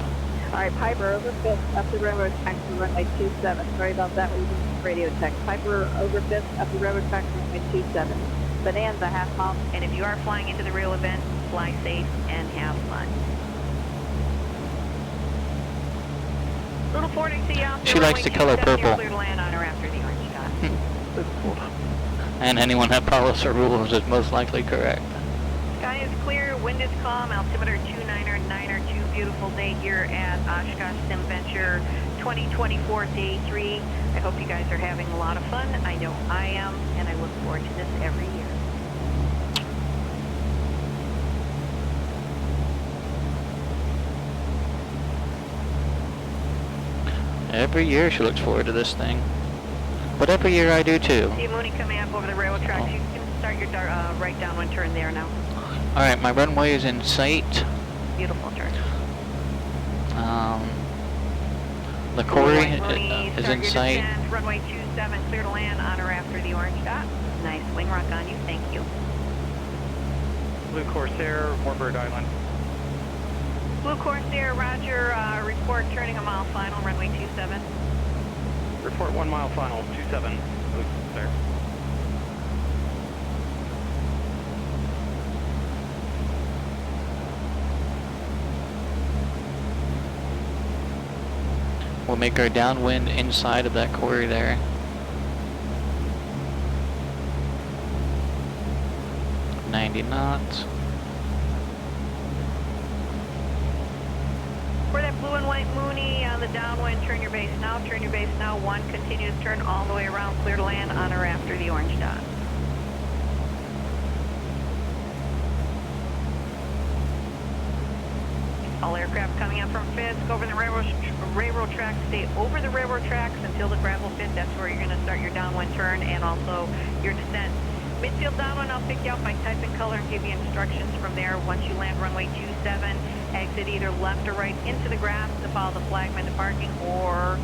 Alright, Piper over 5th, up the railroad track to runway 27. Sorry about that, we didn't radio check. Piper over 5th, up the railroad track to runway 27. Bonanza, half mile. And if you are flying into the real event, fly safe and have fun. Little 40 see out there. She likes the color purple. Clear to land on or after the orange dot. And anyone that follows the rules is most likely correct. Sky is clear, wind is calm, altimeter 299er2. Beautiful day here at Oshkosh SimVenture 2024 Day 3. I hope you guys are having a lot of fun. I know I am, and I look forward to this every year. Every year she looks forward to this thing. But every year I do too. See Mooney coming up over the railroad tracks. You can start your right downwind turn there now. Alright, my runway is in sight. Beautiful turn. The quarry is in sight. Descent, runway 27, clear to land on or after the orange dot. Nice wing rock on you, thank you. Blue Corsair, Warbird Island. Blue Corsair, roger, report turning a mile final, runway 27. Report 1 mile final, 27, Blue Corsair. We'll make our downwind inside of that quarry there. .90 knots. For that blue and white Mooney, the downwind, turn your base now, 1, continuous turn all the way around, clear to land on or after the orange dot. All aircraft coming up from Fisk over the railroad tracks, stay over the railroad tracks until the gravel pit. That's where you're going to start your downwind turn and also your descent. Midfield downwind, I'll pick you up by typing color and give you instructions from there. Once you land runway 27, exit either left or right into the grass to follow the flagman to parking or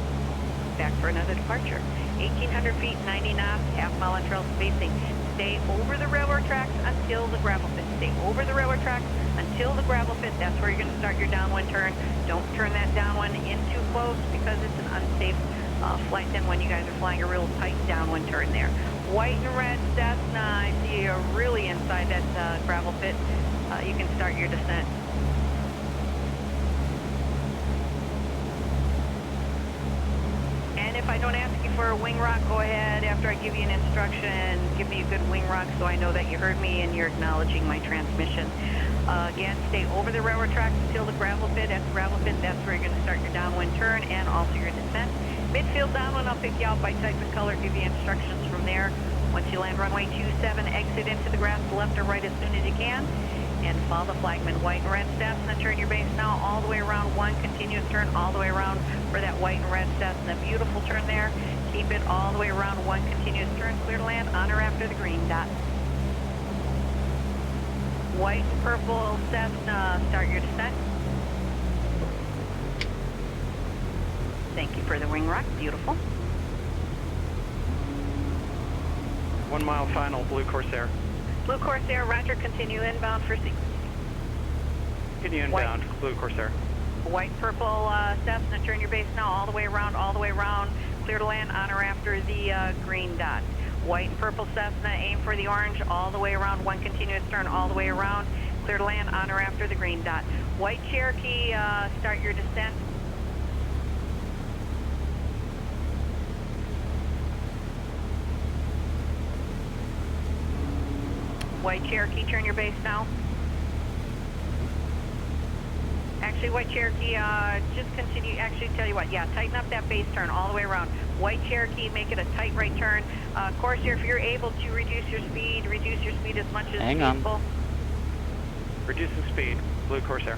back for another departure. 1,800 feet, 90 knots, half-mile on trail spacing. Stay over the railroad tracks until the gravel pit. Stay over the railroad tracks until the gravel pit. That's where you're going to start your downwind turn. Don't turn that downwind in too close because it's an unsafe flight then when you guys are flying a real tight downwind turn there. White and red Cessna, I see you're really inside that gravel pit. You can start your descent. And if I don't ask you for a wing rock, go ahead after I give you an instruction, give me a good wing rock so I know that you heard me and you're acknowledging my transmission. Again, stay over the railroad tracks until the gravel pit. At the gravel pit, that's where you're going to start your downwind turn and also your descent. Midfield downwind, I'll pick you out by type and color, give you instructions from there. Once you land runway 27, exit into the grass left or right as soon as you can. And follow the flagman, white and red Cessna, turn your base now all the way around, 1 continuous turn all the way around for that white and red Cessna. Beautiful turn there. Keep it all the way around, 1 continuous turn, clear to land on or after the green dot. White and purple Cessna, start your descent. Thank you for the wing rock, beautiful. 1 mile final, Blue Corsair. Blue Corsair, roger, continue inbound for C. Continue inbound, Blue Corsair. White, purple Cessna, turn your base now all the way around, clear to land on or after the green dot. White and purple Cessna, aim for the orange, all the way around, 1 continuous turn all the way around, clear to land on or after the green dot. White Cherokee, start your descent. White Cherokee, turn your base now. Actually, White Cherokee, just continue, actually, tell you what, yeah, tighten up that base turn all the way around. White Cherokee, make it a tight right turn. Corsair, if you're able to reduce your speed as much as possible. Reducing speed, Blue Corsair.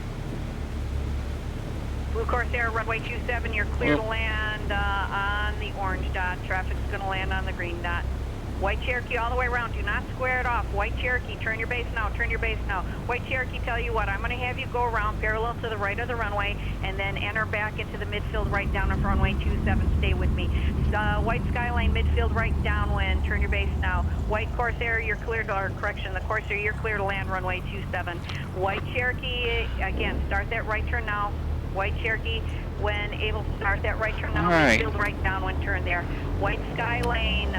Blue Corsair, runway 27, you're clear to land on the orange dot. Traffic's going to land on the green dot. White Cherokee all the way around. Do not square it off. White Cherokee, turn your base now. White Cherokee, tell you what, I'm going to have you go around parallel to the right of the runway and then enter back into the midfield right down of runway 27. Stay with me. white skyline, midfield right downwind, turn your base now. White Corsair, you're clear to, or correction, the Corsair, you're clear to land runway 27. White Cherokee, again, start that right turn now. White Cherokee, when able to start that right turn now, midfield right downwind, turn there. White Sky Lane,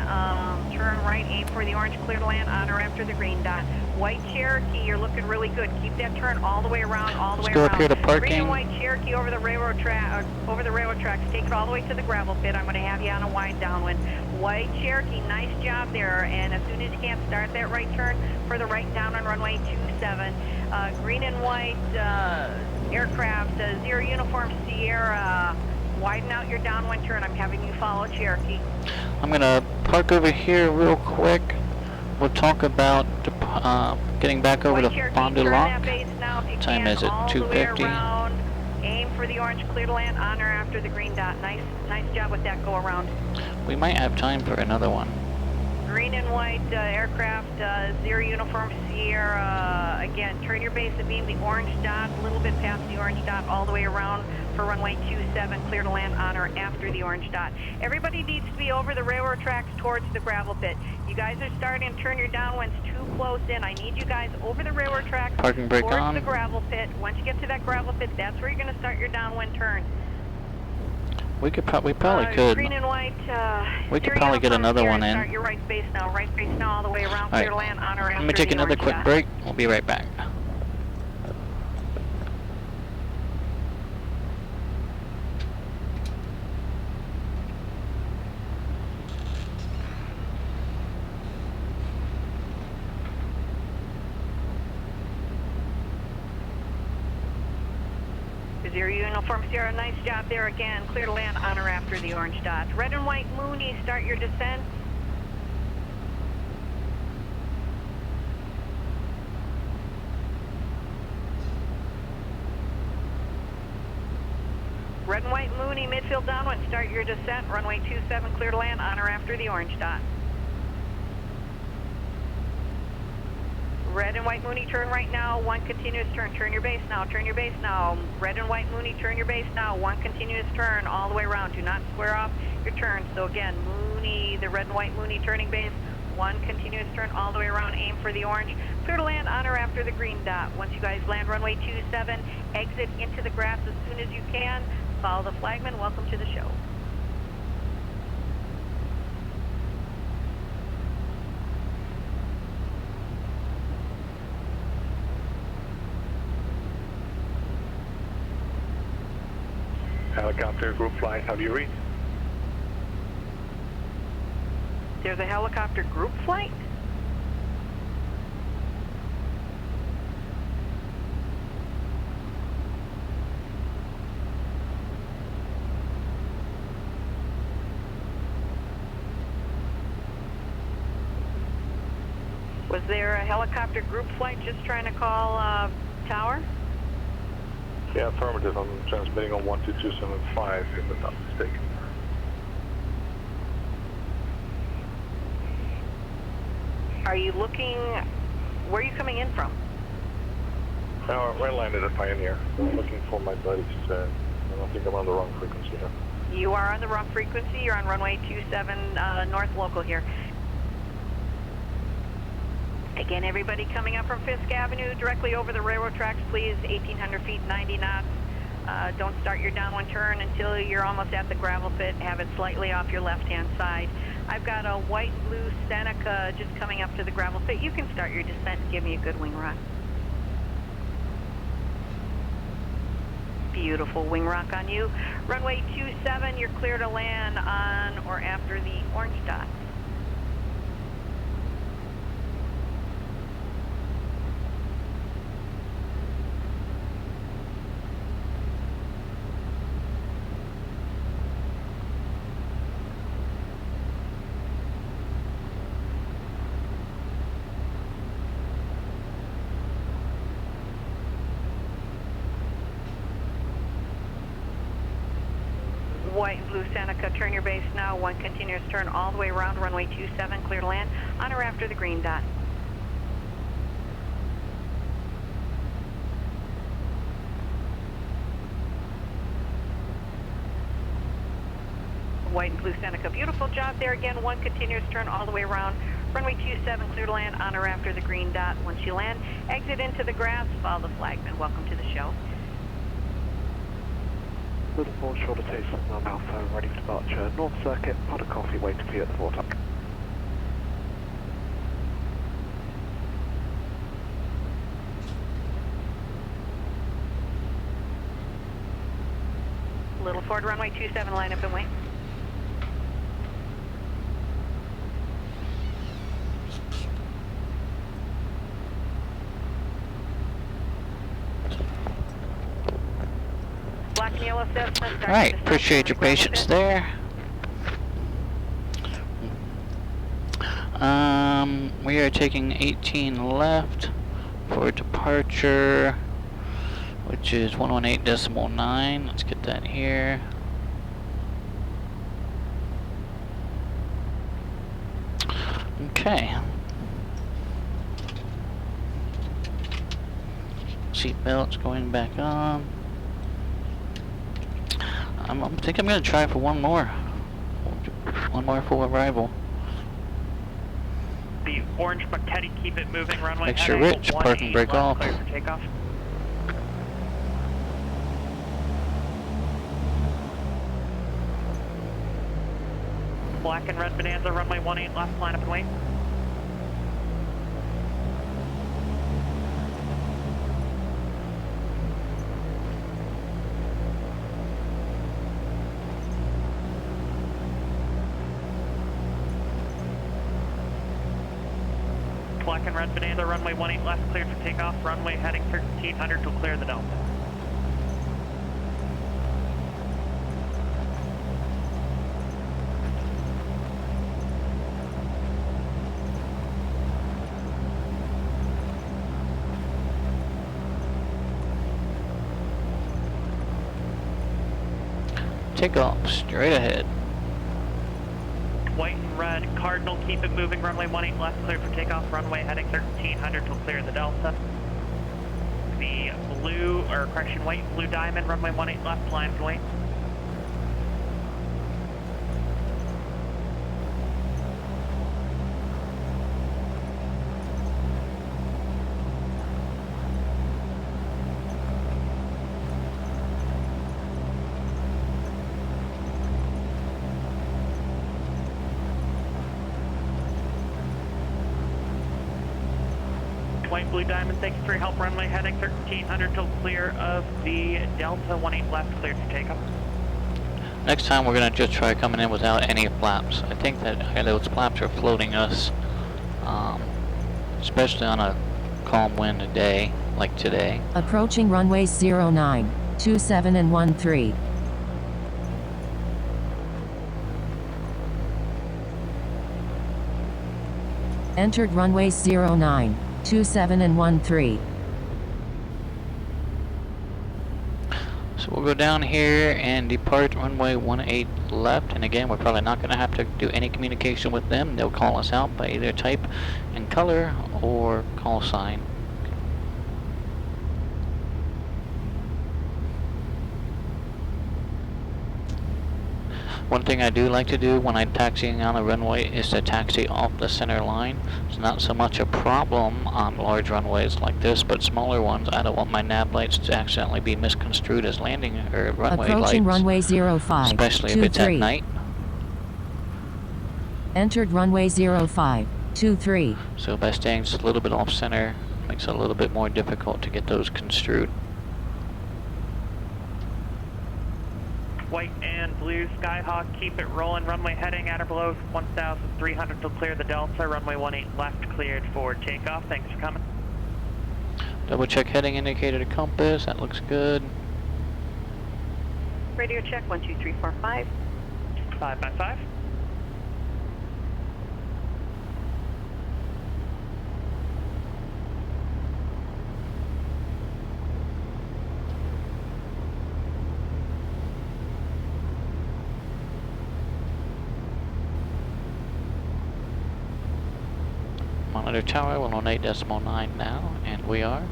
turn right, aim for the orange, clear to land on or after the green dot. White Cherokee, you're looking really good. Keep that turn all the way around, all the way around. Let's go up here to parking. Green and white Cherokee over the railroad track, over the railroad tracks. Take it all the way to the gravel pit. I'm going to have you on a wide downwind. White Cherokee, nice job there. And as soon as you can, start that right turn for the right down on runway 27. Green and white aircraft, 0 uniform Sierra. Widen out your downwind turn. I'm having you follow Cherokee. I'm going to park over here real quick. We'll talk about getting back over to Fond du Lac. Time is at 2:50. Aim for the orange, clear to land on or after the green dot. Nice job with that go around. We might have time for another one. Green and white aircraft, 0 uniform Sierra. Again, turn your base and beam the orange dot, a little bit past the orange dot, all the way around for runway 27, clear to land on or after the orange dot. Everybody needs to be over the railroad tracks towards the gravel pit. You guys are starting to turn your downwinds too close in. I need you guys over the railroad tracks Parking brake towards on. the gravel pit. Once you get to that gravel pit, that's where you're going to start your downwind turn. We probably could. Green and white. We could probably get another one in. Start your right space now. Right space now, all the way around. Clear to land on or after. I'm gonna take another quick break. We'll be right back. Zero uniform Sierra, nice job there again. Clear to land on or after the orange dot. Red and white Mooney, start your descent. Red and white Mooney, midfield downwind, start your descent. Runway 27, clear to land on or after the orange dot. Red and white Mooney, turn right now, 1 continuous turn. Turn your base now, turn your base now. Red and white Mooney, turn your base now, 1 continuous turn all the way around. Do not square off your turn. So again, Mooney, the red and white Mooney turning base, 1 continuous turn all the way around. Aim for the orange. Clear to land on or after the green dot. Once you guys land runway 27, exit into the grass as soon as you can. Follow the flagman. Welcome to the show. Helicopter group flight, how do you read? There's a helicopter group flight? Was there a helicopter group flight just trying to call tower? Yeah, affirmative. I'm transmitting on 12275 if I'm not mistaken. Are you looking, where are you coming in from? I landed at Pioneer. I'm looking for my buddies. I don't think I'm on the wrong frequency here. You are on the wrong frequency. You're on runway 27 North Local here. Again, everybody coming up from Fisk Avenue, directly over the railroad tracks, please, 1,800 feet, 90 knots. Don't start your downwind turn until you're almost at the gravel pit. Have it slightly off your left-hand side. I've got a white and blue Seneca just coming up to the gravel pit. You can start your descent and give me a good wing rock. Beautiful wing rock on you. Runway 27, you're clear to land on or after the orange dot. White and blue Seneca, turn your base now, 1 continuous turn all the way around, runway 27, clear to land, on or after the green dot. white and blue Seneca. Beautiful job there again. One continuous turn all the way around. Runway 27, clear to land on or after the green dot. Once you land, exit into the grass, follow the flagman. Welcome to the show. Little forward shoulder 279 Alpha, ready for departure. North Circuit, pot of coffee waiting for you at the foretop. Little forward, runway 27, line up and wait. Black and yellow assessment. All right, appreciate your patience there. We are taking 18 left for departure, which is 118.9. Let's get that here. Okay. Seat belts going back on. I think I'm gonna try for one more full arrival. The orange Buckhetti, keep it moving, runway. Make sure Rich, park and break off. Clear for takeoff. Black and red Bonanza, runway 18 left, line up and wait. Black and red Bonanza, runway 18 left, cleared for takeoff. Runway heading 1300 to clear the Delta. Take off straight ahead. White and red Cardinal, keep it moving, runway 18 left, cleared for takeoff. Runway heading 1300 to clear the Delta. The blue, or correction, white and blue Diamond, runway 18 left, line and wait. White Blue Diamond, thank you for your help. Runway heading 1300 till clear of the Delta, 18 left, cleared for takeoff. Next time we're gonna just try coming in without any flaps. I think that those flaps are floating us, especially on a calm wind day like today. Approaching runways 09, 27 and 13. Entered runways 09, 27 and 13. So we'll go down here and depart runway 18 left, and again we're probably not going to have to do any communication with them. They'll call us out by either type and color or call sign. One thing I do like to do when I'm taxiing on a runway is to taxi off the center line. It's not so much a problem on large runways like this, but smaller ones, I don't want my nav lights to accidentally be misconstrued as landing or runway Approaching lights. runway 05, especially if it's at night. Entered runway 05, 23. So by staying just a little bit off center, makes it a little bit more difficult to get those construed. White and blue Skyhawk, keep it rolling. Runway heading at or below 1,300 to clear the Delta. Runway 18 left, cleared for takeoff. Thanks for coming. Double check heading indicator to compass. That looks good. Radio check 12345. 5 by 5. Monitor tower 118.9 now, and we are.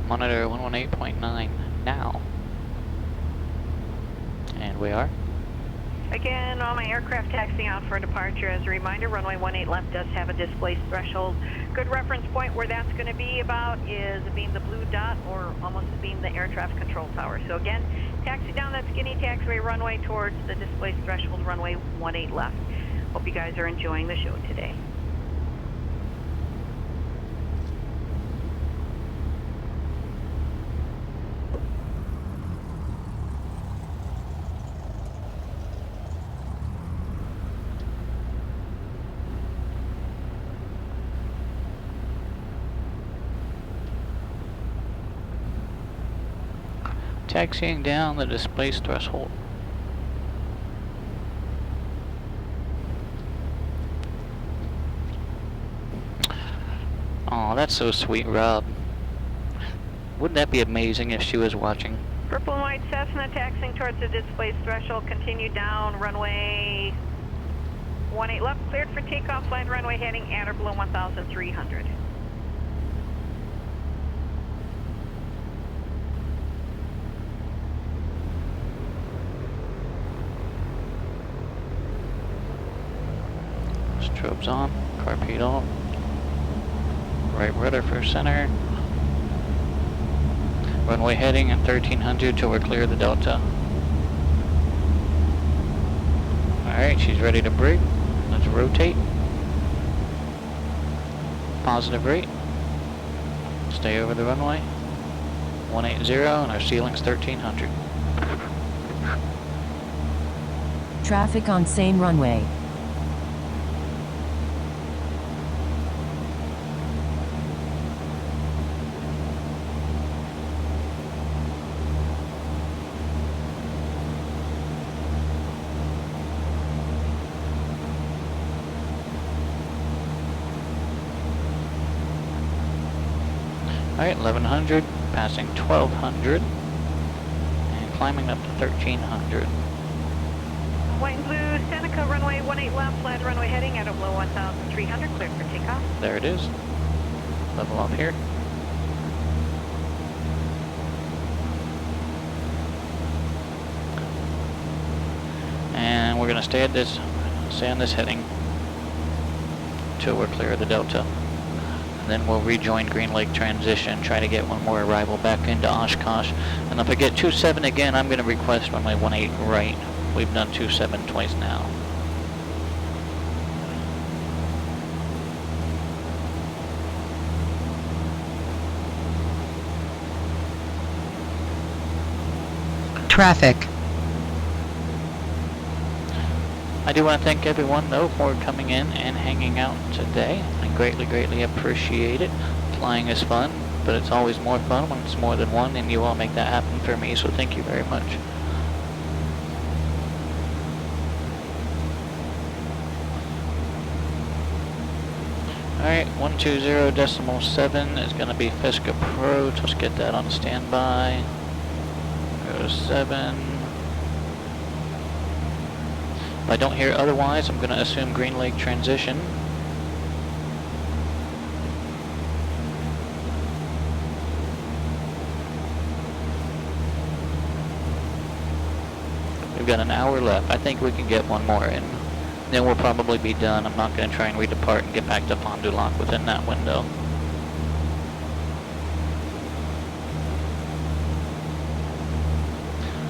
Monitor 118.9 now. we are. Again, all my aircraft taxiing out for departure. As a reminder, runway 18 left does have a displaced threshold. Good reference point where that's going to be about is being the blue dot or almost being the air traffic control tower. So again, taxi down that skinny taxiway runway towards the displaced threshold, runway 18 left. Hope you guys are enjoying the show today. Taxiing down the displaced threshold. Oh, that's so sweet, Rob. Wouldn't that be amazing if she was watching? Purple and white Cessna taxiing towards the displaced threshold. Continue down runway 18 left. Cleared for takeoff. Flight runway heading at or below 1,300. Strobes on. Carpet off. Right rudder for center. Runway heading at 1300 till we're clear of the delta. Alright, she's ready to brake. Let's rotate. Positive rate. Stay over the runway. 180 and our ceiling's 1300. Traffic on same runway. Alright, 1100, passing 1200, and climbing up to 1300. White and blue Seneca runway 18 left, flat runway heading at or below 1,300, cleared for takeoff. There it is. Level off here. And we're gonna stay on this heading until we're clear of the delta. And then we'll rejoin Green Lake transition, try to get one more arrival back into Oshkosh. And if I get 27 again, I'm gonna request runway 18 right. We've done 27 twice now. Traffic. I do want to thank everyone, though, for coming in and hanging out today. I greatly, greatly appreciate it. Flying is fun, but it's always more fun when it's more than one, and you all make that happen for me, so thank you very much. Alright, 120.7 is going to be Fisk approach. Let's get that on standby. 07. If I don't hear otherwise, I'm going to assume Green Lake transition. We've got an hour left. I think we can get one more in. Then we'll probably be done. I'm not going to try and redepart and get back to Fond du Lac within that window.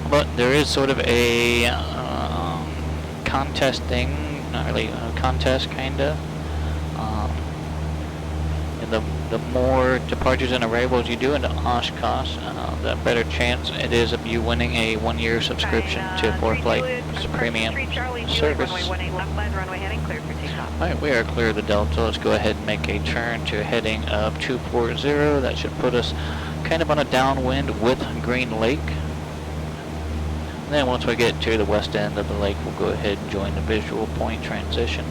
But there is sort of a contest thing, not really a contest kinda. The more departures and arrivals you do into Oshkosh, the better chance it is of you winning a 1-year subscription to 4-Flight Premium service. Alright, we are clear of the Delta. Let's go ahead and make a turn to heading of 240. That should put us kind of on a downwind with Green Lake. And then once we get to the west end of the lake, we'll go ahead and join the visual point transition.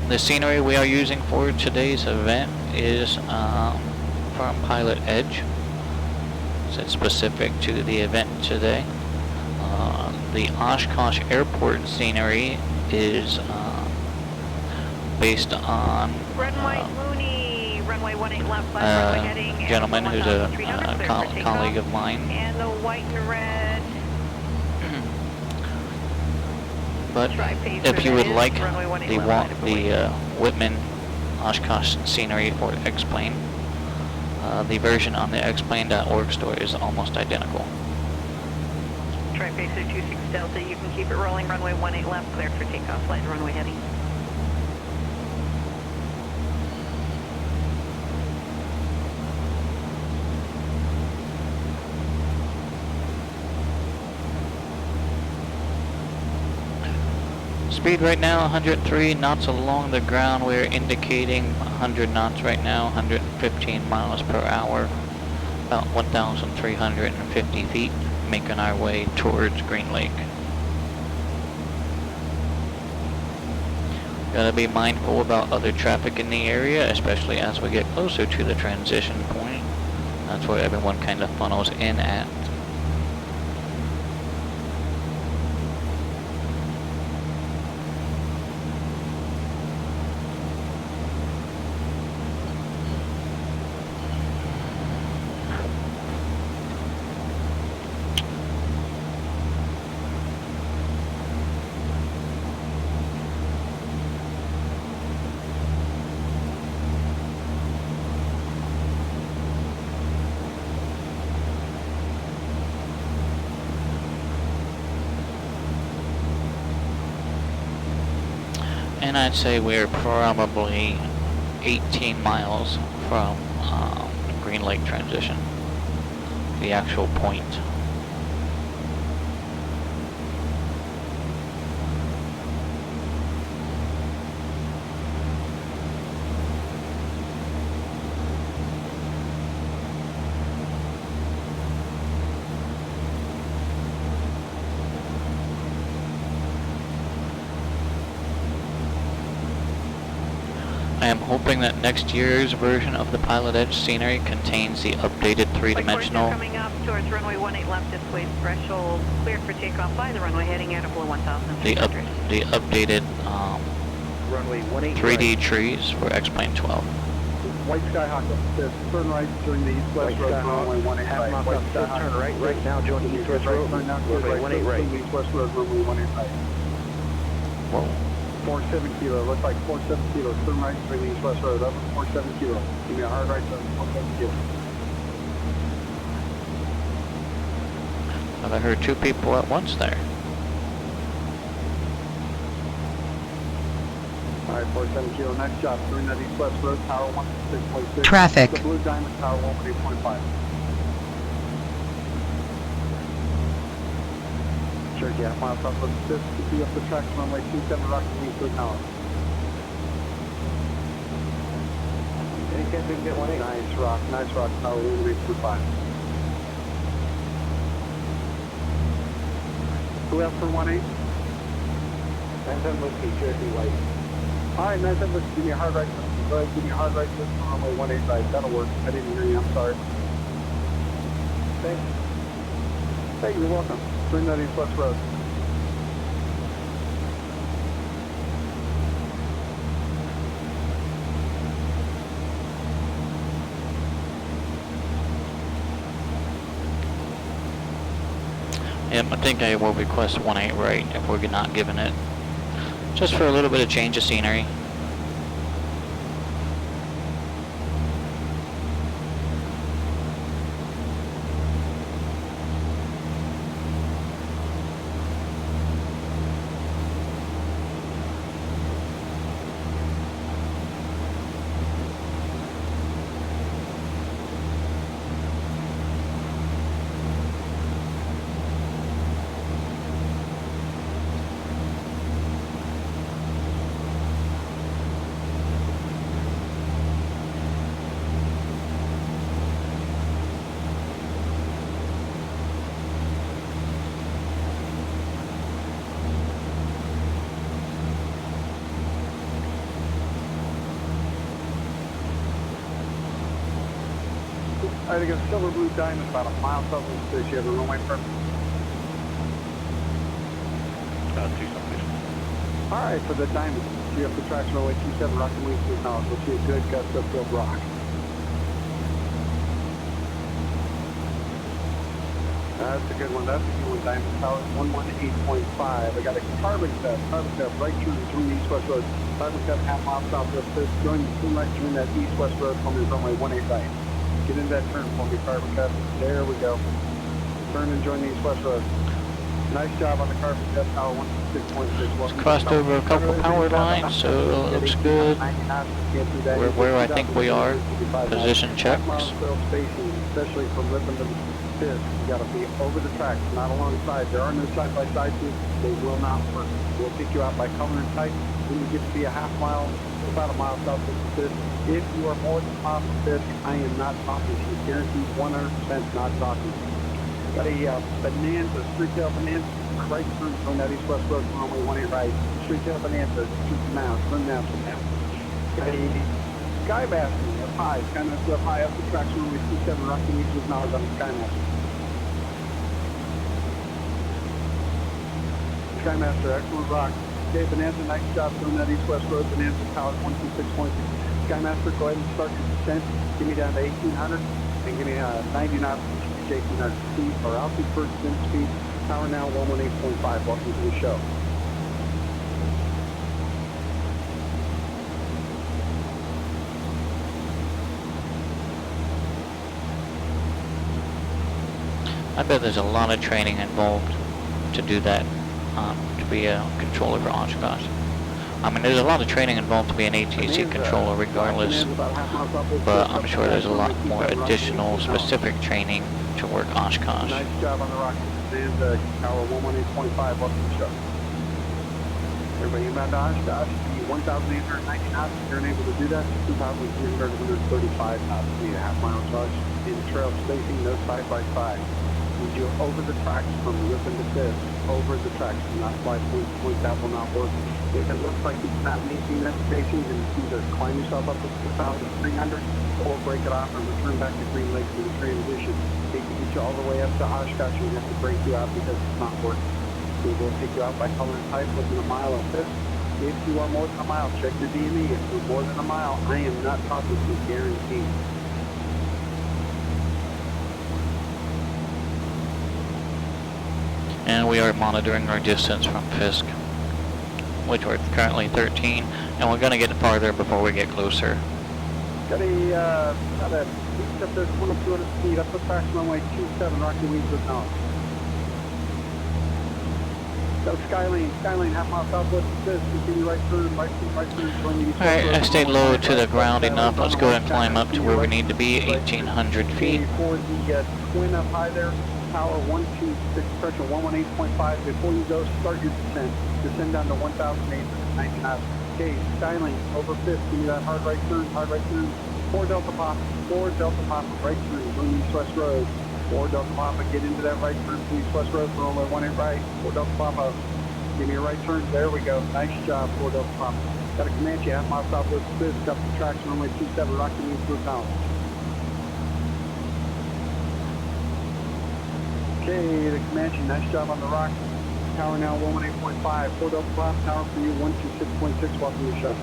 The scenery we are using for today's event is from PilotEdge. It's specific to the event today. The Oshkosh Airport scenery is based on Red and white Mooney, runway 18 left, flat runway heading. Gentleman who's a colleague of mine. And the white and red. But if you would like the Whitman Oshkosh scenery for X-Plane, the version on the xplane.org store is almost identical. Tri-Pacer 26 Delta, you can keep it rolling, runway 18 left, cleared for takeoff, flight runway heading. Speed right now 103 knots along the ground. We're indicating 100 knots right now, 115 miles per hour, about 1,350 feet, making our way towards Green Lake. Gotta be mindful about other traffic in the area, especially as we get closer to the transition point. That's where everyone kind of funnels in at. And I'd say we're probably 18 miles from Green Lake transition, the actual point. I am hoping that next year's version of the PilotEdge scenery contains the updated three-dimensional. Coming up towards runway 18 left, display threshold cleared for takeoff by the runway heading at below 1,300. The updated runway 18 3D trees for X-Plane 12. White Skyhawk says turn right during the east-west road, runway 18 half mile right. south, turn right now, join the east-west road, runway 18 right. East-west road, runway 18 right. Whoa. 47 kilo, looks like 47 kilo, turn right during the east-west road, up 47 kilo. Give me a hard right turn, 47 kilo. I heard two people at once there. Alright, 47 kilo, nice job. During that east-west road, tower 16.6. Traffic. The Blue Diamond, tower 18.5. Sure, yeah, mile south of the 5th, to be up the tracks, runway 27, rocket wings to the tower. Any chance we can get 18? Nice rock, tower 18.5. Who else for 18? 97 Whiskey, Cherokee White. Alright, 97 Whiskey, give me a hard right, go ahead, give me a hard right, runway 18 right, that'll work. I didn't hear you, I'm sorry. Thanks. Hey, you're welcome. Turn that east-west road. Yep, I think I will request 18 right if we're not given it. Just for a little bit of change of scenery. All right, I got Silver Blue Diamond about a mile south of the fish. You have a runway for 2 something. All right, for the Diamond, you have the traction runway 27, Rocky Wings to acknowledge. We'll see a good gust of field rock. That's a good one. That's a good one, Diamond. Tower 118.5. I got a carbon cut right through between east-west road. Carbon cut half mile south of this. Going right through that east-west road for me, runway 18 right. Get into that turn for me, carbon cut. There we go. Turn and join the east-west road. Nice job on the carbon cut, tower 166.6. Crossed over a couple power lines, so it looks good. We're where I think we are. Position checks. Especially from Ripon to the fifth. You got to be over the tracks, not alongside. There are no side-by-side tubes. They will not work. We'll pick you out by color and type. When you get to be a half mile, about a mile south of the fifth. If you are more than a mile from the fifth, I am not talking to you. Guaranteed 100% not talking to you. Got a Bonanza, street-tail Bonanza, right through on that east-west road from runway 18 right. Street-tail Bonanza, turn now. Got a Skymaster up high, Skymaster up high, up the traction runway 27, Rocky Wings with knowledge on the Skymaster. Skymaster, excellent rock. Okay, Bonanza, nice job doing that east-west road, Bonanza, tower 126.6. Skymaster, go ahead and start your descent. Give me down to 1800 and give me 90 knots. 1800 feet or altitude first descent speed. Tower now 118.5. Welcome to the show. I bet there's a lot of training involved to do that, to be a controller for Oshkosh. I mean, there's a lot of training involved to be an ATC controller regardless, but I'm sure there's a lot more additional specific training to work Oshkosh. Nice job on the rocket. Bonanza, tower 118.5, welcome to the show. Everybody inbound to Oshkosh, 1,890 knots. If you're unable to do that, 2,335 knots. Need a half mile charge in trail spacing, no side by side. Need you over the tracks from Ripon to Fifth. Over the tracks, do not fly point to point. That will not work. If it looks like it's not making that spacing, then either climb yourself up to 2,300 or break it off and return back to Green Lake for the transition. They can get you all the way up to Oshkosh and we have to break you out because it's not working. We will take you out by color and type within a mile of this. If you are more than a mile, check your DME. If you're more than a mile, I am not talking to you, guaranteed. And we are monitoring our distance from Fisk, which we're currently 13, and we're going to get farther before we get closer. Got a beach up there, 2,200 feet, up the traction runway 27, Rocky Wings with knowledge. Got a Skylane, half mile southwest of this, continue right through, Alright, I stayed low to the ground enough. Let's go ahead and climb up to where we need to be, 1,800 feet. For the twin up high there, tower 126, pressure 118.5. Before you go, start your descent. Descend down to 1,890 knots. Okay, Skylane, over 5th, give me that hard right turn, 4 Delta Papa, right through, going east-west road. 4 Delta Papa, get into that right turn to east-west road, for only 18 right. 4 Delta Papa, give me a right turn, there we go, nice job, 4 Delta Papa. Got a Comanche, half mile southwest of this, got the traction runway 27, Rocky Wings to acknowledge. Okay, the Comanche, nice job on the rock. Tower now 118.5, 4 Delta Papa, tower for you 126.6, welcome to the show.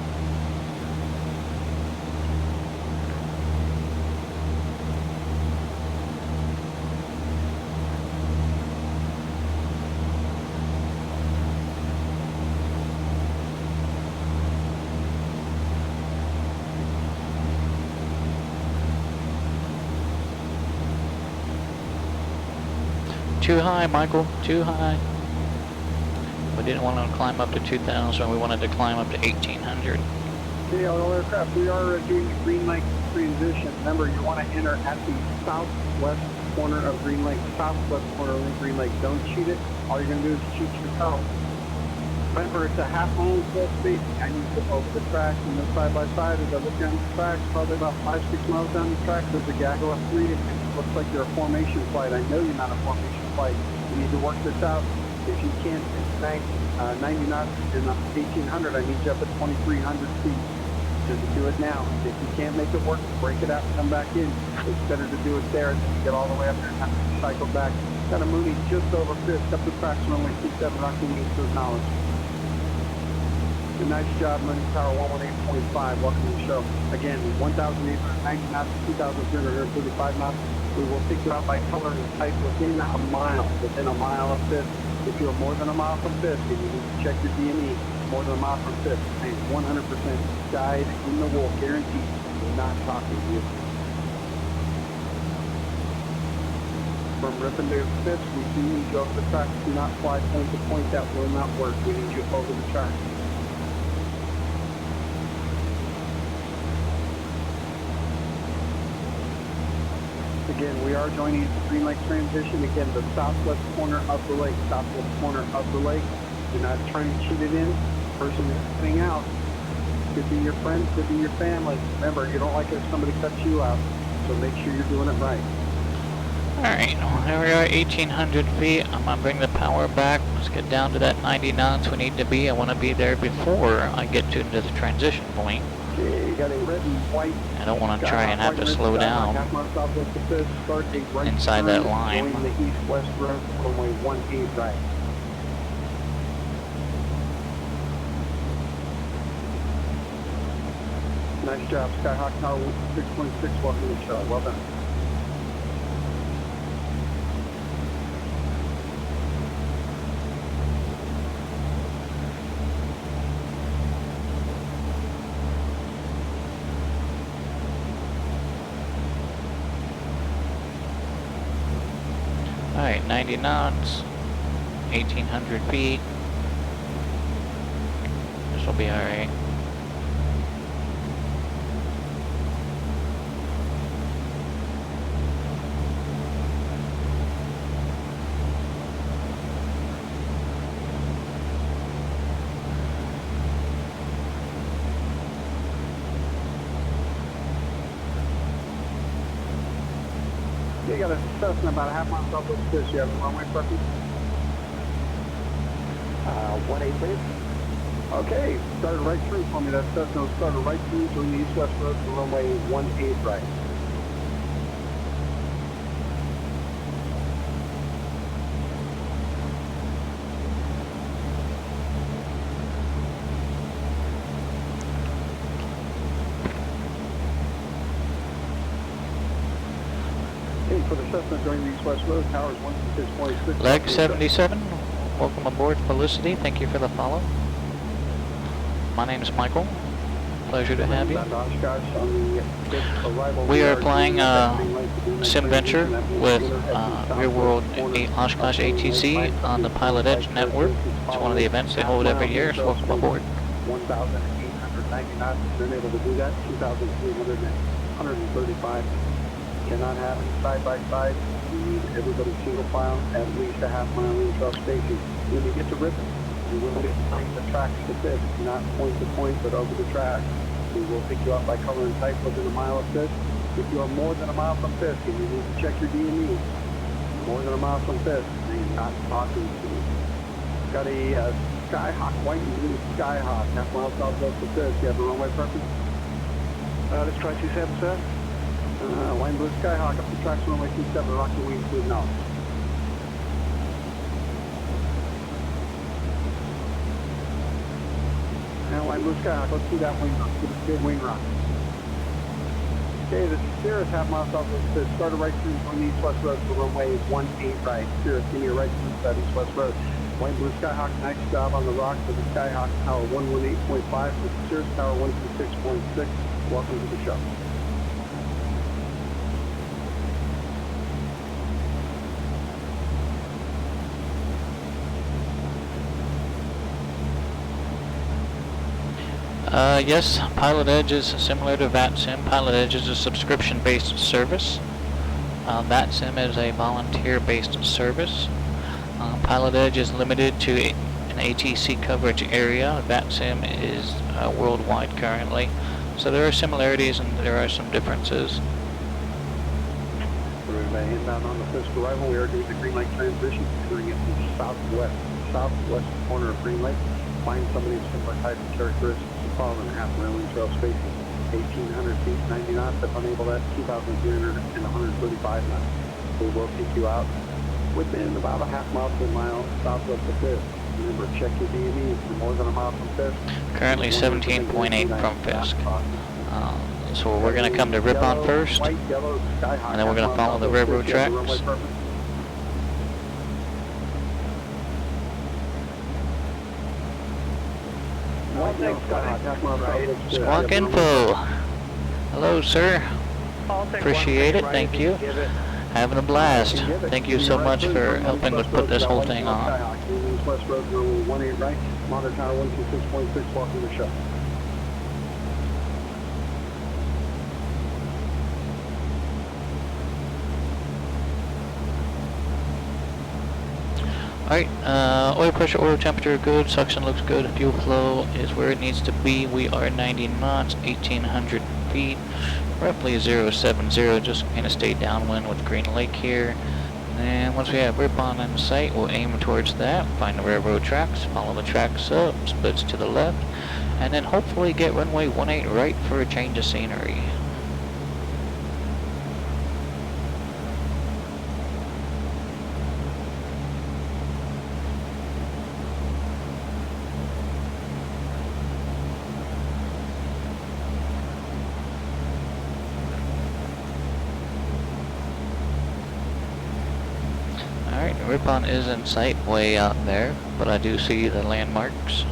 Too high, Michael, too high. We didn't want to climb up to 2,000, we wanted to climb up to 1,800. Okay, all aircraft, we are doing the Green Lake transition. Remember, you want to enter at the southwest corner of Green Lake, Green Lake. Don't cheat it. All you're going to do is cheat yourself. Remember, it's a half mile full speed. I need to go over the tracks and then side by side as I look down the tracks, probably about 5-6 miles down the track. There's a gaggle of 3. It looks like you're a formation flight. I know you're not a formation flight. You need to work this out. If you can't snag 90 knots in 1,800, I need you up at 2,300 feet. to do it now. If you can't make it work, break it out and come back in. It's better to do it there than to get all the way up there and have to cycle back. Kind of moving just over 5th, up the tracks runway 27, rocking east to acknowledge. Good, nice job, Mooney Tower 118.5. Welcome to the show. Again, 1,890 knots, 2,335 knots. We will pick you out by color and type within a mile of 5th. If you're more than a mile from 5th, then you need to check your DME. More than a mile from 5th. And 100% guide in the wool, guaranteed. We're not talking to you. From Ripon to 5th, we do need you over the track. Do not fly point to point. That will not work. We need you over the track. Again, we are joining the Green Lake transition. Again, the southwest corner of the lake. Southwest corner of the lake. Do not try and cheat it in. The person that's coming out could be your friend, could be your family. Remember, you don't like it if somebody cuts you out, so make sure you're doing it right. Alright, well, here we are, 1,800 feet. I'm going to bring the power back. Let's get down to that 90 knots we need to be. I want to be there before I get to the transition point. Okay, you got a red and white. I don't want to try and have to slow down inside that line. Going the east-west road, runway 18 right. Nice job, Skyhawk Tower 6.6, welcome to the show. Well done. Alright, 90 knots, 1,800 feet. This will be alright. You got a Cessna about a half mile southwest of this. You have a runway preference? 18, please. Okay, started right through for me. That Cessna started right through the east-west road to runway 18 right. For the Cessna during the east-west road, towers 126.6. Leg 77, welcome aboard Felicity. Thank you for the follow. My name is Michael. Pleasure to have you. We are playing SimVenture with Real World Oshkosh ATC on the PilotEdge network. It's one of the events they hold every year, so welcome aboard. 1,890 knots, been able to do that. 2,335. Cannot have it side by side. You need everybody single file, at least a half mile intrail spacing. When you get to Ripon, you will be playing the tracks to 5th, not point to point, but over the track. We will pick you up by color and type within a mile of 5th. If you are more than a mile from 5th, you need to check your DME. More than a mile from 5th, you're not talking to me. Got a Skyhawk, white and blue Skyhawk, half mile southwest of 5th. You have a runway preference? Let's try 27, sir. White and blue Skyhawk up the tracks runway 27, rock your wings to acknowledge. Now white and blue Skyhawk, let's do that wing rock, give us a good wing rock. Okay, this is Cirrus, half mile southwest, started right through on the east-west road for runway 18 right. Cirrus, give me a right through that east-west road. White and blue Skyhawk, nice job on the rock for the Skyhawk Tower 118.5 with the Cirrus Tower 126.6. Welcome to the show. Yes, PilotEdge is similar to VATSIM. PilotEdge is a subscription-based service. VATSIM is a volunteer-based service. PilotEdge is limited to an ATC coverage area. VATSIM is worldwide currently. So there are similarities and there are some differences. We're inbound on the 5th arrival. We are doing the Green Lake transition, doing it from southwest corner of Green Lake. Find somebody of similar type of characteristics to following half railing trail spacing, 1,800 feet, 90 knots. If unable, that's 2,300 and 135 knots. We will take you out within about a half mile to a mile southwest of Fisk. Remember, check your DME. If you're more than a mile from Fisk. Currently 17.8 from Fisk. So we're going to come to Ripon first, and then we're going to follow the railroad tracks. Squawk info. Hello, sir. Appreciate it. Thank you. Having a blast. Thank you so much for helping us put this whole thing on. West Road, 18 right. Monitor tower 126.6, walking the show. Alright, oil pressure, oil temperature good, suction looks good, fuel flow is where it needs to be. We are 90 knots, 1,800 feet, roughly 070, just kind of stay downwind with Green Lake here. And then once we have Ripon in sight, we'll aim towards that, find the railroad tracks, follow the tracks up, splits to the left, and then hopefully get runway 18 right for a change of scenery. Alright, Ripon is in sight way out there, but I do see the landmarks.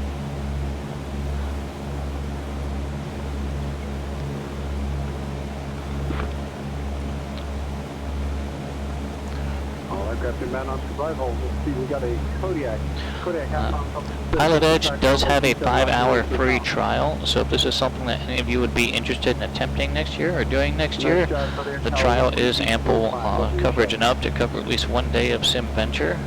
Aircraft inbound on survival. Let's see, we got a Kodiak. PilotEdge does have a 5-hour free trial, so if this is something that any of you would be interested in attempting next year or doing next year, the trial is ample coverage enough to cover at least 1 day of SimVenture.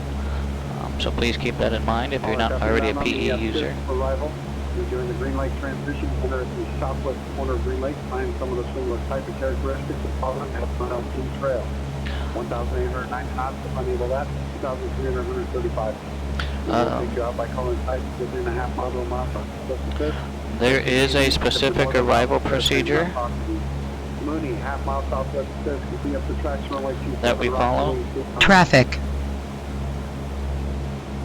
So please keep that in mind if you're not already a PE user. Arrival. We're doing the Green Lake transition. Enter at the southwest corner of Green Lake. Find some of the similar type of characteristics of following at Front Elm Trail. 1,890 knots, if unable that, 2,335. We'll take you out by calling type within a half mile to a mile from Fisk. There is a specific arrival procedure Mooney, half mile southwest of Fisk. We'll be up the tracks runway 27. that we follow. Traffic.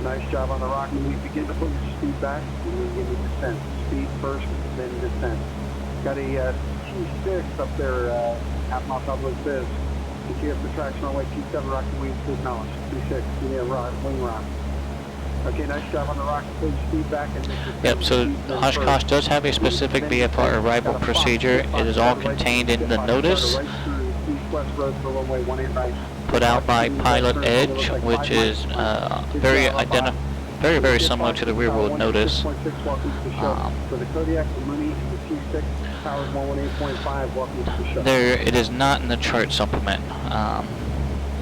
Nice job on the rock. When we begin to put your speed back, and then give me descent. Speed first, then descent. Got a T6 up there, half mile southwest Fisk. You up the tracks runway 27, rocket wings to acknowledge. 26, give me a wing rock. Okay, nice job on the rocket. Pull your speed back and Yep, so Oshkosh does have a specific VFR arrival procedure. It is all contained in the notice put out by PilotEdge, which is very similar to the rear world notice. For the Kodiak, the Mooney, and the T6, powers 118.5, welcome to the show. There, it is not in the chart supplement.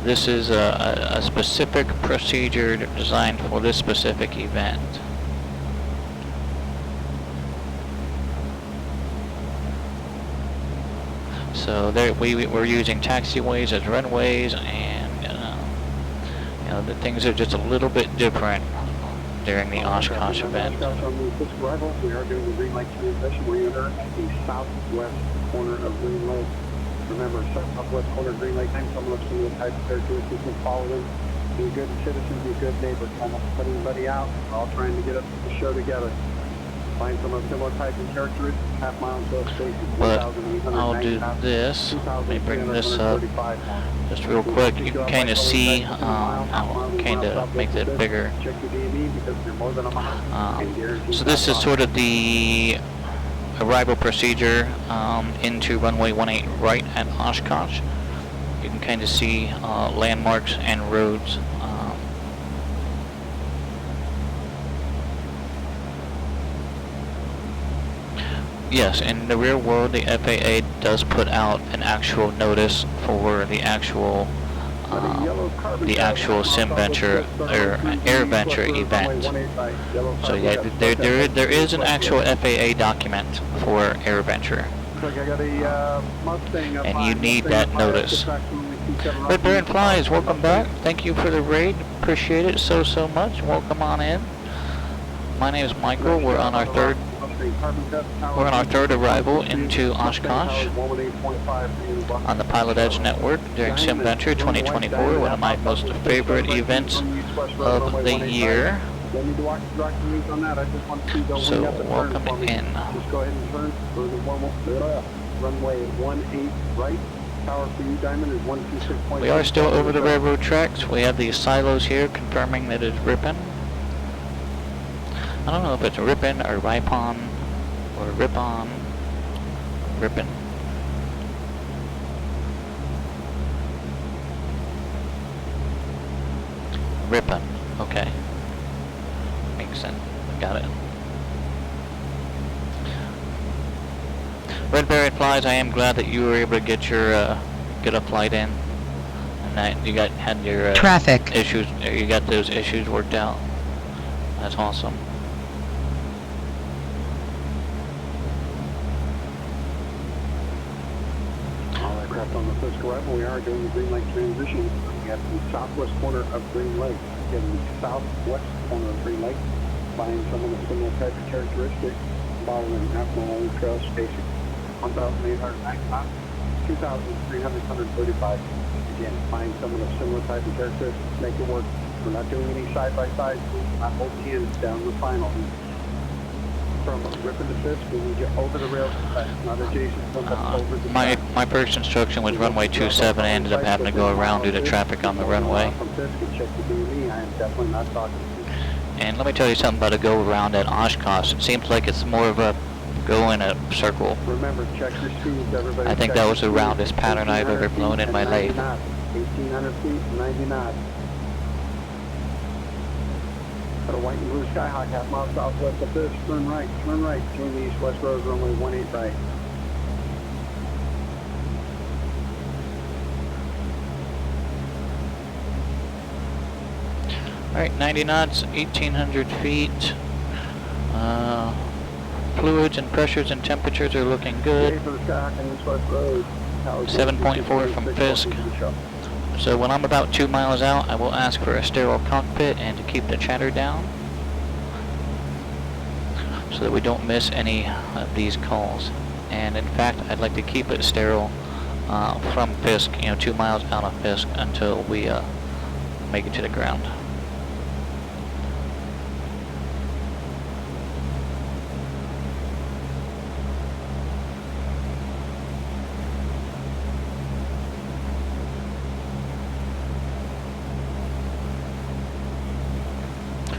This is a specific procedure designed for this specific event. So there, we're using taxiways as runways, and you know, the things are just a little bit different during the Oshkosh event. We are doing the Green Lake transition. We enter at the southwest corner of Green Lake. Remember, southwest corner of Green Lake. I'm some of the type of characteristics and follow them. Be a good citizen, be a good neighbor. Try not to put anybody out. We're all trying to get up to the show together. Find some of similar type of characteristics. Half mile until space. But I'll do this. Let me bring this up just real quick. You can kind of see. I'll kind of make that bigger. So this is sort of the arrival procedure into runway 18 right at Oshkosh. You can kind of see landmarks and roads. Yes, in the real world, the FAA does put out an actual notice for the actual SimVenture or AirVenture event. So yeah, there is an actual FAA document for AirVenture, and you need that notice. Red Baron Flies, welcome back. Thank you for the raid. Appreciate it so much. Welcome on in. My name is Michael. We're on our third We're on our third arrival into Oshkosh on the PilotEdge network during SimVenture 2024, one of my most favorite events of the year. So welcome in. Just go ahead and turn for the runway 18 right. Power for you, Diamond, is 126.6. We are still over the railroad tracks. We have these silos here confirming that it's ripping. I don't know if it's ripping or ripon or rip-on. Ripping. Ripping. Okay. Makes sense. Got it. Red Barrett Flies, I am glad that you were able to get your get a flight in, and that you had your traffic issues. You got those issues worked out. That's awesome. All aircraft on the first arrival, we are doing the Green Lake transition. We have the southwest corner of Green Lake. Again, the southwest corner of Green Lake, flying some of the similar type of characteristics, following National Trail spacing. 1,809 knots, 2,335. Again, find someone of similar type of characteristics, make it work. We're not doing any side-by-side, not hold hands down the final. From ripping to fifth, we need you over the rails, not adjacent, but over the my first instruction was runway 27. I ended up having to go around due to traffic on the runway. From fifth, check the DME. I am definitely not talking to you. And let me tell you something about a go around at Oshkosh. It seems like it's more of a go in a circle. Remember, check your speeds, everybody. I think that was the roundest pattern I've ever flown in my life. 1,800 feet, 90 knots. Got a white and blue Skyhawk, half mile southwest of this. Turn right, join the east-west road, runway 18 right. Alright, 90 knots, 1,800 feet. Fluids and pressures and temperatures are looking good. 7.4 from Fisk. So when I'm about 2 miles out, I will ask for a sterile cockpit and to keep the chatter down, so that we don't miss any of these calls. And in fact, I'd like to keep it sterile from Fisk, 2 miles out of Fisk, until we make it to the ground.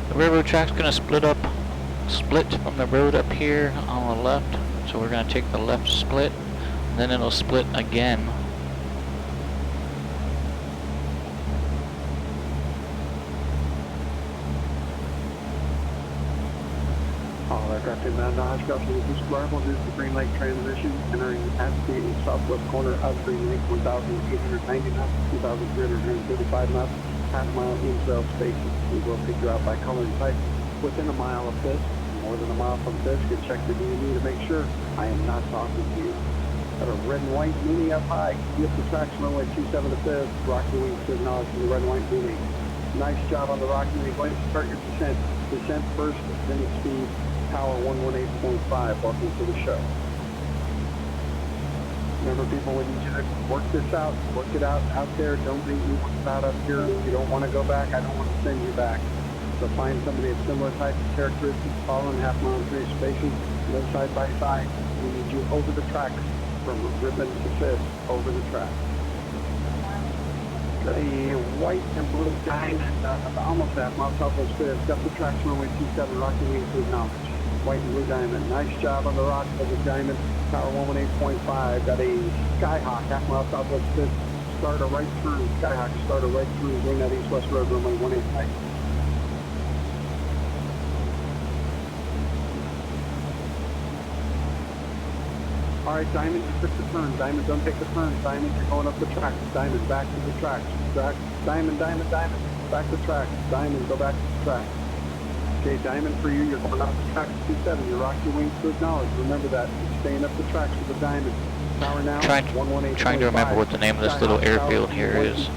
The railroad track's gonna split from the road up here on the left. So we're gonna take the left split, and then it'll split again. All aircraft inbound to Oshkosh with this arrival. This is the Green Lake transition, entering at the southwest corner of Green Lake, 1,890 knots, 2,335 knots. Half-mile in-trail spacing. We will pick you out by color and type within a mile of Fisk, more than a mile from Fisk, and check the DME to make sure I am not talking to you. Got a red and white mini up high. Get the tracks runway 27 to Fisk. Rocky wings to acknowledge the red and white mini. Nice job on the Rocky wing. Go ahead and start your descent. Descent first, then speed. Power 118.5. Welcome to the show. Remember, people, we need you to work this out, work it out there. Don't think you work it out up here. If you don't want to go back, I don't want to send you back. So find somebody of similar types of characteristics, following half-mile and 3 spacing, no side by side. We need you over the tracks, from ribbon to fifth, over the track. Got a white and blue diamond, almost half-mile southwest fifth. Got the tracks runway 27, Rocky wings to acknowledge. White and blue diamond. Nice job on the rock of the diamond. Power 118.5. Got a Skyhawk, half-mile southwest fifth. Starter right through. Skyhawk starter right through. Wing that east-west road, runway 18 right. All right, Diamond, you took the turn. Diamond, don't take the turn. Diamond, you're going up the track. Diamond, back to the tracks. Diamond, back to track. Diamond, go back to the track. Okay, Diamond, for you, you're going up the tracks 27. You rock your wings to acknowledge. Remember that. You're staying up the tracks with the Diamond. Power now. Trying to remember what the name of this little airfield here is.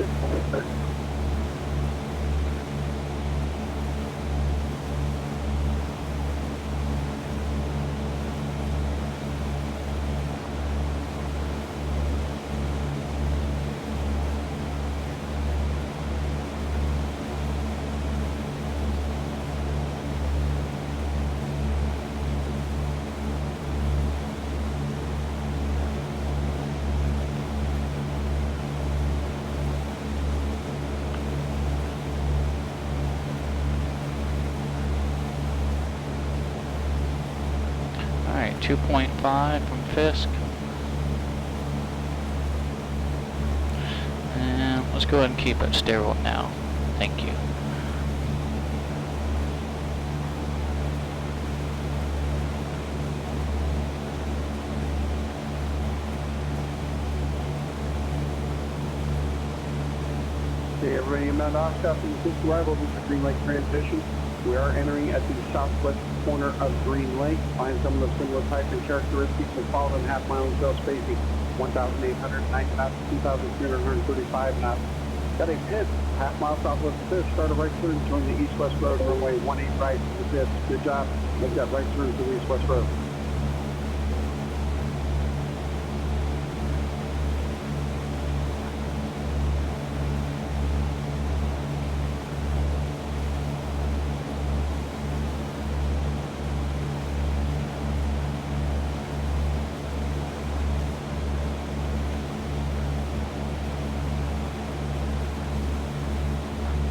2.5 from Fisk. And let's go ahead and keep it sterile now. Thank you. Okay, everybody inbound off, south in the arrival, this is Green Lake transition. We are entering at the southwest corner of Green Lake. Find some of the similar types and characteristics and follow them half-mile and cell spacing. 1,890 knots, 2,335 knots. Got a pit, half-mile southwest of Fisk. Start a right turn, join the east-west road, runway 18 right to the Fisk. Good job. Make that right turn to the east-west road.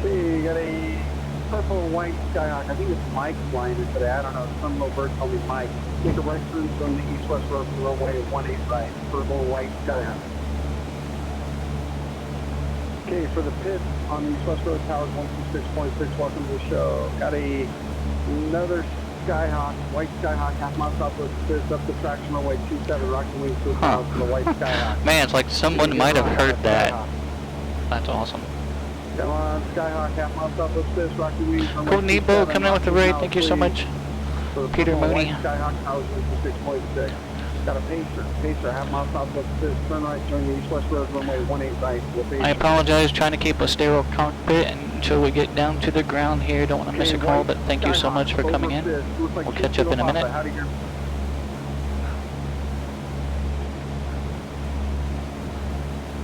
You got a purple and white Skyhawk. I think it's Mike flying it today. I don't know. Some little bird told me Mike. Make a right turn from the east-west road to runway 18 right. Purple and white Skyhawk. Okay, for the pit on the east-west road, towers 126.6. Welcome to the show. Got another Skyhawk, white Skyhawk, half-mile southwest of Fisk, up the traction runway 27. Rocket wings to the south for the white Skyhawk. Man, it's like someone might have heard that. That's awesome. Come on, Skyhawk, half-mile southwest Fisk, Rocky Wings. Cool, Nebo, coming in with the raid. Thank you so much. Peter Mooney. Skyhawk, towers 126.6. Got a Pacer, half-mile southwest Fisk, turn right, join the east-west road, runway 18 right. I apologize, trying to keep a sterile cockpit until we get down to the ground here. Don't want to miss a call, but thank you so much for coming in. We'll catch up in a minute.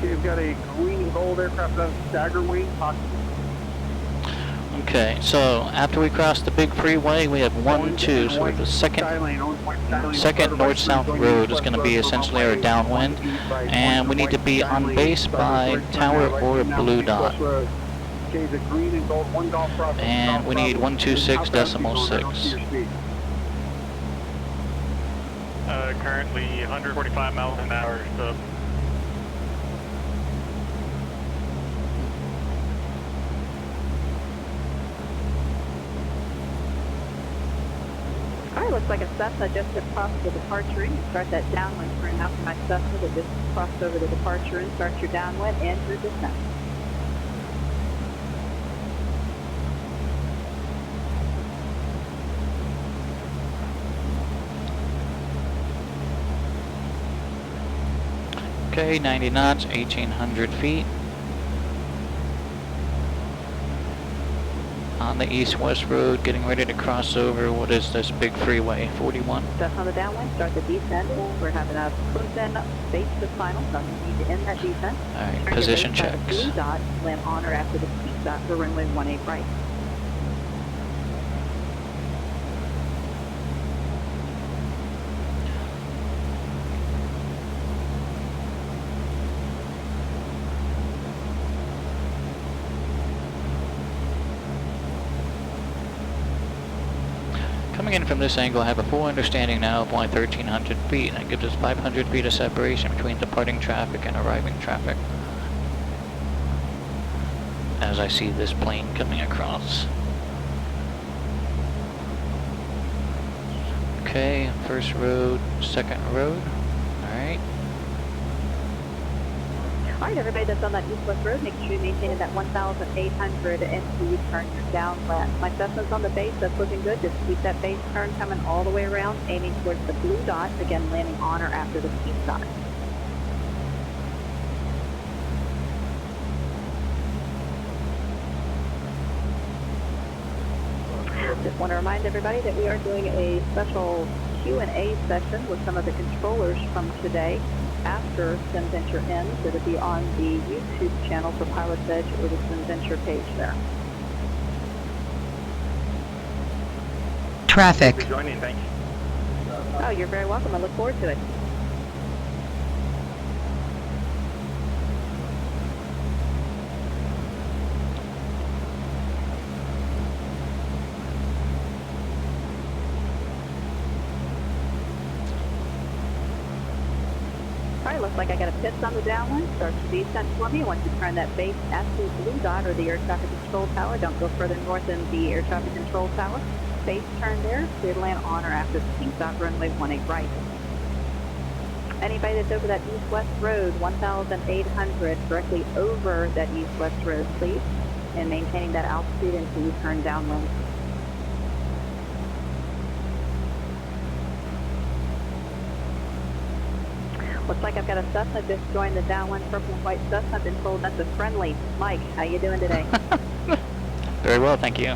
We've got a green and gold aircraft on stagger wing. Okay, so after we cross the big freeway, we have 1, 2, so the second north-south road is going to be essentially our downwind, and we need to be on base by tower or blue dot. And we need 126.6. Currently 145 miles an hour, so. Alright, looks like a Cessna just crossed the departure ring. Start that downwind turn out for my Cessna that just crossed over the departure ring. Start your downwind and your descent. Okay, 90 knots, 1,800 feet. On the east-west road, getting ready to cross over, what is this big freeway, 41? Just on the downwind, start the descent. We're having a close-in base to final, so you need to end that descent. Alright, position checks. Blue dot, land on or after the peak dot for runway 18 right. Coming in from this angle, I have a full understanding now of why 1,300 feet. That gives us 500 feet of separation between departing traffic and arriving traffic. As I see this plane coming across. Okay, first road, second road. Alright. Alright, everybody that's on that east-west road, make sure you maintain that 1,800 until you turn your downwind. My Cessna's on the base, that's looking good. Just keep that base turn coming all the way around, aiming towards the blue dot, again landing on or after the peak dot. Just want to remind everybody that we are doing a special Q&A session with some of the controllers from today. After SimVenture ends, it'll be on the YouTube channel for PilotEdge or the SimVenture page there. Traffic. Thanks for joining, thank you. Oh, you're very welcome. I look forward to it. Looks like I got a pitch on the downwind. Start to descent for me. Once you turn that base at the blue dot or the air traffic control tower, don't go further north than the air traffic control tower. Base turn there, clear to land on or after the pink dot, runway 18 right. Anybody that's over that east-west road, 1,800, directly over that east-west road, please, and maintaining that altitude until you turn downwind. Looks like I've got a Cessna just joined the downwind purple and white Cessna. I've been told that's a friendly. Mike, how you doing today? Very well, thank you.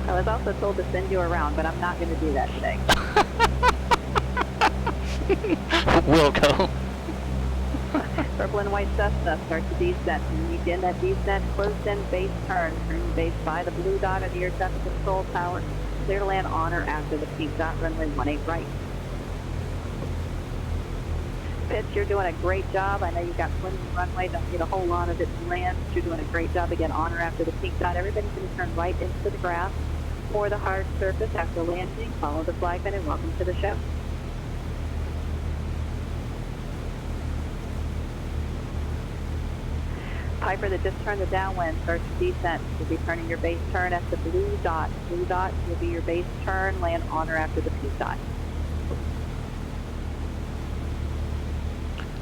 I was also told to send you around, but I'm not going to do that today. We'll go. Purple and white Cessna, start to descent. And you get that descent, close-in base turn. Turn base by the blue dot of the air traffic control tower. Clear to land on or after the pink dot, runway 18 right. Pitch, you're doing a great job. I know you've got plenty of runway, don't need a whole lot of it to land, but you're doing a great job again on or after the pink dot. Everybody's going to turn right into the grass for the hard surface after landing. Follow the flagman and welcome to the show. Piper that just turned the downwind, start to descent. You'll be turning your base turn at the blue dot. Blue dot will be your base turn, land on or after the pink dot.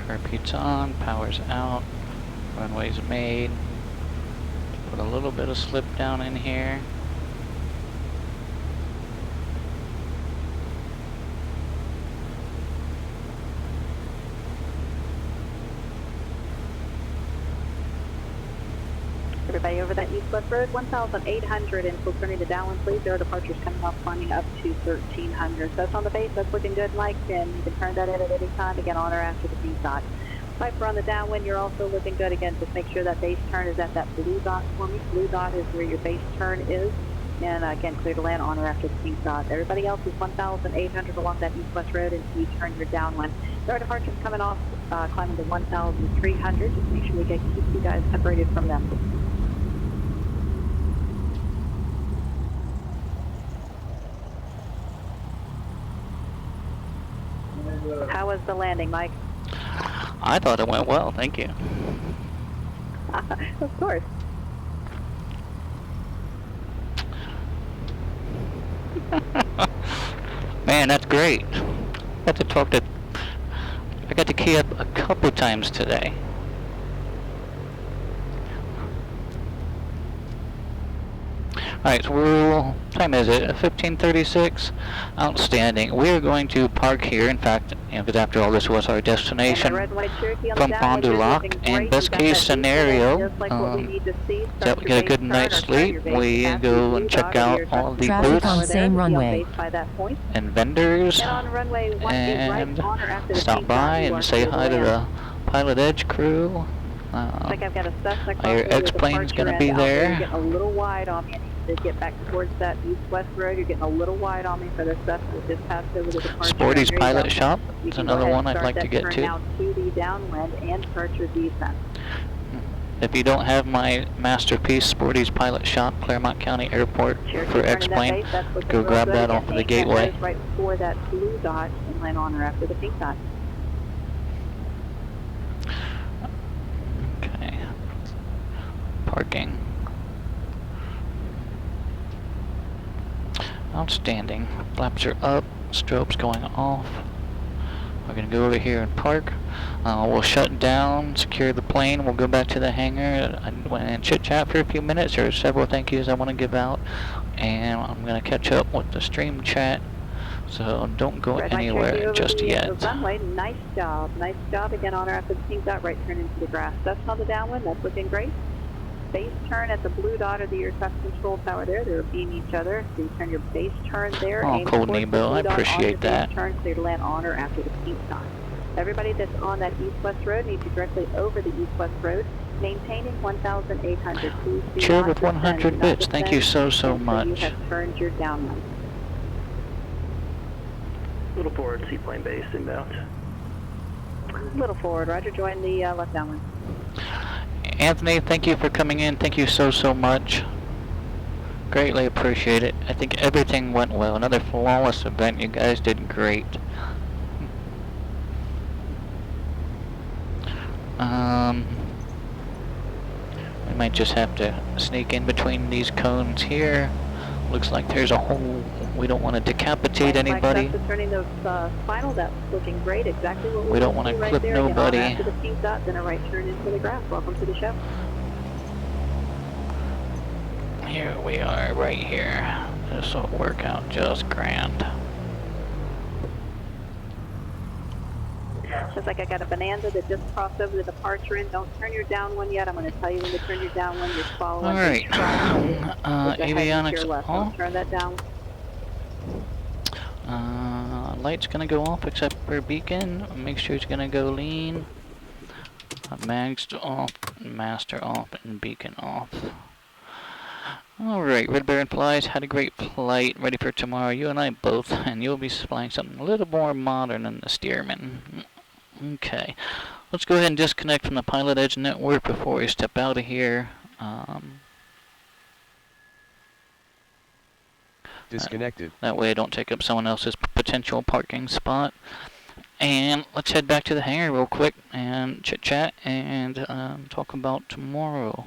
Carpeet's on, power's out, runway's made. Put a little bit of slip down in here. Everybody over that east-west road, 1,800 until turning to downwind, please. There are departures coming off, climbing up to 1,300. So that's on the base, that's looking good, Mike, and you can turn that in at any time, again, on or after the pink dot. Piper on the downwind, you're also looking good. Again, just make sure that base turn is at that blue dot for me. Blue dot is where your base turn is. And again, clear to land on or after the pink dot. Everybody else is 1,800 along that east-west road until you turn your downwind. There are departures coming off, climbing to 1,300. Just make sure we keep you guys separated from them. How was the landing, Mike? I thought it went well, thank you. Of course. Man, that's great. I got to key up a couple times today. Alright, so what time is it? 15:36? Outstanding. We're going to park here. In fact, because after all, this was our destination from Fond du Lac. And best case scenario, that we get a good night's sleep. We go and check out all the booths on same runway and vendors, and stop by and say hi to the PilotEdge crew. Our X-plane's going to be there. You're getting a little wide on me. To get back towards that east-west road, you're getting a little wide on me for the stuff that just passed over the departure. Sporty's Pilot Shop is another one I'd like to get to. Now to the downwind and start your descent. If you don't have my masterpiece, Sporty's Pilot Shop, Claremont County Airport for X-plane, go grab that off of the gateway. Right before that blue dot and land on or after the pink dot. Okay. Parking. Outstanding. Flaps are up, strobes going off. We're going to go over here and park. We'll shut down, secure the plane. We'll go back to the hangar and chit-chat for a few minutes. There are several thank yous I want to give out. And I'm going to catch up with the stream chat. So don't go anywhere just yet. Runway. Nice job. Nice job. Again, on or after the pink dot, right turn into the grass. That's on the downwind. That's looking great. Base turn at the blue dot of the air traffic control tower there. They're beam each other. So you turn your base turn there. Oh, cool, Nebo. I appreciate that. Turn clear to land on or after the pink dot. Everybody that's on that east-west road needs to directly over the east-west road, maintaining 1,800. Please do Cheer not with 100 bits. Thank you so much. You have turned your downwind. Little forward, seaplane base inbound. Little forward, roger. Join the left downwind. Anthony, thank you for coming in. Thank you so much. Greatly appreciate it. I think everything went well. Another flawless event. You guys did great. We might just have to sneak in between these cones here. Looks like there's a hole. We don't want to decapitate anybody. Turning the final, that's looking great. Exactly what We don't want to right clip there. nobody. After the pink dot, then a right turn into the grass. Welcome to the show. Here we are, right here. This will work out just grand. Looks like I got a Bonanza that just crossed over the departure end. Don't turn your down one yet. I'm going to tell you when to turn your down one. Just follow. All right. Avionics off. Don't turn that down. Light's gonna go off except for beacon. Make sure it's gonna go lean. Mags off, master off, and beacon off. Alright, Red Bear and Flies had a great flight. Ready for tomorrow. You and I both, and you'll be flying something a little more modern than the Stearman. Okay. Let's go ahead and disconnect from the PilotEdge network before we step out of here. Disconnected. That way I don't take up someone else's potential parking spot. And let's head back to the hangar real quick and chit-chat and talk about tomorrow.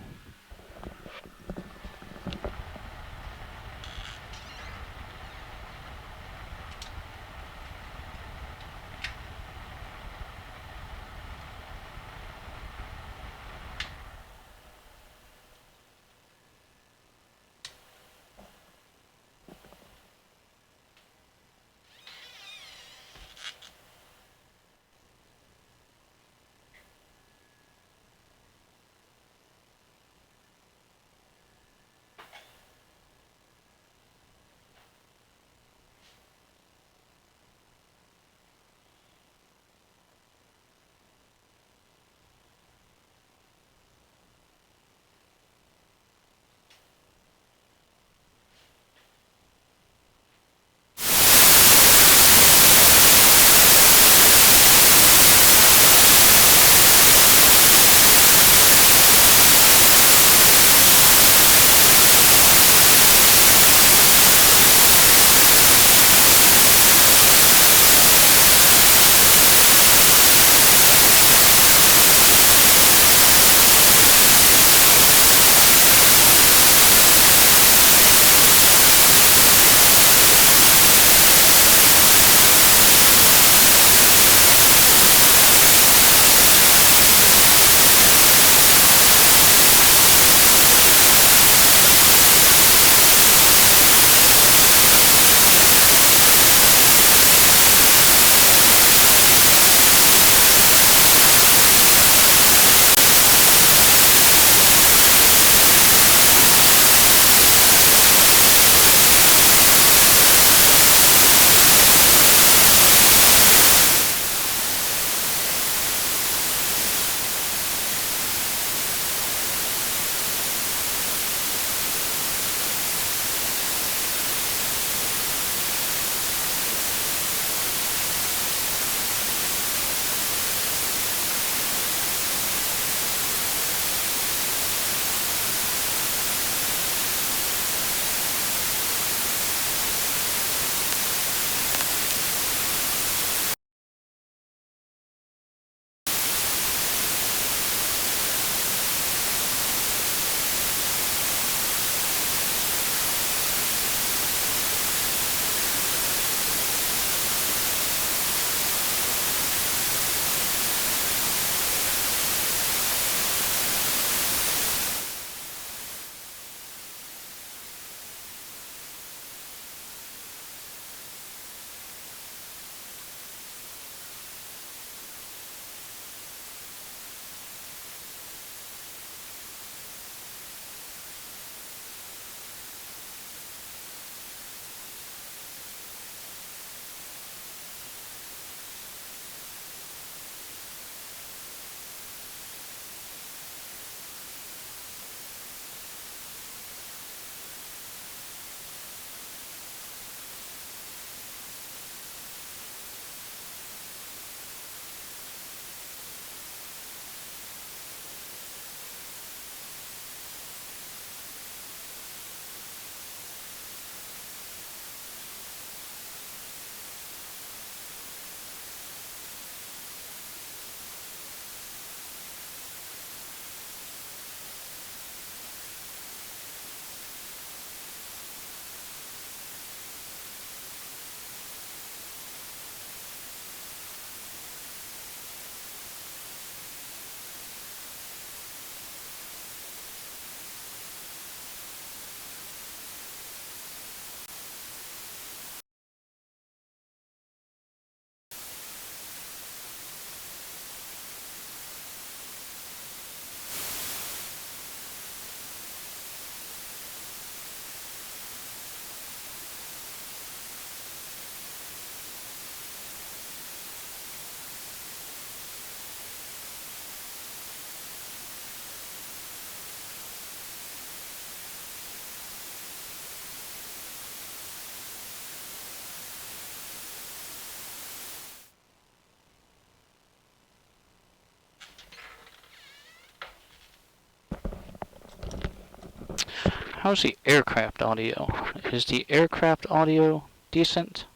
How's the aircraft audio? Is the aircraft audio decent?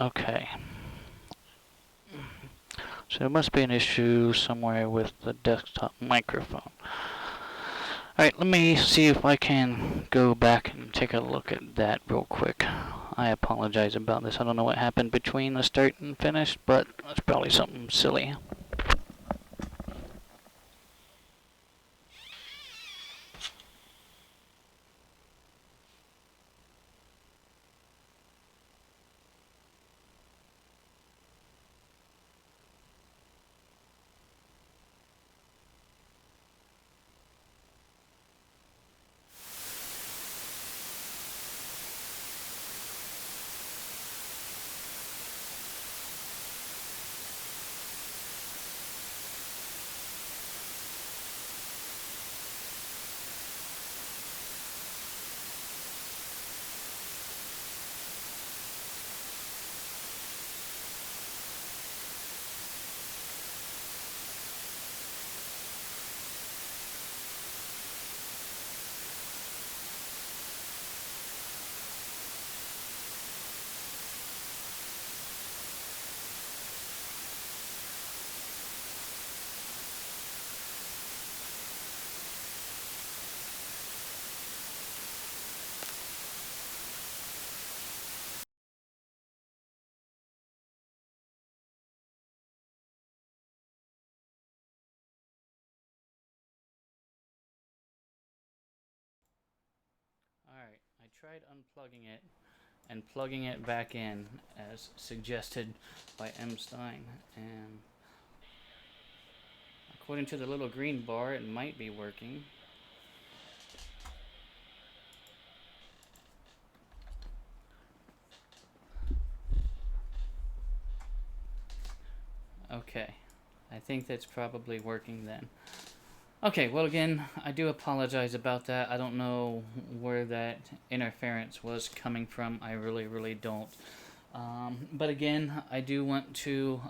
Okay. So there must be an issue somewhere with the desktop microphone. Alright, let me see if I can go back and take a look at that real quick. I apologize about this. I don't know what happened between the start and finish, but it's probably something silly. Alright, I tried unplugging it and plugging it back in as suggested by M. Stein, and according to the little green bar, it might be working. Okay, I think that's probably working then. Okay, well again, I do apologize about that. I don't know where that interference was coming from. I really don't. But again, I do want to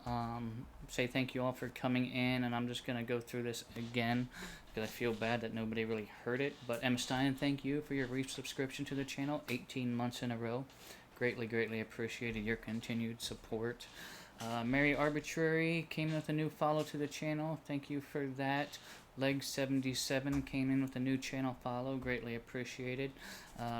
say thank you all for coming in, and I'm just going to go through this again because I feel bad that nobody really heard it. But M. Stein, thank you for your resubscription to the channel, 18 months in a row. Greatly appreciated your continued support. Mary Arbitrary came in with a new follow to the channel. Thank you for that. Leg77 came in with a new channel follow. Greatly appreciated.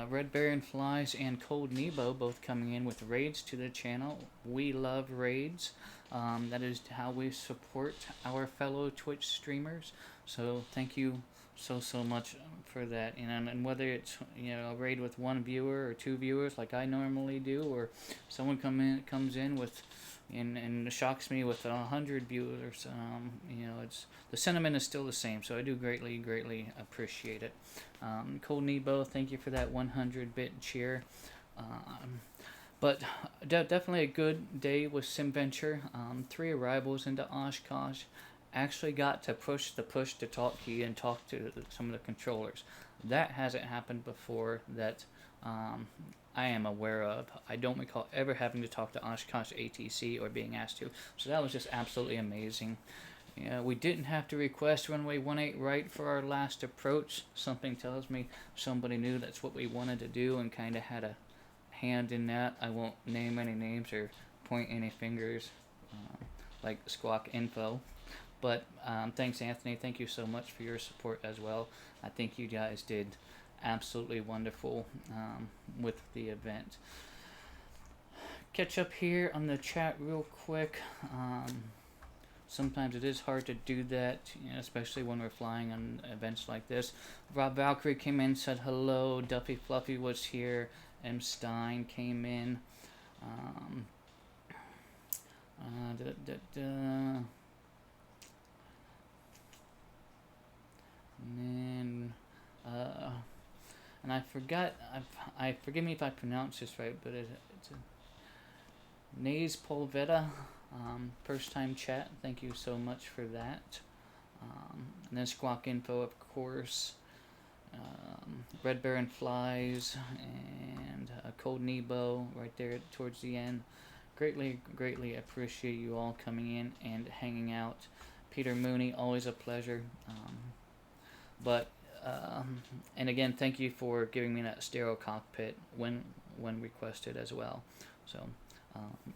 Red Baron Flies and Cold Nebo both coming in with raids to the channel. We love raids. That is how we support our fellow Twitch streamers. So thank you so much for that. And whether it's a raid with one viewer or two viewers like I normally do, or someone comes in with and shocks me with 100 viewers, it's the sentiment is still the same. So I do greatly appreciate it. Cold Nebo, thank you for that 100-bit cheer. But definitely a good day with SimVenture. 3 arrivals into Oshkosh. Actually got to push the push-to-talk key and talk to some of the controllers. That hasn't happened before that I am aware of. I don't recall ever having to talk to Oshkosh ATC or being asked to. So that was just absolutely amazing. We didn't have to request runway 18 right for our last approach. Something tells me somebody knew that's what we wanted to do and kind of had a hand in that. I won't name any names or point any fingers like Squawk Info. But thanks, Anthony. Thank you so much for your support as well. I think you guys did absolutely wonderful with the event. Catch up here on the chat real quick. Sometimes it is hard to do that, especially when we're flying on events like this. Rob Valkyrie came in, said hello. Duffy Fluffy was here. M. Stein came in. And I forgot. Forgive me if I pronounce this right, but it's Nays Polvetta. First time chat. Thank you so much for that. And then Squawk Info, of course. Red Baron Flies and Cold Nebo right there towards the end. Greatly appreciate you all coming in and hanging out. Peter Mooney, always a pleasure. But and again, thank you for giving me that stereo cockpit when requested as well. So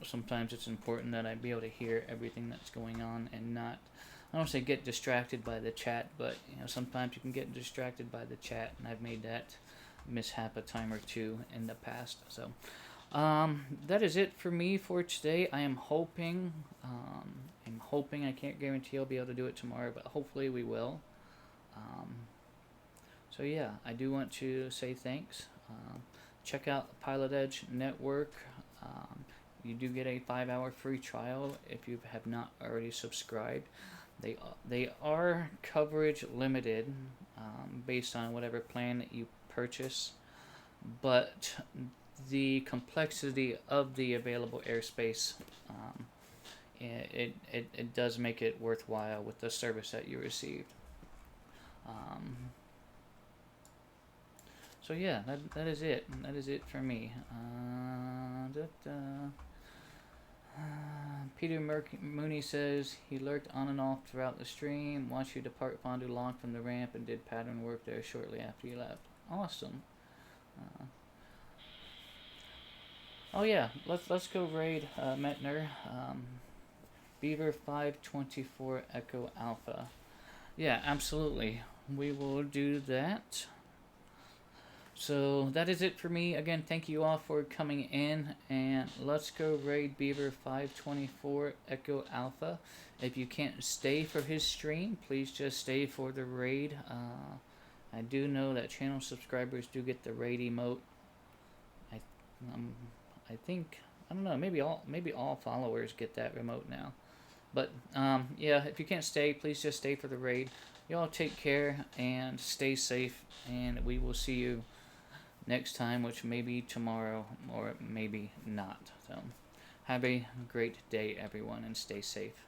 sometimes it's important that I be able to hear everything that's going on and not, I don't say get distracted by the chat, but sometimes you can get distracted by the chat, and I've made that mishap a time or two in the past. So that is it for me for today. I am hoping, I can't guarantee I'll be able to do it tomorrow, but hopefully we will. So yeah, I do want to say thanks. Check out the PilotEdge network. You do get a 5-hour free trial if you have not already subscribed. They are coverage limited based on whatever plan that you purchase, but the complexity of the available airspace, it does make it worthwhile with the service that you receive. So yeah, that is it. That is it for me. Peter Mooney says he lurked on and off throughout the stream, watched you depart Fond du Lac from the ramp, and did pattern work there shortly after you left. Awesome. Oh yeah, let's go raid Metner. Beaver 524 Echo Alpha. Yeah, absolutely. We will do that. So that is it for me. Again, thank you all for coming in, and let's go raid Beaver 524 Echo Alpha. If you can't stay for his stream, please just stay for the raid. I do know that channel subscribers do get the raid emote. I think, I don't know, maybe all followers get that remote now. But yeah, if you can't stay, please just stay for the raid. Y'all take care and stay safe, and we will see you next time, which may be tomorrow or maybe not. So have a great day, everyone, and stay safe.